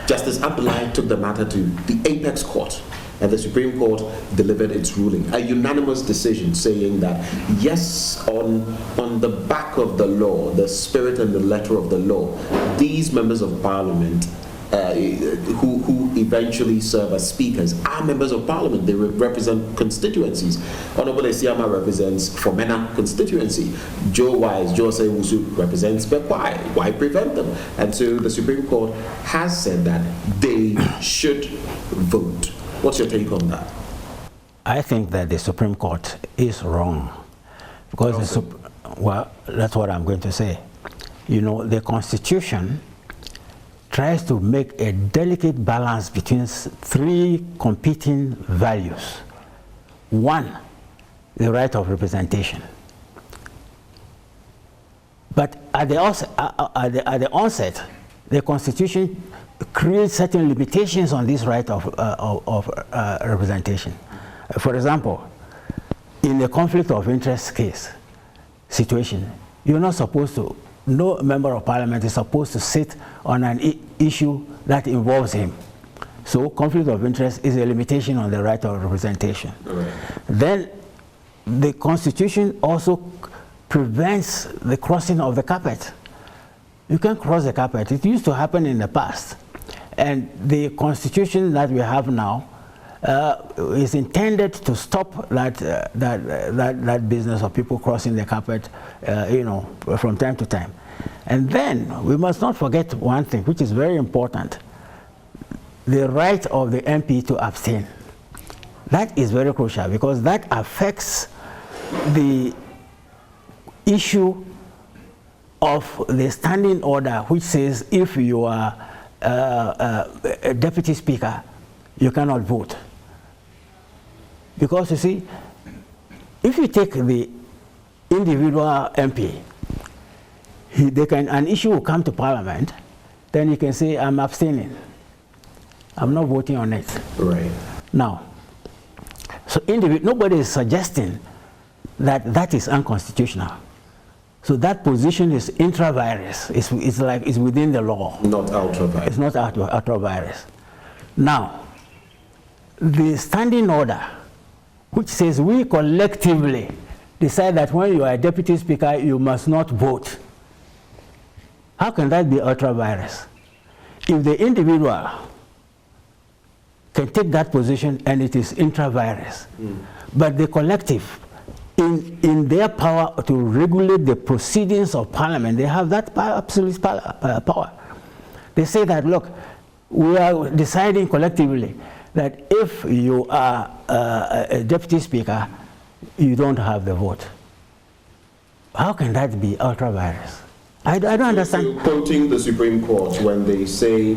Justice Abdullahi took the matter to the Apex Court, and the Supreme Court delivered its ruling, a unanimous decision saying that yes, on the back of the law, the spirit and the letter of the law, these members of Parliament who eventually serve as speakers are members of Parliament. They represent constituencies. Honorable Esiama represents Fomena constituency. Joe Sewusu represents Bekwai. Why prevent them? And so the Supreme Court has said that they should vote. What's your take on that? I think that the Supreme Court is wrong, because well, that's what I'm going to say. You know, the Constitution tries to make a delicate balance between three competing values. One, the right of representation. But at the onset, the Constitution creates certain limitations on this right of representation. For example, in a conflict of interest situation, you're not supposed to, no member of Parliament is supposed to sit on an issue that involves him. So conflict of interest is a limitation on the right of representation. Right. Then the Constitution also prevents the crossing of the carpet. You can't cross the carpet. It used to happen in the past. And the Constitution that we have now is intended to stop that business of people crossing the carpet, you know, from time to time. And then we must not forget one thing, which is very important: the right of the MP to abstain. That is very crucial, because that affects the issue of the standing order, which says if you are a deputy speaker, you cannot vote. Because you see, if you take the individual MP, an issue will come to Parliament, then he can say, I'm abstaining. I'm not voting on it. Right. Now, so nobody is suggesting that that is unconstitutional. So that position is intra-virus. It's like it's within the law. Not ultra-virus. It's not ultra-virus. Now, the standing order, which says we collectively decide that when you are a deputy speaker, you must not vote. How can that be ultra-virus? If the individual can take that position and it is intra-virus. But the collective, in their power to regulate the proceedings of Parliament, they have that absolute power. They say that, look, we are deciding collectively that if you are a deputy speaker, you don't have the vote. How can that be ultra-virus? I don't understand. You're quoting the Supreme Court when they say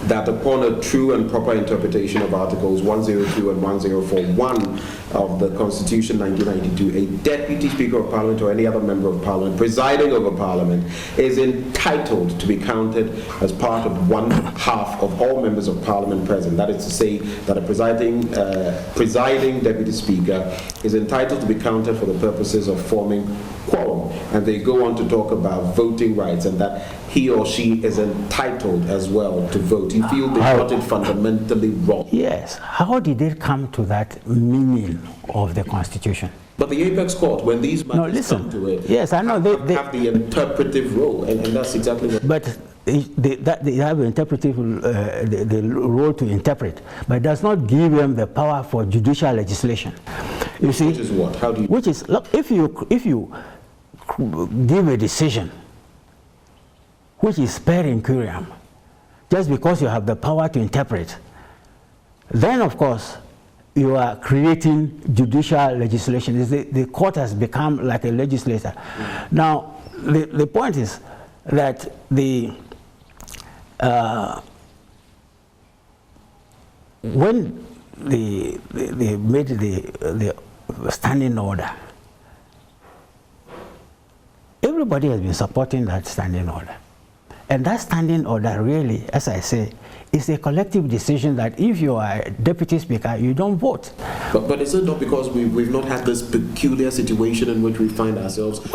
that upon a true and proper interpretation of Articles 102 and 1041 of the Constitution 1992, a Deputy Speaker of Parliament or any other Member of Parliament presiding over Parliament is entitled to be counted as part of 1/2 of all Members of Parliament present. That is to say that a presiding Deputy Speaker is entitled to be counted for the purposes of forming quorum. And they go on to talk about voting rights and that he or she is entitled as well to vote. You feel they got it fundamentally wrong? Yes. How did they come to that meaning of the Constitution? But the Apex Court, when these matters come to it, yes, I know they have the interpretive role, and that's exactly what. But they have an interpretive the role to interpret, but it does not give them the power for judicial legislation. You see, which is what? How do you? Which is, look, if you give a decision which is per incuriam, just because you have the power to interpret, then of course you are creating judicial legislation. The court has become like a legislator. Now, the point is that when they made the standing order, everybody has been supporting that standing order. And that standing order really, as I say, is a collective decision that if you are a deputy speaker, you don't vote. But is it not because we've not had this peculiar situation in which we find ourselves with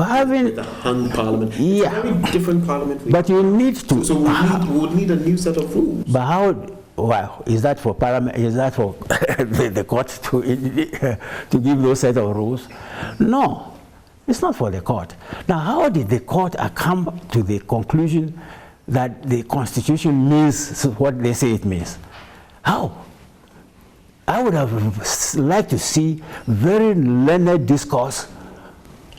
the hung parliament? Yeah. It's a very different parliament. But you need to. So we would need a new set of rules. But how? Well, is that for Parliament? Is that for the court to give those set of rules? No, it's not for the court. Now, how did the court come to the conclusion that the Constitution means what they say it means? How? I would have liked to see very learned discourse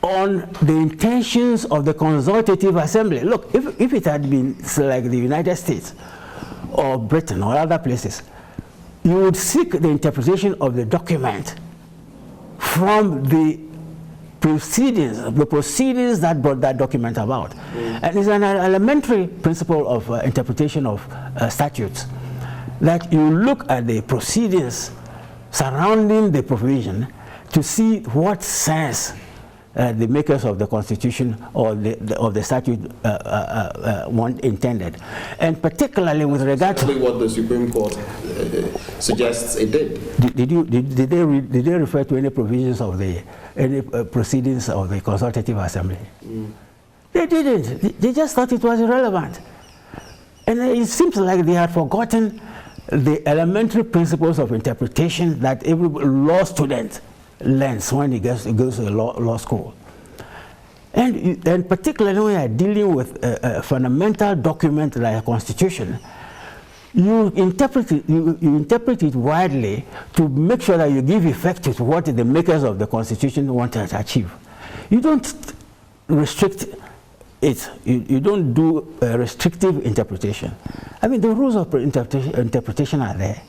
on the intentions of the Consultative Assembly. Look, if it had been like the United States or Britain or other places, you would seek the interpretation of the document from the proceedings that brought that document about. And it's an elementary principle of interpretation of statutes, that you look at the proceedings surrounding the provision to see what sense the makers of the Constitution or of the statute intended, and particularly with regard to what the Supreme Court suggests it did. Did they refer to any provisions of any proceedings of the Consultative Assembly? They didn't. They just thought it was irrelevant, and it seems like they had forgotten the elementary principles of interpretation that every law student learns when he goes to law school. And particularly when you are dealing with a fundamental document like a constitution, you interpret it widely to make sure that you give effect to what the makers of the constitution want to achieve. You don't restrict it. You don't do a restrictive interpretation. I mean, the rules of interpretation are there.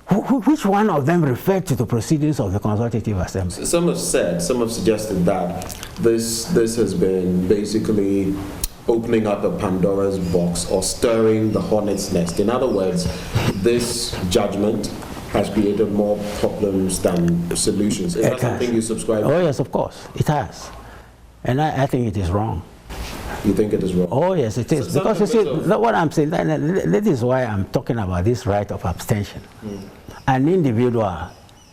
Which one of them referred to the proceedings of the Consultative Assembly? Some have suggested that this has been basically opening up a Pandora's box or stirring the hornet's nest. In other words, this judgment has created more problems than solutions. Is that something you subscribe to? Oh yes, of course, it has. And I think it is wrong. You think it is wrong? Oh yes, it is. Because you see, what I'm saying, that is why I'm talking about this right of abstention. An individual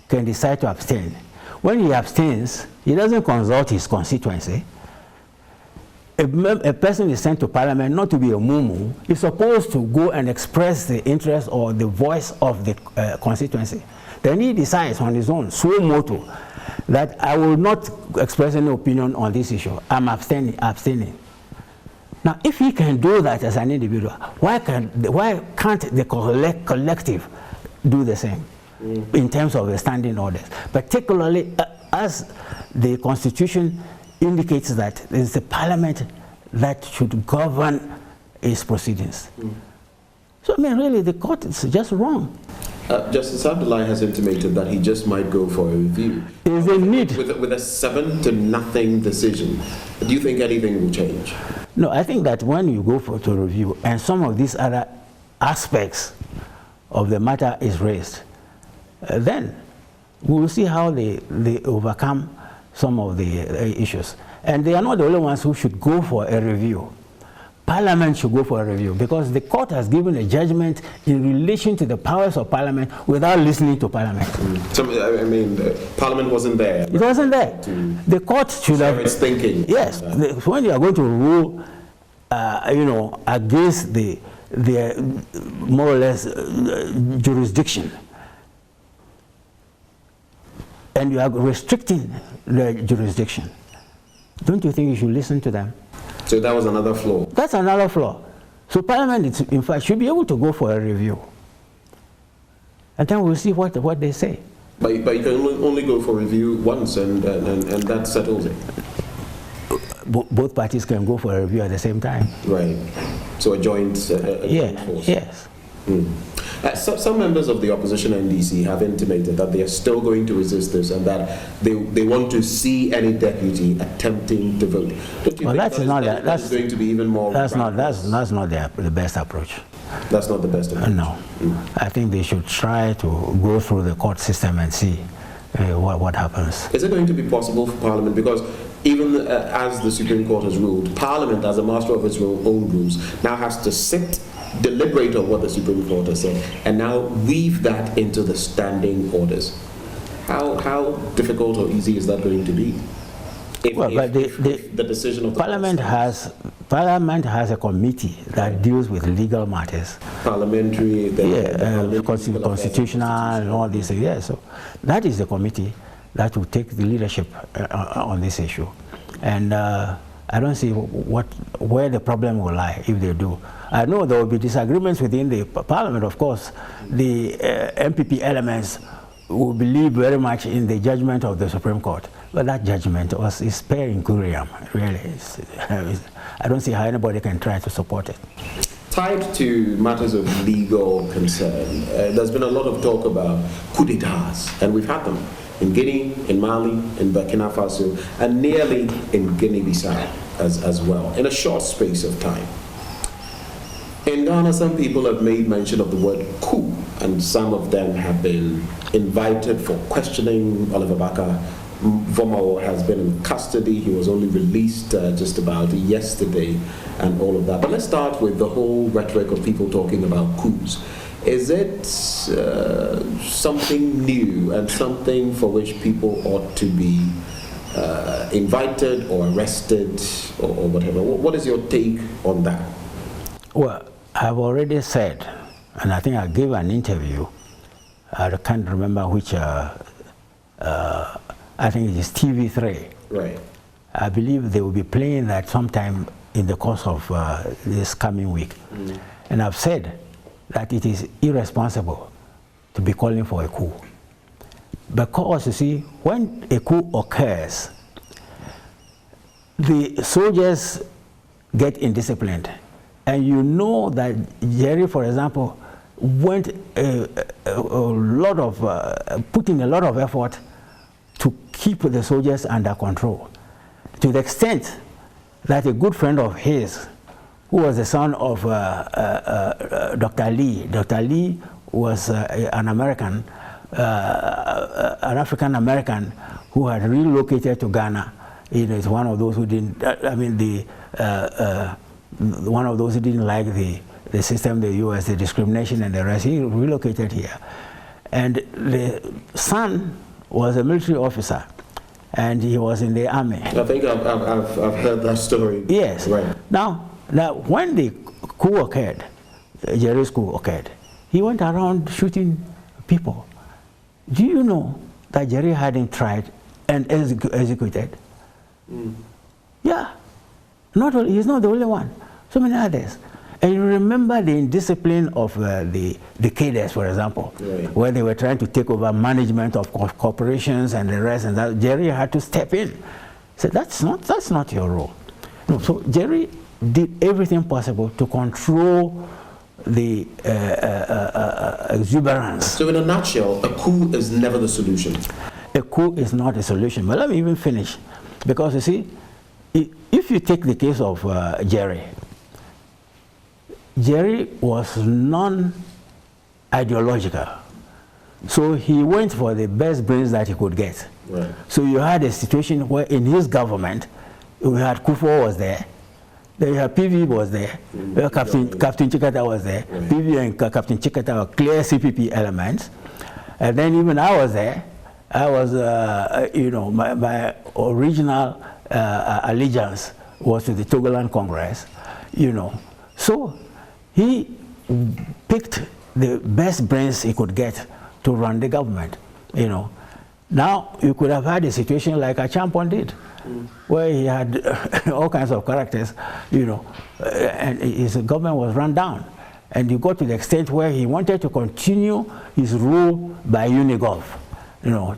can decide to abstain. When he abstains, he doesn't consult his constituency. A person is sent to Parliament not to be a mumu. He's supposed to go and express the interest or the voice of the constituency. Then he decides on his own, suo motu, that I will not express any opinion on this issue. I'm abstaining. Now, if he can do that as an individual, why can't the collective do the same in terms of the standing orders, particularly as the Constitution indicates that it's the Parliament that should govern its proceedings. So, I mean, really, the court is just wrong. Justice Abdullahi has intimated that he just might go for a review. Is there need? With a 7-0 decision, do you think anything will change? No, I think that when you go for to review and some of these other aspects of the matter is raised, then we will see how they overcome some of the issues. And they are not the only ones who should go for a review. Parliament should go for a review because the court has given a judgment in relation to the powers of Parliament without listening to Parliament. So, I mean, Parliament wasn't there. It wasn't there. The court should have. It's thinking. Yes. When you are going to rule, you know, against the more or less jurisdiction, and you are restricting the jurisdiction, don't you think you should listen to them? So that was another flaw. That's another flaw. So Parliament, in fact, should be able to go for a review. And then we'll see what they say. But you can only go for review once and that settles it. Both parties can go for a review at the same time. Right. So a joint force. Yes. Some members of the opposition NDC have intimated that they are still going to resist this and that they want to see any deputy attempting to vote. Don't you think that's going to be even more? That's not the best approach. That's not the best approach. No. I think they should try to go through the court system and see what happens. Is it going to be possible for Parliament? Because even as the Supreme Court has ruled, Parliament, as a master of its own rules, now has to sit, deliberate on what the Supreme Court has said, and now weave that into the standing orders. How difficult or easy is that going to be? But the decision of the Parliament has a committee that deals with legal matters. Parliamentary, constitutional, and all these things. Yeah, so that is the committee that will take the leadership on this issue, and I don't see where the problem will lie if they do. I know there will be disagreements within the Parliament, of course. The MPP elements will believe very much in the judgment of the Supreme Court, but that judgment is per incuriam, really. I don't see how anybody can try to support it. Tied to matters of legal concern, there's been a lot of talk about coup d'etats, and we've had them in Guinea, in Mali, in Burkina Faso, and nearly in Guinea-Bissau as well, in a short space of time. In Ghana, some people have made mention of the word coup, and some of them have been invited for questioning. Oliver Baka Vomao has been in custody. He was only released just about yesterday and all of that. But let's start with the whole rhetoric of people talking about coups. Is it something new and something for which people ought to be invited or arrested or whatever? What is your take on that? Well, I've already said, and I think I gave an interview, I can't remember which, I think it is TV3. Right. I believe they will be playing that sometime in the course of this coming week. And I've said that it is irresponsible to be calling for a coup. Because, you see, when a coup occurs, the soldiers get indisciplined. And you know that Jerry, for example, went put in a lot of effort to keep the soldiers under control, to the extent that a good friend of his, who was the son of Dr. Lee was an American, an African American who had relocated to Ghana. He is one of those who didn't. One of those who didn't like the system, the U.S., the discrimination and the rest. He relocated here. And the son was a military officer, and he was in the army. I think I've heard that story. Yes. Right. Now when the coup occurred, Jerry's coup occurred, he went around shooting people. Do you know that Jerry had him tried and executed? Yeah. He's not the only one. So many others. And you remember the indiscipline of the cadres, for example, where they were trying to take over management of corporations and the rest, and that Jerry had to step in. So that's not your role. No, so Jerry did everything possible to control the exuberance. So in a nutshell, a coup is never the solution. A coup is not a solution. But let me even finish. Because you see, if you take the case of Jerry was non-ideological. So he went for the best brains that he could get. Right. So you had a situation where in his government, we had Kufuor was there, then you had PV was there, Captain Chikata was there, PV and Captain Chikata were clear CPP elements, and then even I was there. I was, my original allegiance was to the Togoland Congress, So he picked the best brains he could get to run the government, Now, you could have had a situation like Achampon did, where he had all kinds of characters, and his government was run down. And he got to the extent where he wanted to continue his rule by Unigov,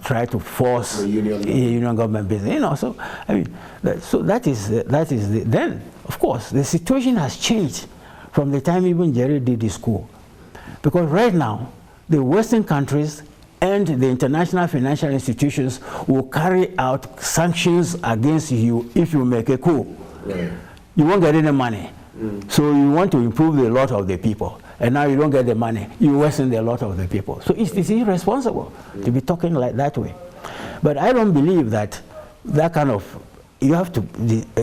try to force the union government business, So, I mean, that is then, of course, the situation has changed from the time even Jerry did his coup. Because right now, the Western countries and the international financial institutions will carry out sanctions against you if you make a coup. Right. You won't get any money. So you want to improve the lot of the people. And now you don't get the money. You worsen the lot of the people. So it's irresponsible to be talking like that way. But I don't believe that kind of, you have to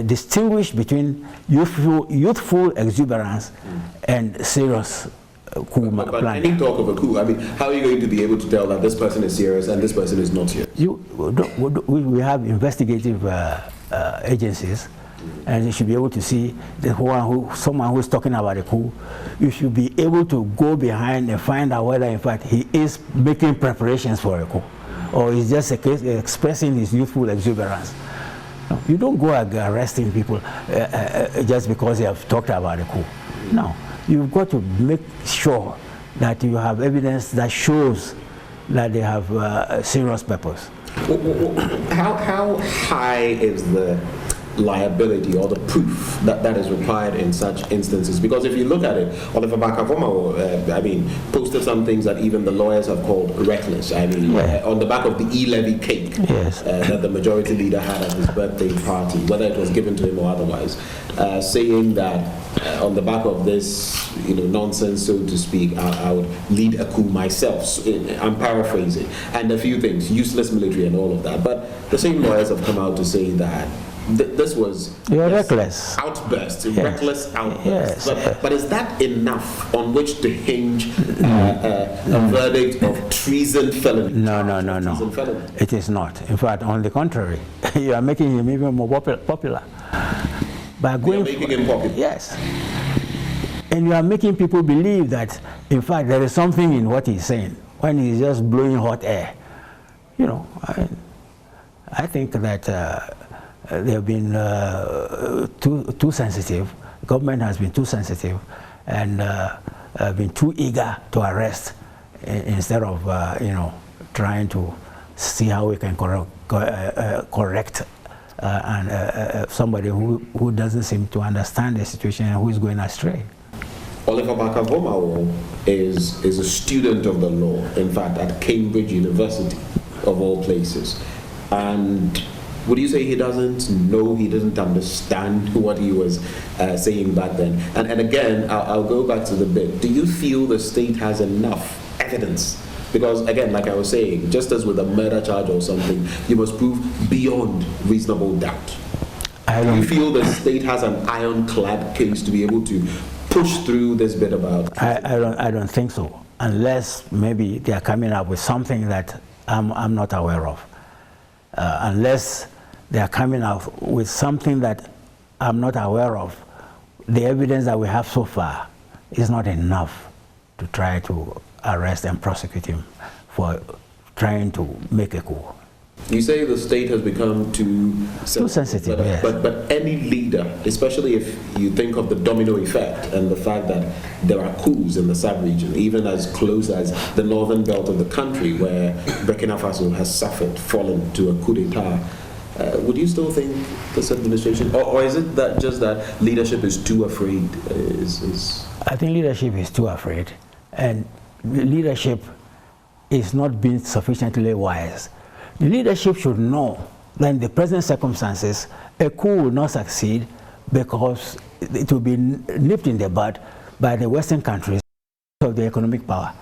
distinguish between youthful exuberance and serious coup but any talk of a coup, I mean, how are you going to be able to tell that this person is serious and this person is not serious? We have investigative agencies, and you should be able to see someone who's talking about a coup. You should be able to go behind and find out whether, in fact, he is making preparations for a coup, or he's just expressing his youthful exuberance. No, you don't go arresting people just because they have talked about a coup. No. You've got to make sure that you have evidence that shows that they have serious purpose. How high is the liability or the proof that is required in such instances? Because if you look at it, Oliver Bakavoma, posted some things that even the lawyers have called reckless. On the back of the e-levy cake that the majority leader had at his birthday party, whether it was given to him or otherwise, saying that on the back of this, nonsense, so to speak, I would lead a coup myself. I'm paraphrasing, and a few things, useless military and all of that. But the same lawyers have come out to say that this was reckless outburst, reckless outburst. But is that enough on which to hinge a verdict of treason felony? No. It is not. In fact, on the contrary, you are making him even more popular. By going making him popular. Yes. And you are making people believe that, in fact, there is something in what he's saying when he's just blowing hot air. I think that they have been too sensitive. The government has been too sensitive and been too eager to arrest instead of trying to see how we can correct somebody who doesn't seem to understand the situation and who is going astray. Oliver Bakavoma is a student of the law, in fact, at Cambridge University, of all places. And would you say he doesn't know, he doesn't understand what he was saying back then? And again, I'll go back to the bit. Do you feel the state has enough evidence? Because again, like I was saying, just as with a murder charge or something, you must prove beyond reasonable doubt. Do you feel the state has an ironclad case to be able to push through this bit about? I don't think so, unless maybe they are coming up with something that I'm not aware of. Unless they are coming out with something that I'm not aware of, the evidence that we have so far is not enough to try to arrest and prosecute him for trying to make a coup. You say the state has become too sensitive, but, yes. but any leader, especially if you think of the domino effect and the fact that there are coups in the sub-region, even as close as the northern belt of the country where Burkina Faso has fallen to a coup d'etat, would you still think this administration, or is it that just that leadership is too afraid? I think leadership is too afraid, and leadership is not being sufficiently wise. The leadership should know that in the present circumstances, a coup will not succeed because it will be nipped in the bud by the Western countries of the economic power.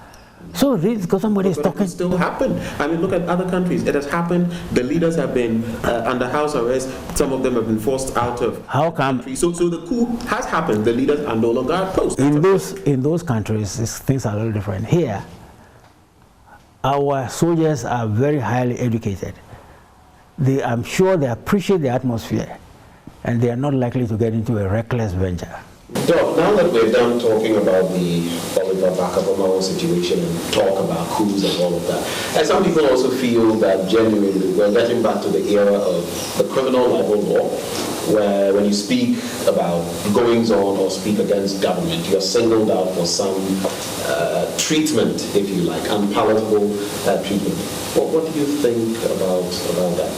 So because somebody is talking, it still happen. I mean, look at other countries. It has happened. The leaders have been under house arrest. Some of them have been forced out of. How come? So the coup has happened. The leaders are no longer at post. In those countries, things are a little different. Here, our soldiers are very highly educated. I'm sure they appreciate the atmosphere, and they are not likely to get into a reckless venture. Doc, now that we're done talking about the Oliver Barker-Bamao situation and talk about coups and all of that, and some people also feel that genuinely we're getting back to the era of the criminal libel law, where when you speak about goings-on or speak against government, you're singled out for some treatment, if you like, unpalatable treatment. What do you think about that?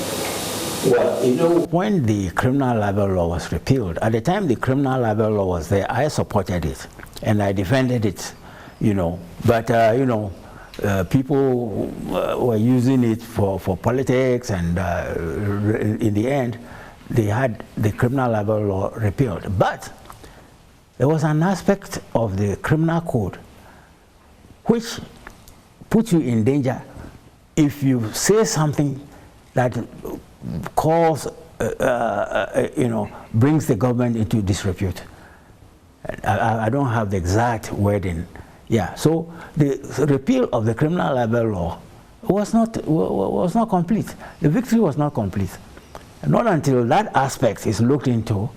Well, you know, when the criminal libel law was repealed, at the time the criminal libel law was there, I supported it and I defended it, you know. But, you know, people were using it for politics, and in the end, they had the criminal libel law repealed. But there was an aspect of the criminal code which puts you in danger if you say something that calls, you know, brings the government into disrepute. I don't have the exact wording. Yeah, so the repeal of the criminal libel law was not complete. The victory was not complete. Not until that aspect is looked into,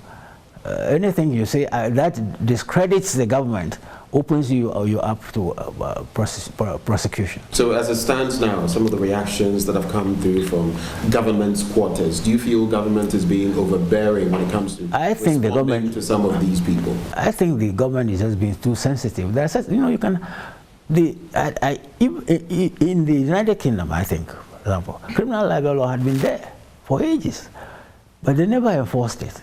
anything you say that discredits the government opens you up to prosecution. So as it stands now, some of the reactions that have come through from government's quarters, do you feel government is being overbearing when it comes to responding to some of these people? I think the government is just being too sensitive. There's, you know, you can, in the United Kingdom, I think, for example, criminal libel law had been there for ages, but they never enforced it,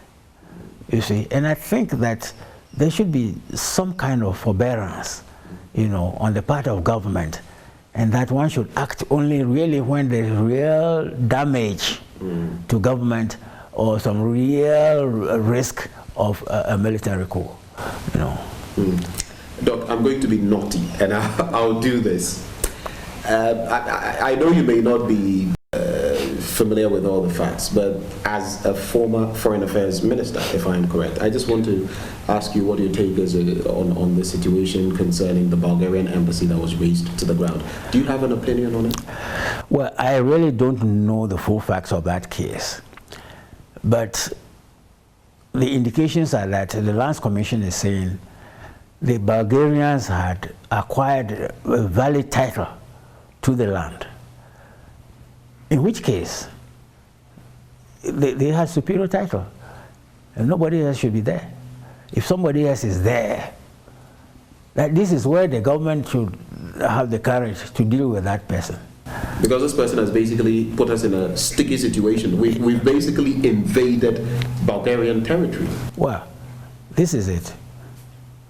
you see. And I think that there should be some kind of forbearance, you know, on the part of government, and that one should act only really when there is real damage to government or some real risk of a military coup, you know. Doc, I'm going to be naughty, and I'll do this. I know you may not be familiar with all the facts, but as a former foreign affairs minister, if I am correct, I just want to ask you what your take is on the situation concerning the Bulgarian embassy that was razed to the ground. Do you have an opinion on it? Well, I really don't know the full facts of that case, but the indications are that the Lands Commission is saying the Bulgarians had acquired a valid title to the land, in which case they had superior title and nobody else should be there. If somebody else is there, that this is where the government should have the courage to deal with that person. Because this person has basically put us in a sticky situation. We've basically invaded Bulgarian territory. Well, this is it.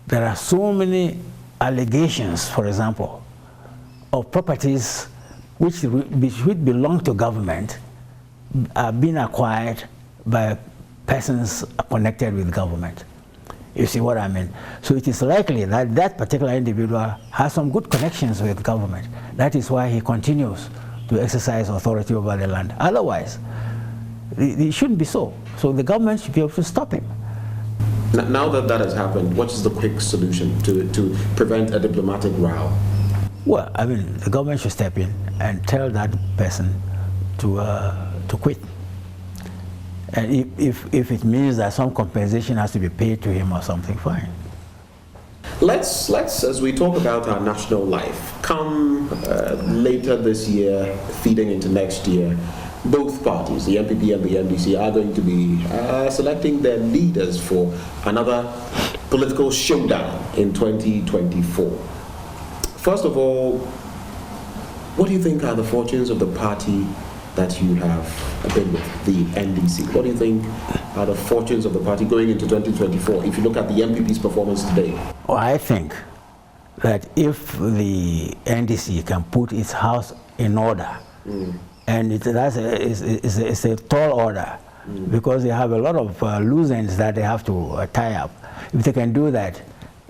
There are so many allegations, for example, of properties which belong to government are being acquired by persons connected with government. You see what I mean? So it is likely that that particular individual has some good connections with government. That is why he continues to exercise authority over the land. Otherwise, it shouldn't be so. So the government should be able to stop him. Now that that has happened, what is the quick solution to prevent a diplomatic row? Well, I mean, the government should step in and tell that person to quit. And if it means that some compensation has to be paid to him or something, fine. Let's as we talk about our national life, come later this year, feeding into next year, both parties, the MPP and the NDC, are going to be selecting their leaders for another political showdown in 2024. First of all, what do you think are the fortunes of the party that you have been with, the NDC? What do you think are the fortunes of the party going into 2024 if you look at the MPP's performance today? Well, I think that if the NDC can put its house in order, and it's a tall order, because they have a lot of loose ends that they have to tie up. If they can do that,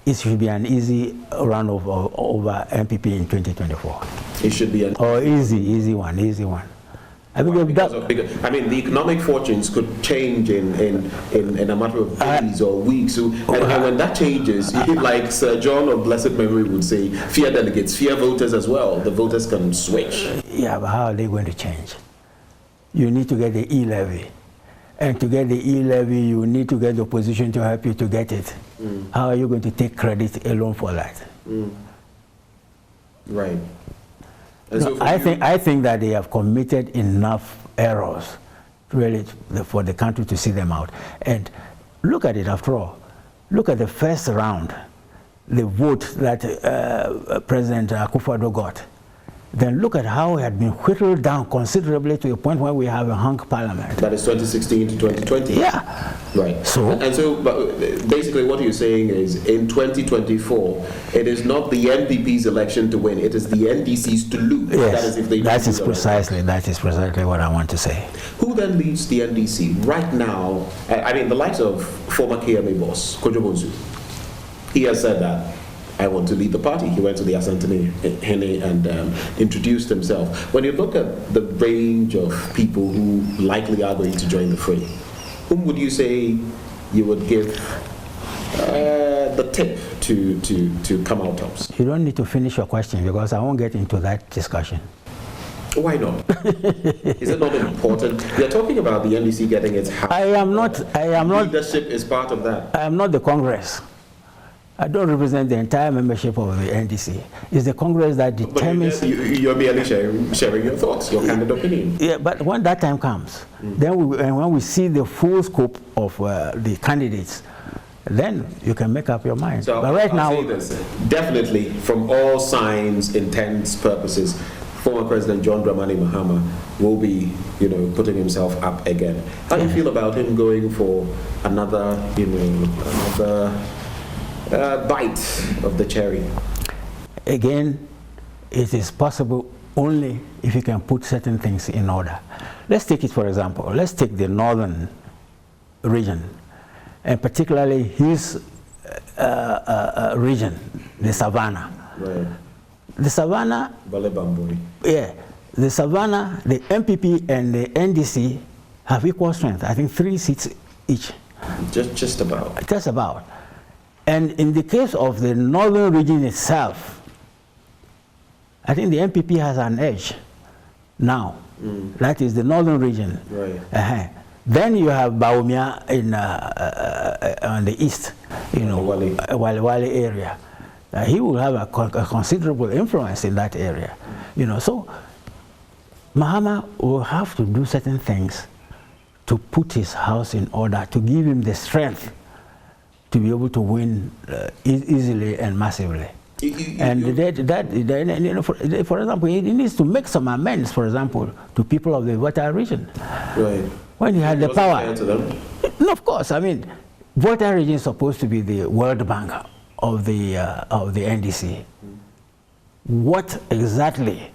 it should be an easy run over MPP in 2024. It should be an easy one. I think because I mean, the economic fortunes could change in a matter of days or weeks. And when that changes, like Sir John of blessed memory would say, fear delegates, fear voters as well. The voters can switch. Yeah, but how are they going to change? You need to get the E-levy. And to get the E-levy, you need to get the opposition to help you to get it. How are you going to take credit alone for that? Right. No, I think that they have committed enough errors really for the country to see them out. And look at it after all. Look at the first round, the vote that President Akufo-Addo got. Then look at how it had been whittled down considerably to a point where we have a hung parliament. That is 2016 to 2020. Yeah. Right. So but basically what you're saying is in 2024, it is not the NPP's election to win, it is the NDC's to lose. Yes, that is if they that is precisely what I want to say. Who then leads the NDC? Right now, I mean, the likes of former KMA boss, Kojo Bonsu, he has said that I want to lead the party. He went to the Asante Hene and introduced himself. When you look at the range of people who likely are going to join the fray, whom would you say you would give the tip to come out tops? You don't need to finish your question because I won't get into that discussion. Why not? Is it not important? We are talking about the NDC getting its house. I am not. Leadership is part of that. I am not the Congress. I don't represent the entire membership of the NDC. It's the Congress that determines... But you're merely sharing your thoughts, your candid opinion. Yeah, but when that time comes, then when we see the full scope of the candidates, then you can make up your mind. So but right I'll now... say this, definitely, from all signs, intents, purposes, former President John Dramani Mahama will be, putting himself up again. How do you feel about him going for another bite of the cherry? Again, it is possible only if you can put certain things in order. Let's take it for example. Let's take the northern region, and particularly his region, the Savannah. Right. The Savannah, yeah, the Savannah, the MPP and the NDC have equal strength. I think 3 seats each. Just about. Just about. And in the case of the northern region itself, I think the MPP has an edge now. That is the northern region. Right. Then you have Baumia in on the east, Wale area. He will have a considerable influence in that area. So Mahama will have to do certain things to put his house in order, to give him the strength to be able to win easily and massively. For example, he needs to make some amends, for example, to people of the Volta region. Right. When he had the power. No, of course. I mean, Volta region is supposed to be the World Bank of the NDC. What exactly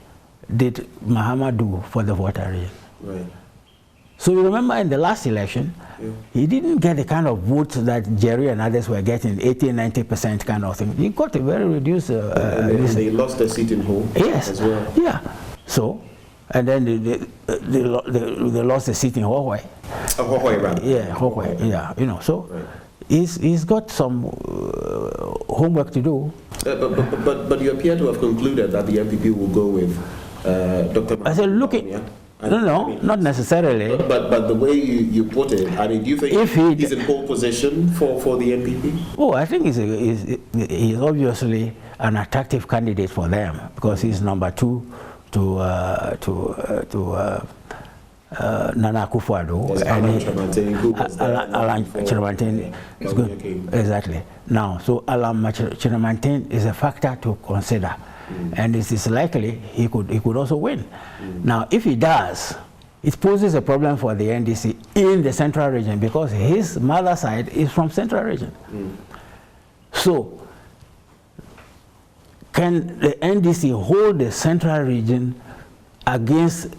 did Mahama do for the Volta region? Right. So you remember in the last election, he didn't get the kind of votes that Jerry and others were getting, 80-90% kind of thing. He got a very reduced... they lost their seat in Home as well. Yeah. So, and then they lost the seat in Hohoi. Hohoi, right? Yeah, Hohoi, yeah. So he's got some homework to do. But you appear to have concluded that the MPP will go with Dr. I said, not necessarily. But the way you put it, I mean, do you think he's in pole position for the MPP? Oh, I think he's obviously an attractive candidate for them because he's number 2 to Nana Akufo-Addo. Alan Kyerematen is good. Exactly. Now, so Alan Kyerematen is a factor to consider, and it is likely he could also win. Now, if he does, it poses a problem for the NDC in the central region because his mother side is from central region. So, can the NDC hold the central region against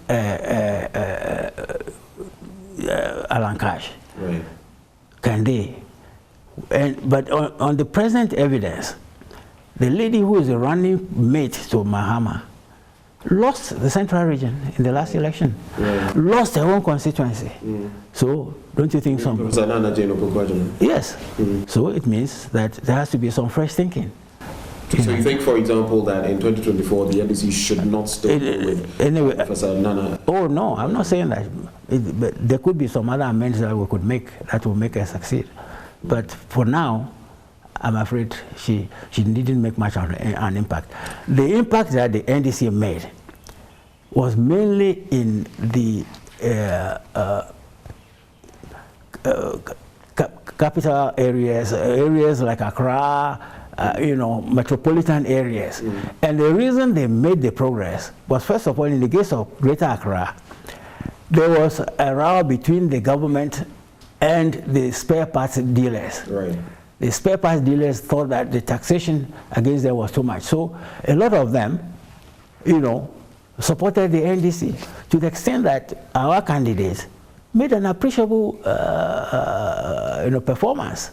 Alan Cash? Right. Can they? But on the present evidence, the lady who is a running mate to Mahama lost the central region in the last election, lost her own constituency. So, don't you think so? Yes. So it means that there has to be some fresh thinking. So you think, for example, that in 2024 the NDC should not still go with Professor Nana? Oh no, I'm not saying that. But there could be some other amendments that we could make that will make her succeed. But for now, I'm afraid she didn't make much of an impact. The impact that the NDC made was mainly in the capital areas like Accra, metropolitan areas. And the reason they made the progress was, first of all, in the case of Greater Accra, there was a row between the government and the spare parts dealers. Right. The spare parts dealers thought that the taxation against them was too much. So a lot of them, supported the NDC to the extent that our candidates made an appreciable, performance,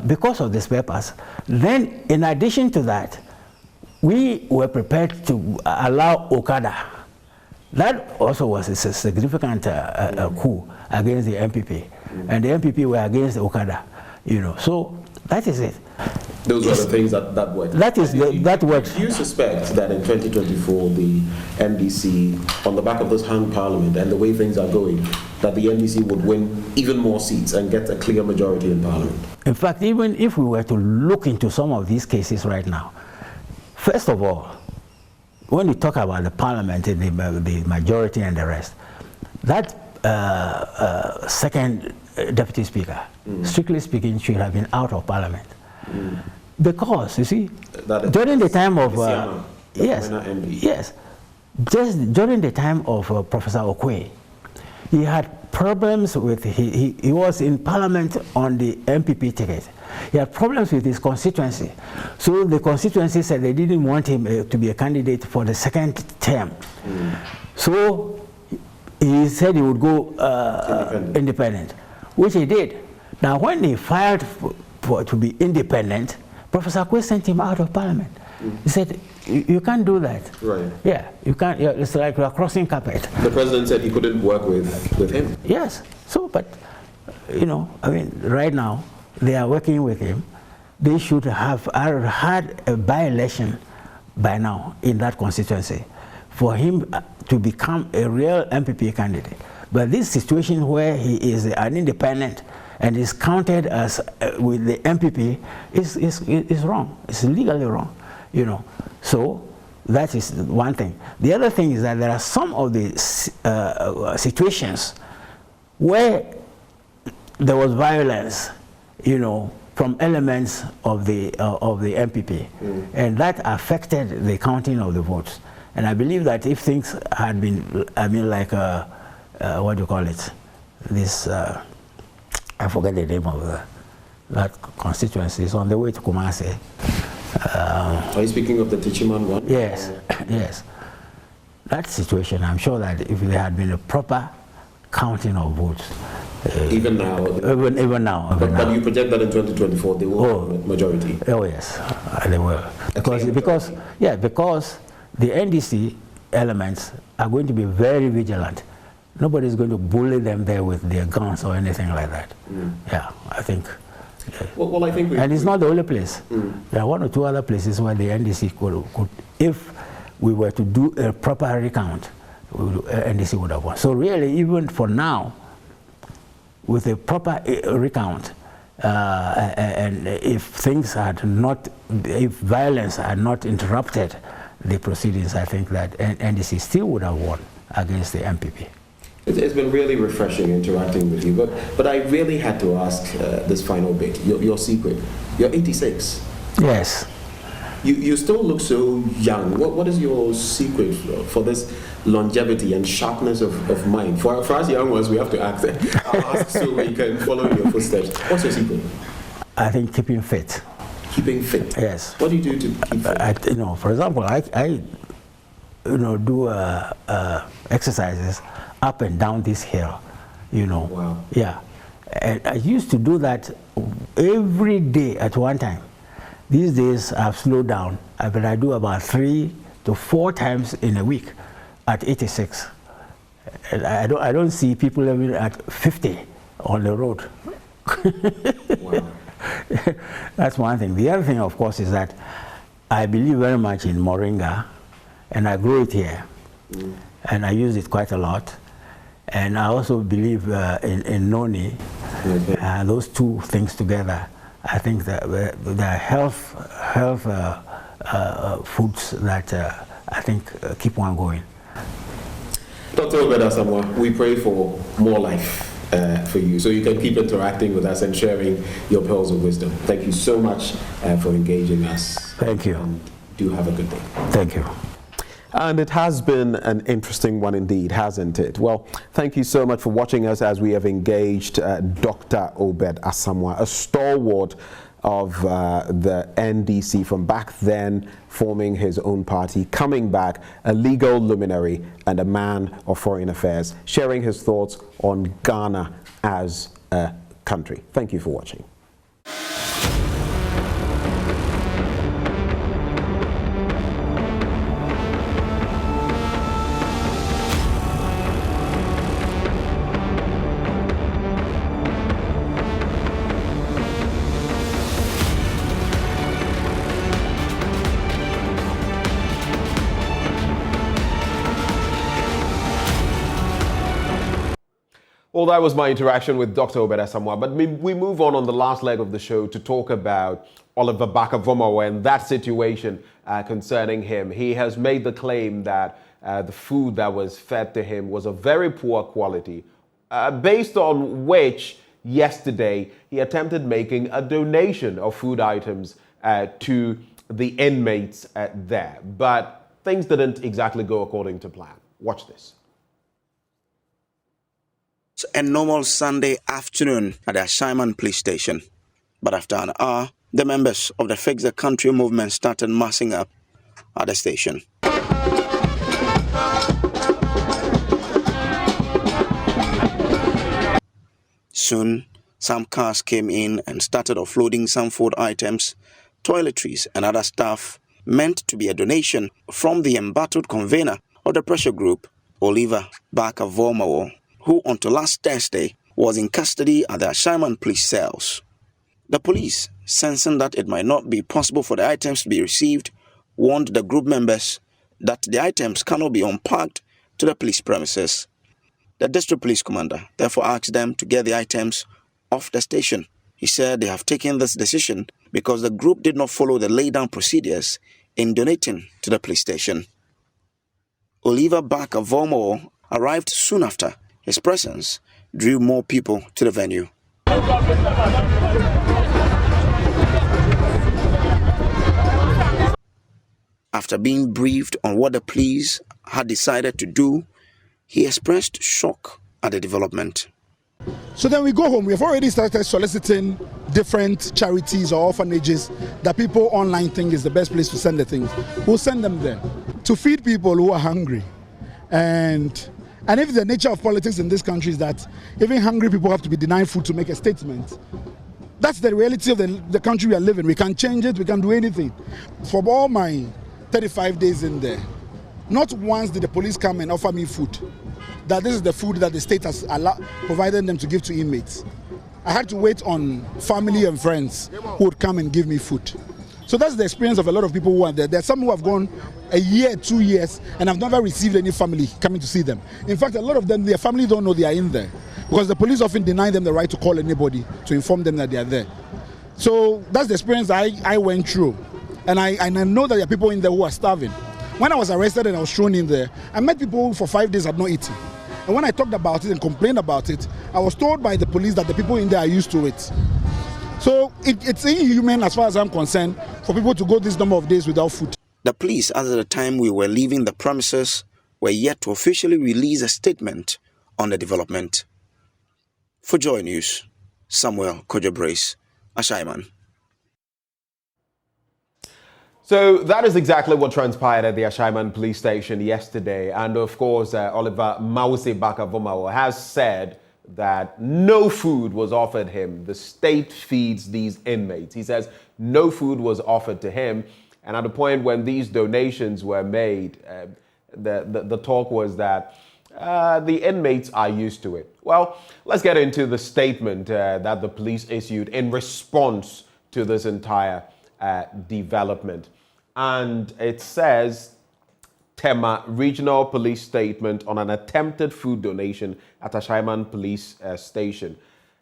because of the spare parts. Then, in addition to that, we were prepared to allow Okada. That also was a significant coup against the MPP, and the MPP were against Okada. So that is it. Those were the things that worked. That worked. Do you suspect that in 2024 the NDC, on the back of this hung parliament and the way things are going, that the NDC would win even more seats and get a clear majority in parliament? In fact, even if we were to look into some of these cases right now, first of all, when you talk about the parliament and the majority and the rest, that second deputy speaker, strictly speaking, should have been out of parliament. Because, you see, during the time of just during the time of Professor Okwe, he had problems with he was in parliament on the MPP ticket. He had problems with his constituency, so the constituency said they didn't want him to be a candidate for the second term. So he said he would go independent, which he did. Now, when he filed to be independent, Professor Okwe sent him out of parliament. He said, you can't do that. Right. Yeah, you can't. It's like you are crossing carpet. The president said he couldn't work with him. Yes. So, but, right now, they are working with him. They should have had a by-election by now in that constituency for him to become a real MPP candidate. But this situation where he is an independent and is counted as with the MPP is wrong. It's legally wrong, So that is one thing. The other thing is that there are some of the situations where there was violence, from elements of the MPP, and that affected the counting of the votes. And I believe that if things had been, what do you call it? This. I forget the name of that constituency. It's on the way to Kumasi. Are you speaking of the Tichiman one? Yes, yes. That situation, I'm sure that if there had been a proper counting of votes. Even now? Even now. But you project that in 2024 they will have a majority? Oh yes, they will. Because the NDC elements are going to be very vigilant. Nobody's going to bully them there with their guns or anything like that. Yeah, I think. Well, I think and it's not the only place. There are one or two other places where the NDC could if we were to do a proper recount, NDC would have won. So really, even for now, with a proper recount, and if violence had not interrupted the proceedings, I think that NDC still would have won. against the MPP. It's been really refreshing interacting with you, but I really had to ask this final bit, your secret. You're 86. Yes. You still look so young. What is your secret for this longevity and sharpness of mind? For us young ones, we have to ask. I'll ask so we can follow in your footsteps. What's your secret? I think keeping fit. Keeping fit? Yes. What do you do to keep fit? For example, I do exercises up and down this hill, Wow. Yeah. And I used to do that every day at one time. These days I've slowed down, but I do about 3 to 4 times in a week at 86. And I don't see people living at 50 on the road. Wow. That's one thing. The other thing, of course, is that I believe very much in moringa, and I grow it here, and I use it quite a lot. And I also believe in noni. Okay. Those two things together, I think that the health foods that I think keep one going. Dr. Obed Asamoah, we pray for more life for you, so you can keep interacting with us and sharing your pearls of wisdom. Thank you so much for engaging us. Thank you. And do have a good day. Thank you. And it has been an interesting one indeed, hasn't it? Well, thank you so much for watching us as we have engaged Dr. Obed Asamoah, a stalwart of the NDC from back then, forming his own party, coming back, a legal luminary and a man of foreign affairs, sharing his thoughts on Ghana as a country. Thank you for watching. Well, that was my interaction with Dr. Obed Asamoah, but we move on the last leg of the show to talk about Oliver Barker-Vormawor and that situation concerning him. He has made the claim that the food that was fed to him was of very poor quality, based on which yesterday he attempted making a donation of food items to the inmates there. But things didn't exactly go according to plan. Watch this. A normal Sunday afternoon at the Ashaiman police station. But after an hour, the members of the Fix the Country movement started massing up at the station. Soon, some cars came in and started offloading some food items, toiletries and other stuff meant to be a donation from the embattled convener of the pressure group, Oliver Barker-Vormawor, who until last Thursday was in custody at the Ashaiman police cells. The police, sensing that it might not be possible for the items to be received, warned the group members that the items cannot be unpacked to the police premises. The district police commander therefore asked them to get the items off the station. He said they have taken this decision because the group did not follow the laid-down procedures in donating to the police station. Oliver Barker-Vormawor arrived soon after. His presence drew more people to the venue. After being briefed on what the police had decided to do, he expressed shock at the development. So then we go home. We've already started soliciting different charities or orphanages that people online think is the best place to send the things. We'll send them there to feed people who are hungry. And if the nature of politics in this country is that even hungry people have to be denied food to make a statement, that's the reality of the country we are living. We can't change it, we can't do anything. For all my 35 days in there, not once did the police come and offer me food. That this is the food that the state has provided them to give to inmates. I had to wait on family and friends who would come and give me food. So that's the experience of a lot of people who are there. There are some who have gone a year, 2 years, and have never received any family coming to see them. In fact, a lot of them, their family don't know they are in there because the police often deny them the right to call anybody to inform them that they are there. So that's the experience I went through. And I know that there are people in there who are starving. When I was arrested and I was thrown in there, I met people who for 5 days had not eaten. And when I talked about it and complained about it, I was told by the police that the people in there are used to it. So it's inhuman as far as I'm concerned for people to go this number of days without food. The police, at the time we were leaving the premises, were yet to officially release a statement on the development. For Joy News, Samuel Kojo-Brace, Ashaiman. So that is exactly what transpired at the Ashaiman police station yesterday. And of course, Oliver Mause Bakavomawo has said that no food was offered him. The state feeds these inmates. He says no food was offered to him. And at the point when these donations were made, the talk was that the inmates are used to it. Well, let's get into the statement that the police issued in response to this entire development. And it says, Tema Regional Police Statement on an attempted food donation at Ashaiman Police Station.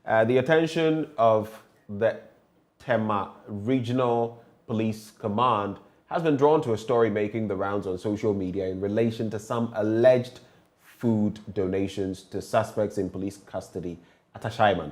The attention of the Tema Regional Police Command has been drawn to a story making the rounds on social media in relation to some alleged food donations to suspects in police custody at Ashaiman.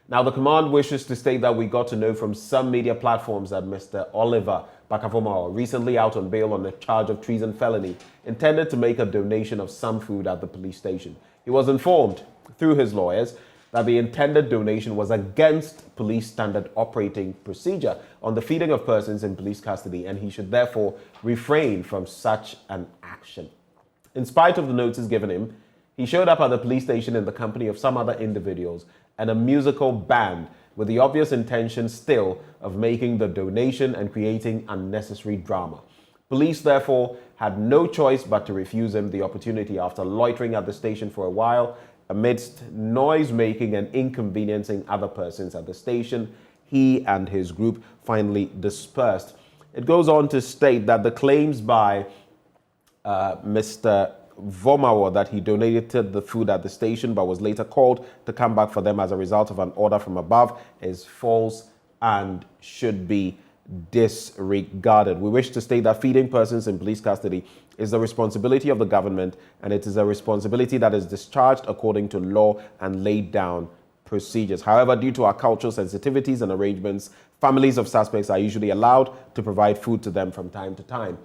Now, the command wishes to state that we got to know from some media platforms that Mr. Oliver Bakavomawo, recently out on bail on a charge of treason felony, intended to make a donation of some food at the police station. He was informed through his lawyers that the intended donation was against police standard operating procedure on the feeding of persons in police custody, and he should therefore refrain from such an action. In spite of the notice given him, he showed up at the police station in the company of some other individuals and a musical band with the obvious intention still of making the donation and creating unnecessary drama. Police therefore had no choice but to refuse him the opportunity after loitering at the station for a while amidst noise making and inconveniencing other persons at the station. He and his group finally dispersed. It goes on to state that the claims by Mr. Vomawo that he donated the food at the station but was later called to come back for them as a result of an order from above is false and should be disregarded. We wish to state that feeding persons in police custody is the responsibility of the government, and it is a responsibility that is discharged according to law and laid down procedures. However, due to our cultural sensitivities and arrangements, families of suspects are usually allowed to provide food to them from time to time.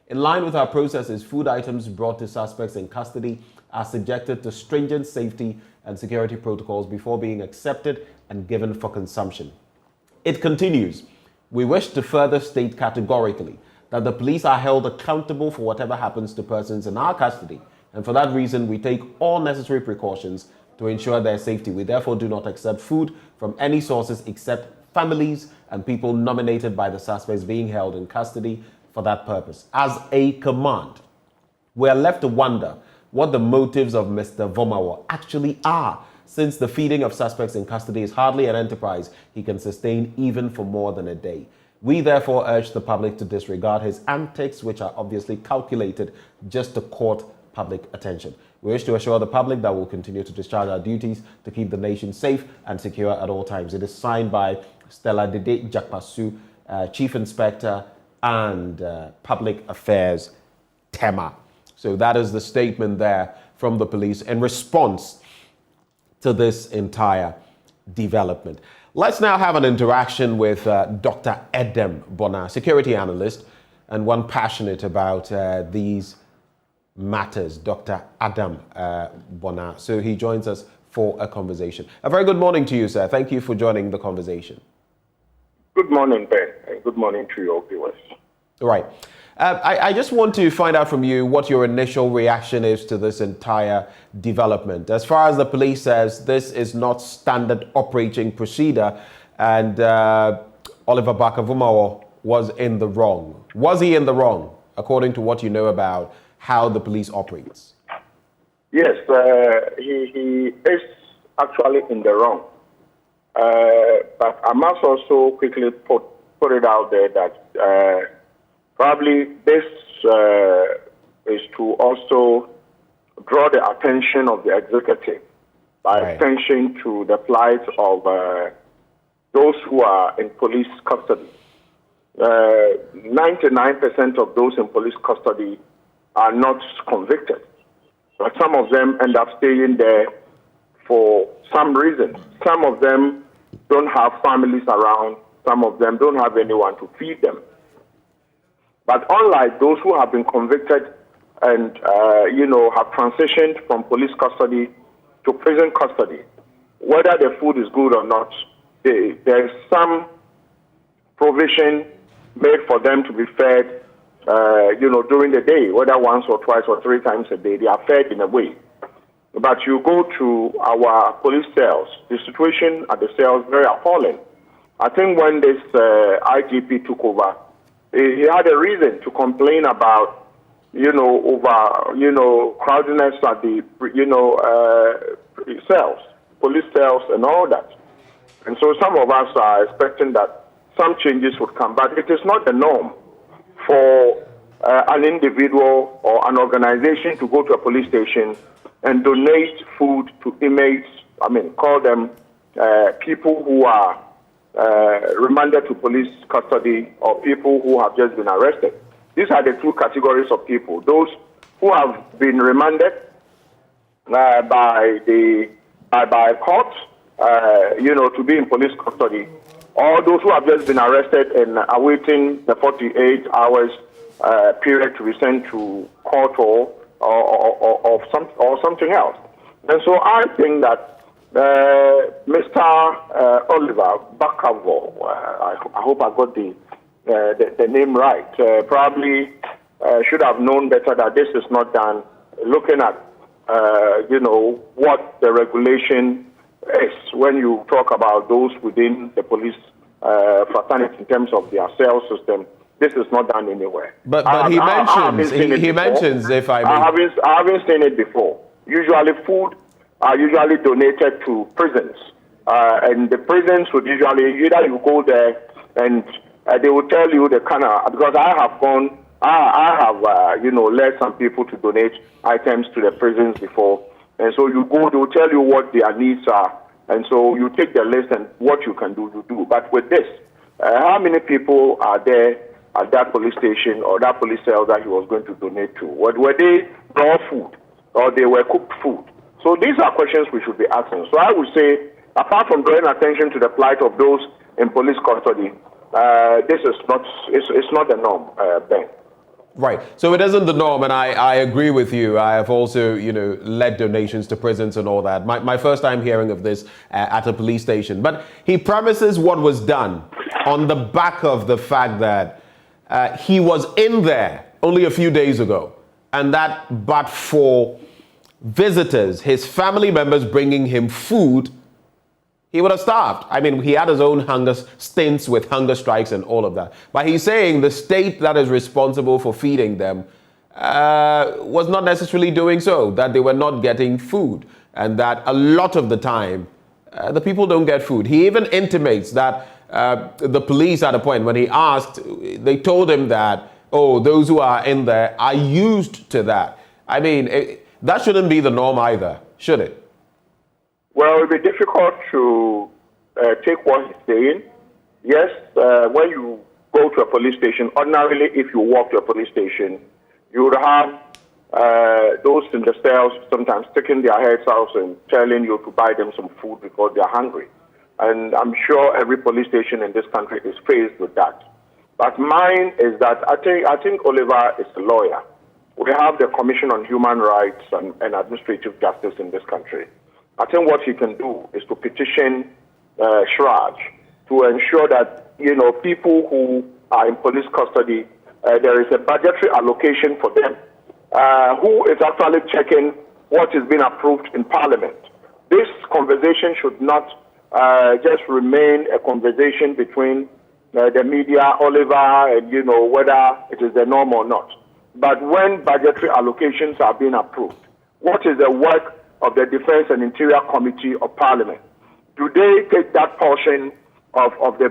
In line with our processes, food items brought to suspects in custody are subjected to stringent safety and security protocols before being accepted and given for consumption. It continues, we wish to further state categorically that the police are held accountable for whatever happens to persons in our custody, and for that reason we take all necessary precautions to ensure their safety. We therefore do not accept food from any sources except families and people nominated by the suspects being held in custody for that purpose. As a command, we are left to wonder what the motives of Mr. Vomawo actually are, since the feeding of suspects in custody is hardly an enterprise he can sustain even for more than a day. We therefore urge the public to disregard his antics, which are obviously calculated just to court public attention. We wish to assure the public that we'll continue to discharge our duties to keep the nation safe and secure at all times. It is signed by Stella Dede Jakpasu, Chief Inspector and Public Affairs, Tema. So that is the statement there from the police in response to this entire development. Let's now have an interaction with Dr. Edem Bona, security analyst and one passionate about these matters, Dr. Adam Bona. So he joins us for a conversation. A very good morning to you, sir. Thank you for joining the conversation. Good morning, Ben, and good morning to your viewers. Right. I just want to find out from you what your initial reaction is to this entire development. As far as the police says, this is not standard operating procedure, and Oliver Bakavomawo was in the wrong. Was he in the wrong, according to what you know about how the police operates? Yes, he is actually in the wrong. But I must also quickly put it out there that probably this is to also draw the attention of the executive by extension to the plight of those who are in police custody. 99% of those in police custody are not convicted. But some of them end up staying there for some reason. Some of them don't have families around. Some of them don't have anyone to feed them. But unlike those who have been convicted and, have transitioned from police custody to prison custody, whether the food is good or not, there is some provision made for them to be fed, during the day, whether once or twice or 3 times a day. They are fed in a way. But you go to our police cells, the situation at the cells is very appalling. I think when this IGP took over, he had a reason to complain about, crowdedness at the, cells, police cells and all that. And so some of us are expecting that some changes would come, but it is not the norm for an individual or an organization to go to a police station and donate food to inmates, call them people who are remanded to police custody or people who have just been arrested. These are the 2 categories of people. Those who have been remanded by a court, to be in police custody, or those who have just been arrested and awaiting the 48 hours period to be sent to court or something else. And so I think that Mr. Oliver Bakavo, I hope I got the name right, probably should have known better that this is not done, looking at, what the regulation is when you talk about those within the police fraternity in terms of their cell system. This is not done anywhere. But he mentions, if I may. I haven't seen it before. Usually food are usually donated to prisons. And the prisons would usually, either you go there and they will tell you the kind of, because I have led some people to donate items to the prisons before. And so you go, they will tell you what their needs are. And so you take the list and what you can do, you do. But with this, how many people are there at that police station or that police cell that he was going to donate to? Were they raw food or they were cooked food? So these are questions we should be asking. So I would say, apart from drawing attention to the plight of those in police custody, this is not the norm, Ben. Right. So it isn't the norm, and I agree with you. I have also, led donations to prisons and all that. My first time hearing of this at a police station. But he premises what was done on the back of the fact that he was in there only a few days ago, and that but for visitors, his family members bringing him food, he would have starved. He had his own hunger stints with hunger strikes and all of that. But he's saying the state that is responsible for feeding them was not necessarily doing so, that they were not getting food, and that a lot of the time, the people don't get food. He even intimates that the police at a point, when he asked, they told him that, those who are in there are used to that. That shouldn't be the norm either, should it? Well, it would be difficult to take what he's saying. Yes, when you go to a police station, ordinarily if you walk to a police station, you would have those in the cells sometimes sticking their heads out and telling you to buy them some food because they're hungry. And I'm sure every police station in this country is faced with that. But mine is that I think Oliver is a lawyer. We have the Commission on Human Rights and Administrative Justice in this country. I think what he can do is to petition Shraj to ensure that, people who are in police custody, there is a budgetary allocation for them, who is actually checking what is being approved in Parliament. This conversation should not just remain a conversation between the media, Oliver, and, whether it is the norm or not. But when budgetary allocations are being approved, what is the work of the Defense and Interior Committee of Parliament? Do they take that portion of the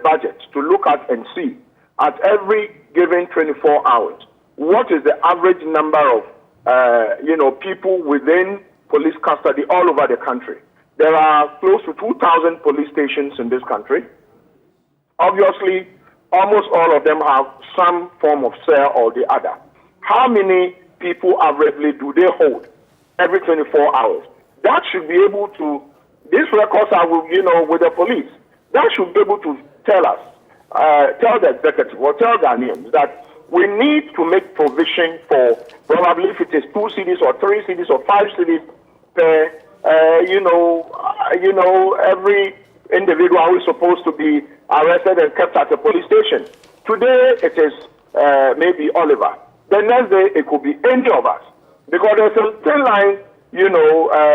budget to look at and see at every given 24 hours what is the average number of people within police custody all over the country? There are close to 2,000 police stations in this country. Obviously, almost all of them have some form of cell or the other. how many people averagely do they hold every 24 hours. That should be able to, these records are, with the police. That should be able to tell us, tell the executive or tell Ghanaians that we need to make provision for probably if it is 2 cities or 3 cities or 5 cities per, every individual who is supposed to be arrested and kept at a police station. Today it is maybe Oliver. The next day it could be any of us. Because there's a thin line,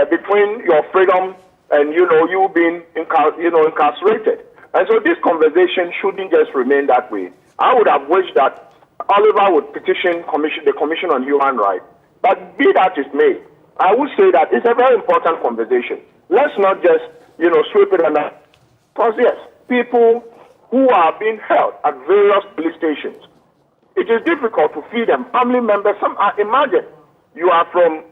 between your freedom and, you being incarcerated. And so this conversation shouldn't just remain that way. I would have wished that Oliver would petition the Commission on Human Rights. But be that is made, I would say that it's a very important conversation. Let's not just, sweep it under. Because yes, people who are being held at various police stations, it is difficult to feed them. Family members, imagine you are from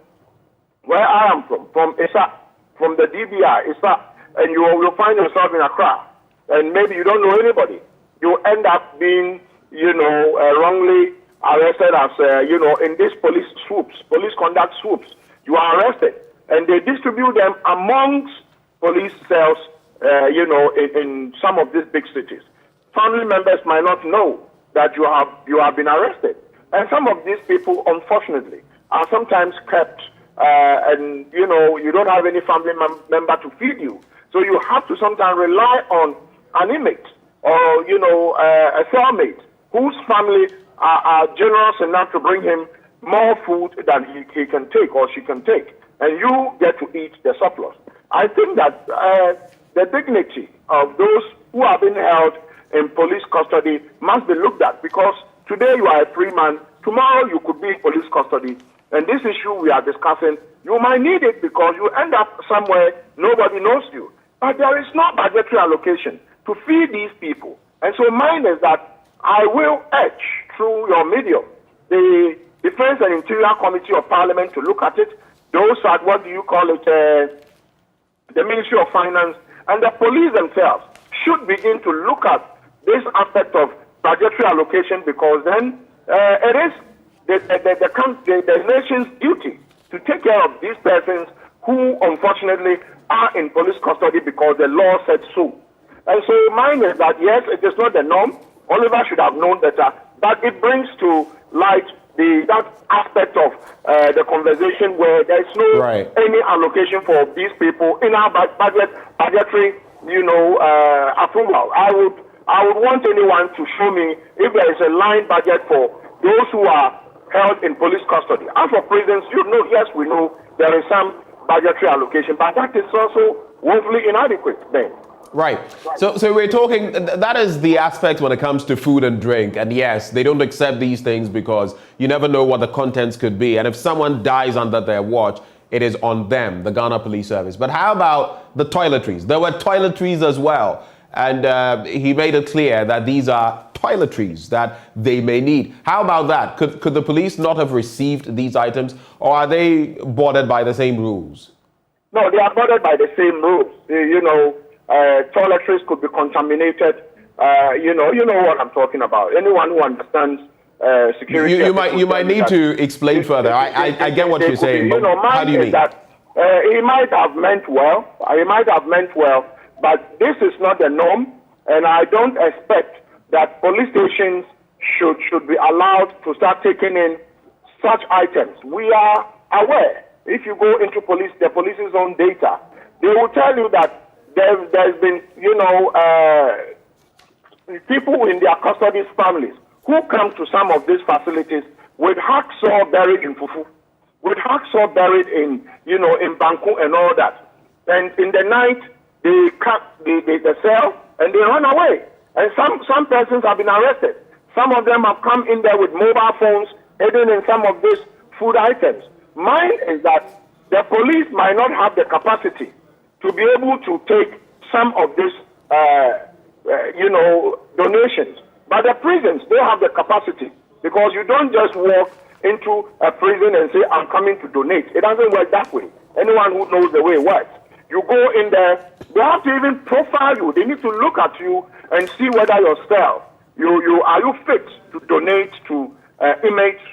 where I am from Issa, from the DBI, Issa, and you'll find yourself in Accra, and maybe you don't know anybody. You end up being, wrongly arrested as, in these police conduct swoops. You are arrested, and they distribute them amongst police cells, in some of these big cities. Family members might not know that you have been arrested, and some of these people, unfortunately, are sometimes kept, and you don't have any family member to feed you, so you have to sometimes rely on an inmate or a cellmate whose family are generous enough to bring him more food than he can take or she can take, and you get to eat the surplus. I think that the dignity of those who have been held in police custody must be looked at, because today you are a free man, tomorrow you could be in police custody, and this issue we are discussing, you might need it because you end up somewhere nobody knows you. But there is no budgetary allocation to feed these people. And so mine is that I will urge through your medium the Defense and Interior Committee of Parliament to look at it. Those at, what do you call it, the Ministry of Finance, and the police themselves should begin to look at this aspect of budgetary allocation, because then it is the nation's duty to take care of these persons who unfortunately are in police custody because the law said so. And so mine is that, yes, it is not the norm. Oliver should have known better, but it brings to light that aspect of the conversation where there is no any allocation for these people in our budgetary, approval. I would want anyone to show me if there is a line budget for those who are held in police custody. As for prisons, yes, we know there is some budgetary allocation, but that is also woefully inadequate then. Right. So we're talking, that is the aspect when it comes to food and drink. And yes, they don't accept these things because you never know what the contents could be. And if someone dies under their watch, it is on them, the Ghana Police Service. But how about the toiletries? There were toiletries as well. And he made it clear that these are toiletries that they may need. How about that? Could the police not have received these items, or are they boarded by the same rules? No, they are boarded by the same rules. Toiletries could be contaminated. You know what I'm talking about. Anyone who understands security. You might need to explain further. I get what you're saying. But how do you mean? That, he might have meant well. But this is not the norm, and I don't expect that police stations should be allowed to start taking in such items. We are aware. If you go into the police's own data, they will tell you that there's been, people in their custody families who come to some of these facilities with hacksaw buried in fufu, with hacksaw buried in banku and all that. And in the night, they cut the cell and they run away. And some persons have been arrested. Some of them have come in there with mobile phones hidden in some of these food items. Mine is that the police might not have the capacity to be able to take some of these, donations. But the prisons, they have the capacity, because you don't just walk into a prison and say, I'm coming to donate. It doesn't work that way. Anyone who knows the way it works. You go in there, they have to even profile you. They need to look at you and see whether yourself, are you fit to donate to inmates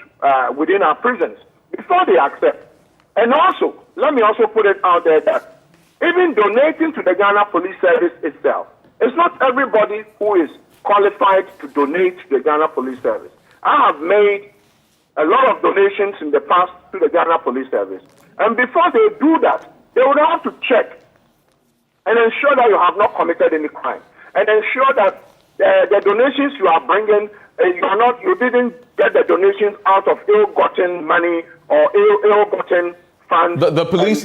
within our prisons before they accept. And also, let me also put it out there that even donating to the Ghana Police Service itself, it's not everybody who is qualified to donate to the Ghana Police Service. I have made a lot of donations in the past to the Ghana Police Service. And before they do that, they would have to check and ensure that you have not committed any crime, and ensure that the donations you are bringing, you didn't get the donations out of ill-gotten money or ill-gotten funds. The police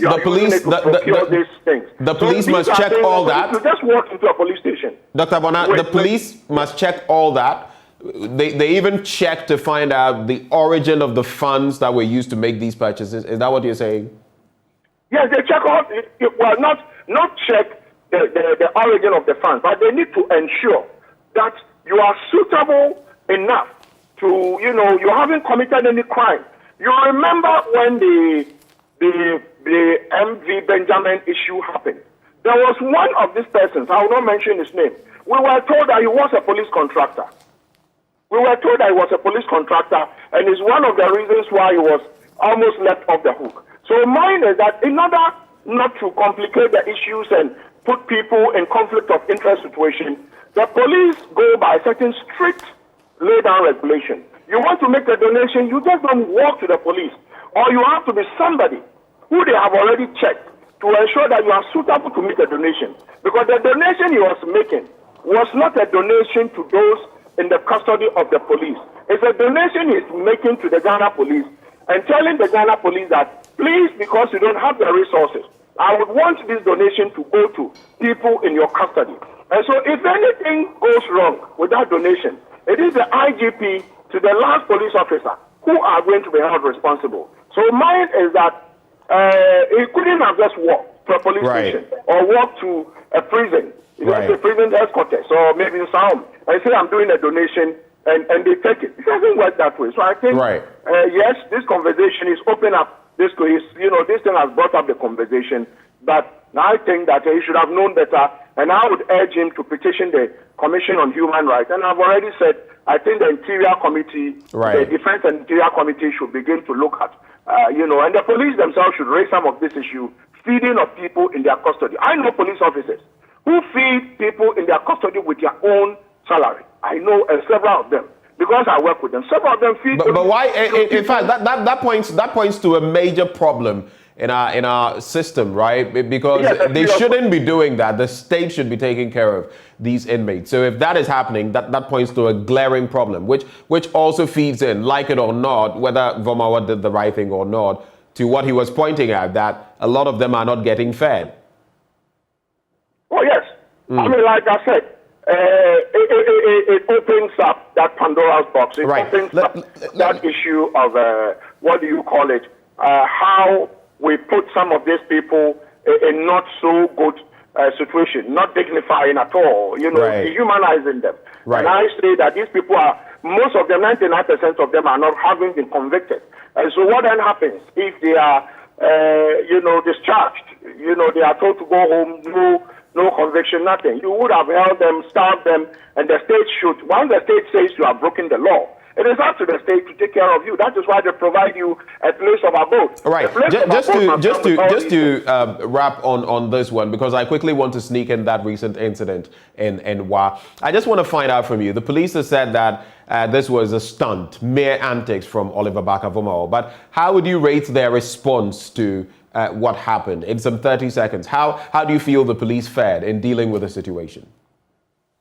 must check all that. You just walk into a police station. Dr. Bonat, the police must check all that. They even check to find out the origin of the funds that were used to make these purchases. Is that what you're saying? Yes, they check all. Well, not check the origin of the funds, but they need to ensure that you are suitable enough to, you haven't committed any crime. You remember when the MV Benjamin issue happened? There was one of these persons, I will not mention his name. We were told that he was a police contractor. And it's one of the reasons why he was almost left off the hook. So mine is that in order not to complicate the issues and put people in conflict of interest situation, the police go by certain strict laid-down regulation. You want to make a donation, you just don't walk to the police. Or you have to be somebody who they have already checked to ensure that you are suitable to make a donation. Because the donation he was making was not a donation to those in the custody of the police. It's a donation he's making to the Ghana police and telling the Ghana police that, please, because you don't have the resources, I would want this donation to go to people in your custody. And so if anything goes wrong with that donation, it is the IGP to the last police officer who are going to be held responsible. So mine is that he couldn't have just walked to a police station or walked to a prison, a prison headquarters, or maybe in Sound, and say, I'm doing a donation, and they take it. It doesn't work that way. So I think, yes, this conversation is open up. This thing has brought up the conversation, but I think that he should have known better, and I would urge him to petition the Commission on Human Rights. And I've already said, I think the Interior Committee, the Defense and Interior Committee should begin to look at, and the police themselves should raise some of this issue, feeding of people in their custody. I know police officers who feed people in their custody with their own salary. I know several of them, because I work with them. Several of them feed. But why? In fact, that points to a major problem in our system, right? Because they shouldn't be doing that. The state should be taking care of these inmates. So if that is happening, that points to a glaring problem, which also feeds in, like it or not, whether Vomawa did the right thing or not, to what he was pointing at, that a lot of them are not getting fed. Oh yes, I mean, like I said, it opens up that Pandora's box. It opens up that issue of what do you call it? How we put some of these people in not so good situation, not dignifying at all, dehumanizing them. And I say that these people are, most of them, 99% of them are not having been convicted. And so what then happens if they are, discharged? They are told to go home, no conviction, nothing. You would have held them, starved them, and the state should, once the state says you have broken the law, it is up to the state to take care of you. That is why they provide you a place of abode. Right. Just to wrap on this one, because I quickly want to sneak in that recent incident in Wa. I just want to find out from you. The police have said that this was a stunt, mere antics from Oliver Barker-Vormawor. But how would you rate their response to what happened in some 30 seconds? How do you feel the police fared in dealing with the situation?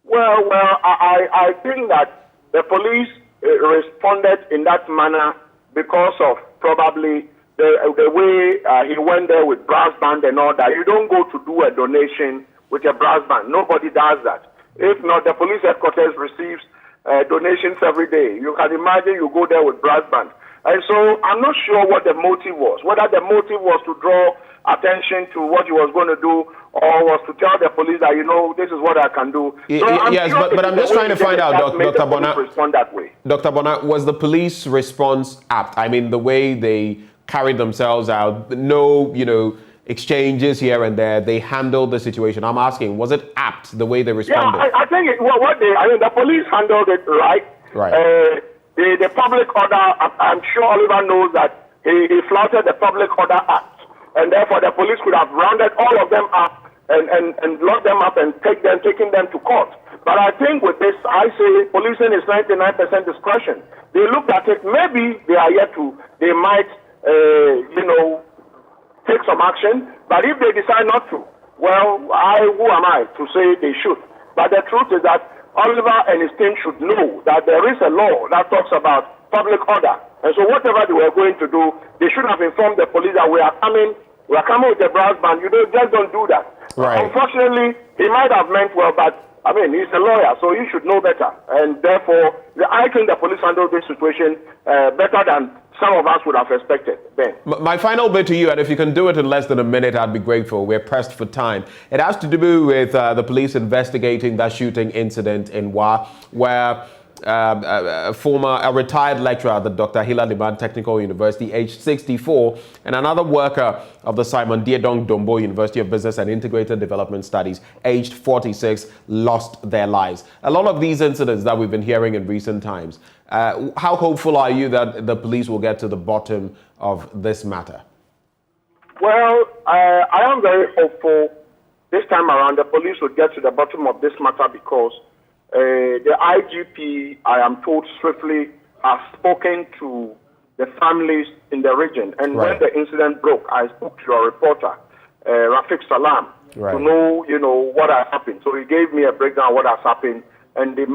Well, I think that the police responded in that manner because of probably the way he went there with brass band and all that. You don't go to do a donation with a brass band. Nobody does that. If not, the police headquarters receives donations every day. You can imagine you go there with brass band. And so I'm not sure what the motive was, whether the motive was to draw attention to what he was going to do or was to tell the police that, this is what I can do. So but I'm just trying to find out, Dr. Bonat, respond that way. Dr. Bonat, was the police response apt? I mean, the way they carried themselves out, no, exchanges here and there, they handled the situation. I'm asking, was it apt, the way they responded? Yeah, I think the police handled it right. Right. The public order, I'm sure Oliver knows that he flouted the Public Order Act, and therefore the police could have rounded all of them up and locked them up and taking them to court. But I think with this, I say policing is 99% discretion. They looked at it, maybe they might, take some action, but if they decide not to, well, who am I to say they should? But the truth is that Oliver and his team should know that there is a law that talks about public order. And so whatever they were going to do, they should have informed the police that we are coming with a brass band. Just don't do that. Right. Unfortunately, he might have meant well, but I mean, he's a lawyer, so he should know better. And therefore, I think the police handled this situation better than some of us would have expected, Ben. My final bit to you, and if you can do it in less than a minute, I'd be grateful. We're pressed for time. It has to do with the police investigating that shooting incident in Wa, where a retired lecturer at the Dr. Hila Liman Technical University, aged 64, and another worker of the Simon Diedong Dombo University of Business and Integrated Development Studies, aged 46, lost their lives. A lot of these incidents that we've been hearing in recent times, how hopeful are you that the police will get to the bottom of this matter? Well, I am very hopeful this time around the police will get to the bottom of this matter because the IGP, I am told swiftly, has spoken to the families in the region. And when the incident broke, I spoke to your reporter, Rafiq Salam, to know, what has happened. So he gave me a breakdown of what has happened. And the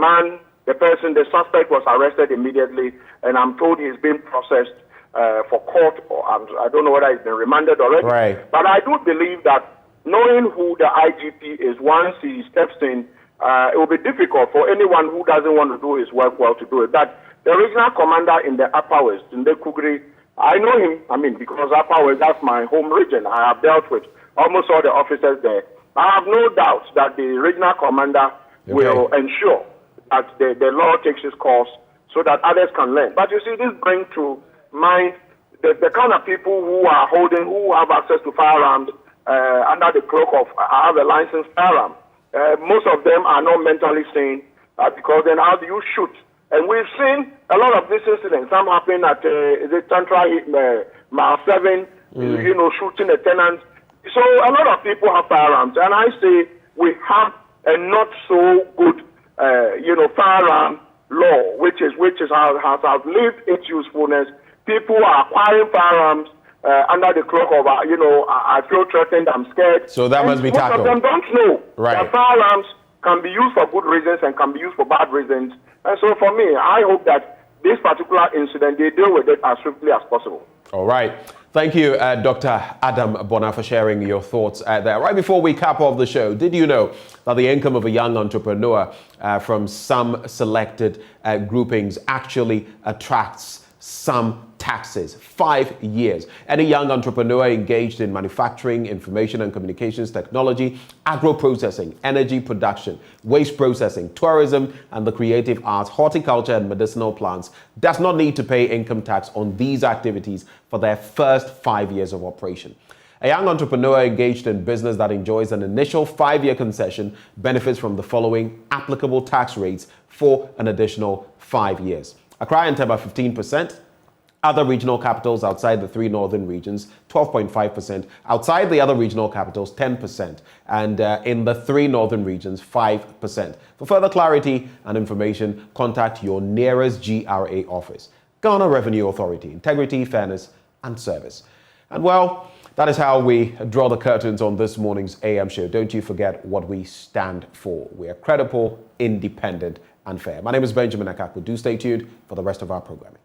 suspect was arrested immediately. And I'm told he's been processed for court. Or I don't know whether he's been remanded already. Right. But I do believe that knowing who the IGP is, once he steps in, it will be difficult for anyone who doesn't want to do his work well to do it. But the regional commander in the Upper West, in the Kugri, I know him, because Upper West, that's my home region. I have dealt with almost all the officers there. I have no doubt that the regional commander will ensure that the law takes its course so that others can learn. But you see, this brings to mind the kind of people who have access to firearms under the cloak of have a licensed firearm. Most of them are not mentally sane because then how do you shoot? And we've seen a lot of these incidents. Some happen at Antoitry, Mile 7, shooting a tenant. So a lot of people have firearms. And I say we have a not so good, firearm law, which has outlived its usefulness. People are acquiring firearms under the cloak of, I feel threatened, I'm scared. So that must be tackled. Most of them don't know that Right. firearms can be used for good reasons and can be used for bad reasons. And so for me, I hope that this particular incident, they deal with it as swiftly as possible. All right. Thank you, Dr. Adam Bona, for sharing your thoughts there. Right before we cap off the show, did you know that the income of a young entrepreneur from some selected groupings actually attracts some taxes? 5 years. Any young entrepreneur engaged in manufacturing, information and communications technology, agro-processing, energy production, waste processing, tourism and the creative arts, horticulture and medicinal plants does not need to pay income tax on these activities for their first 5 years of operation. A young entrepreneur engaged in business that enjoys an initial 5-year concession benefits from the following applicable tax rates for an additional 5 years. Accra and Tema 15%, other regional capitals outside the 3 northern regions 12.5%, outside the other regional capitals 10%, and in the 3 northern regions 5%. For further clarity and information, contact your nearest GRA office. Ghana Revenue Authority, integrity, fairness and service. And well, that is how we draw the curtains on this morning's AM show. Don't you forget what we stand for. We are credible, independent and fair. My name is Benjamin Akakwu. Do stay tuned for the rest of our programming.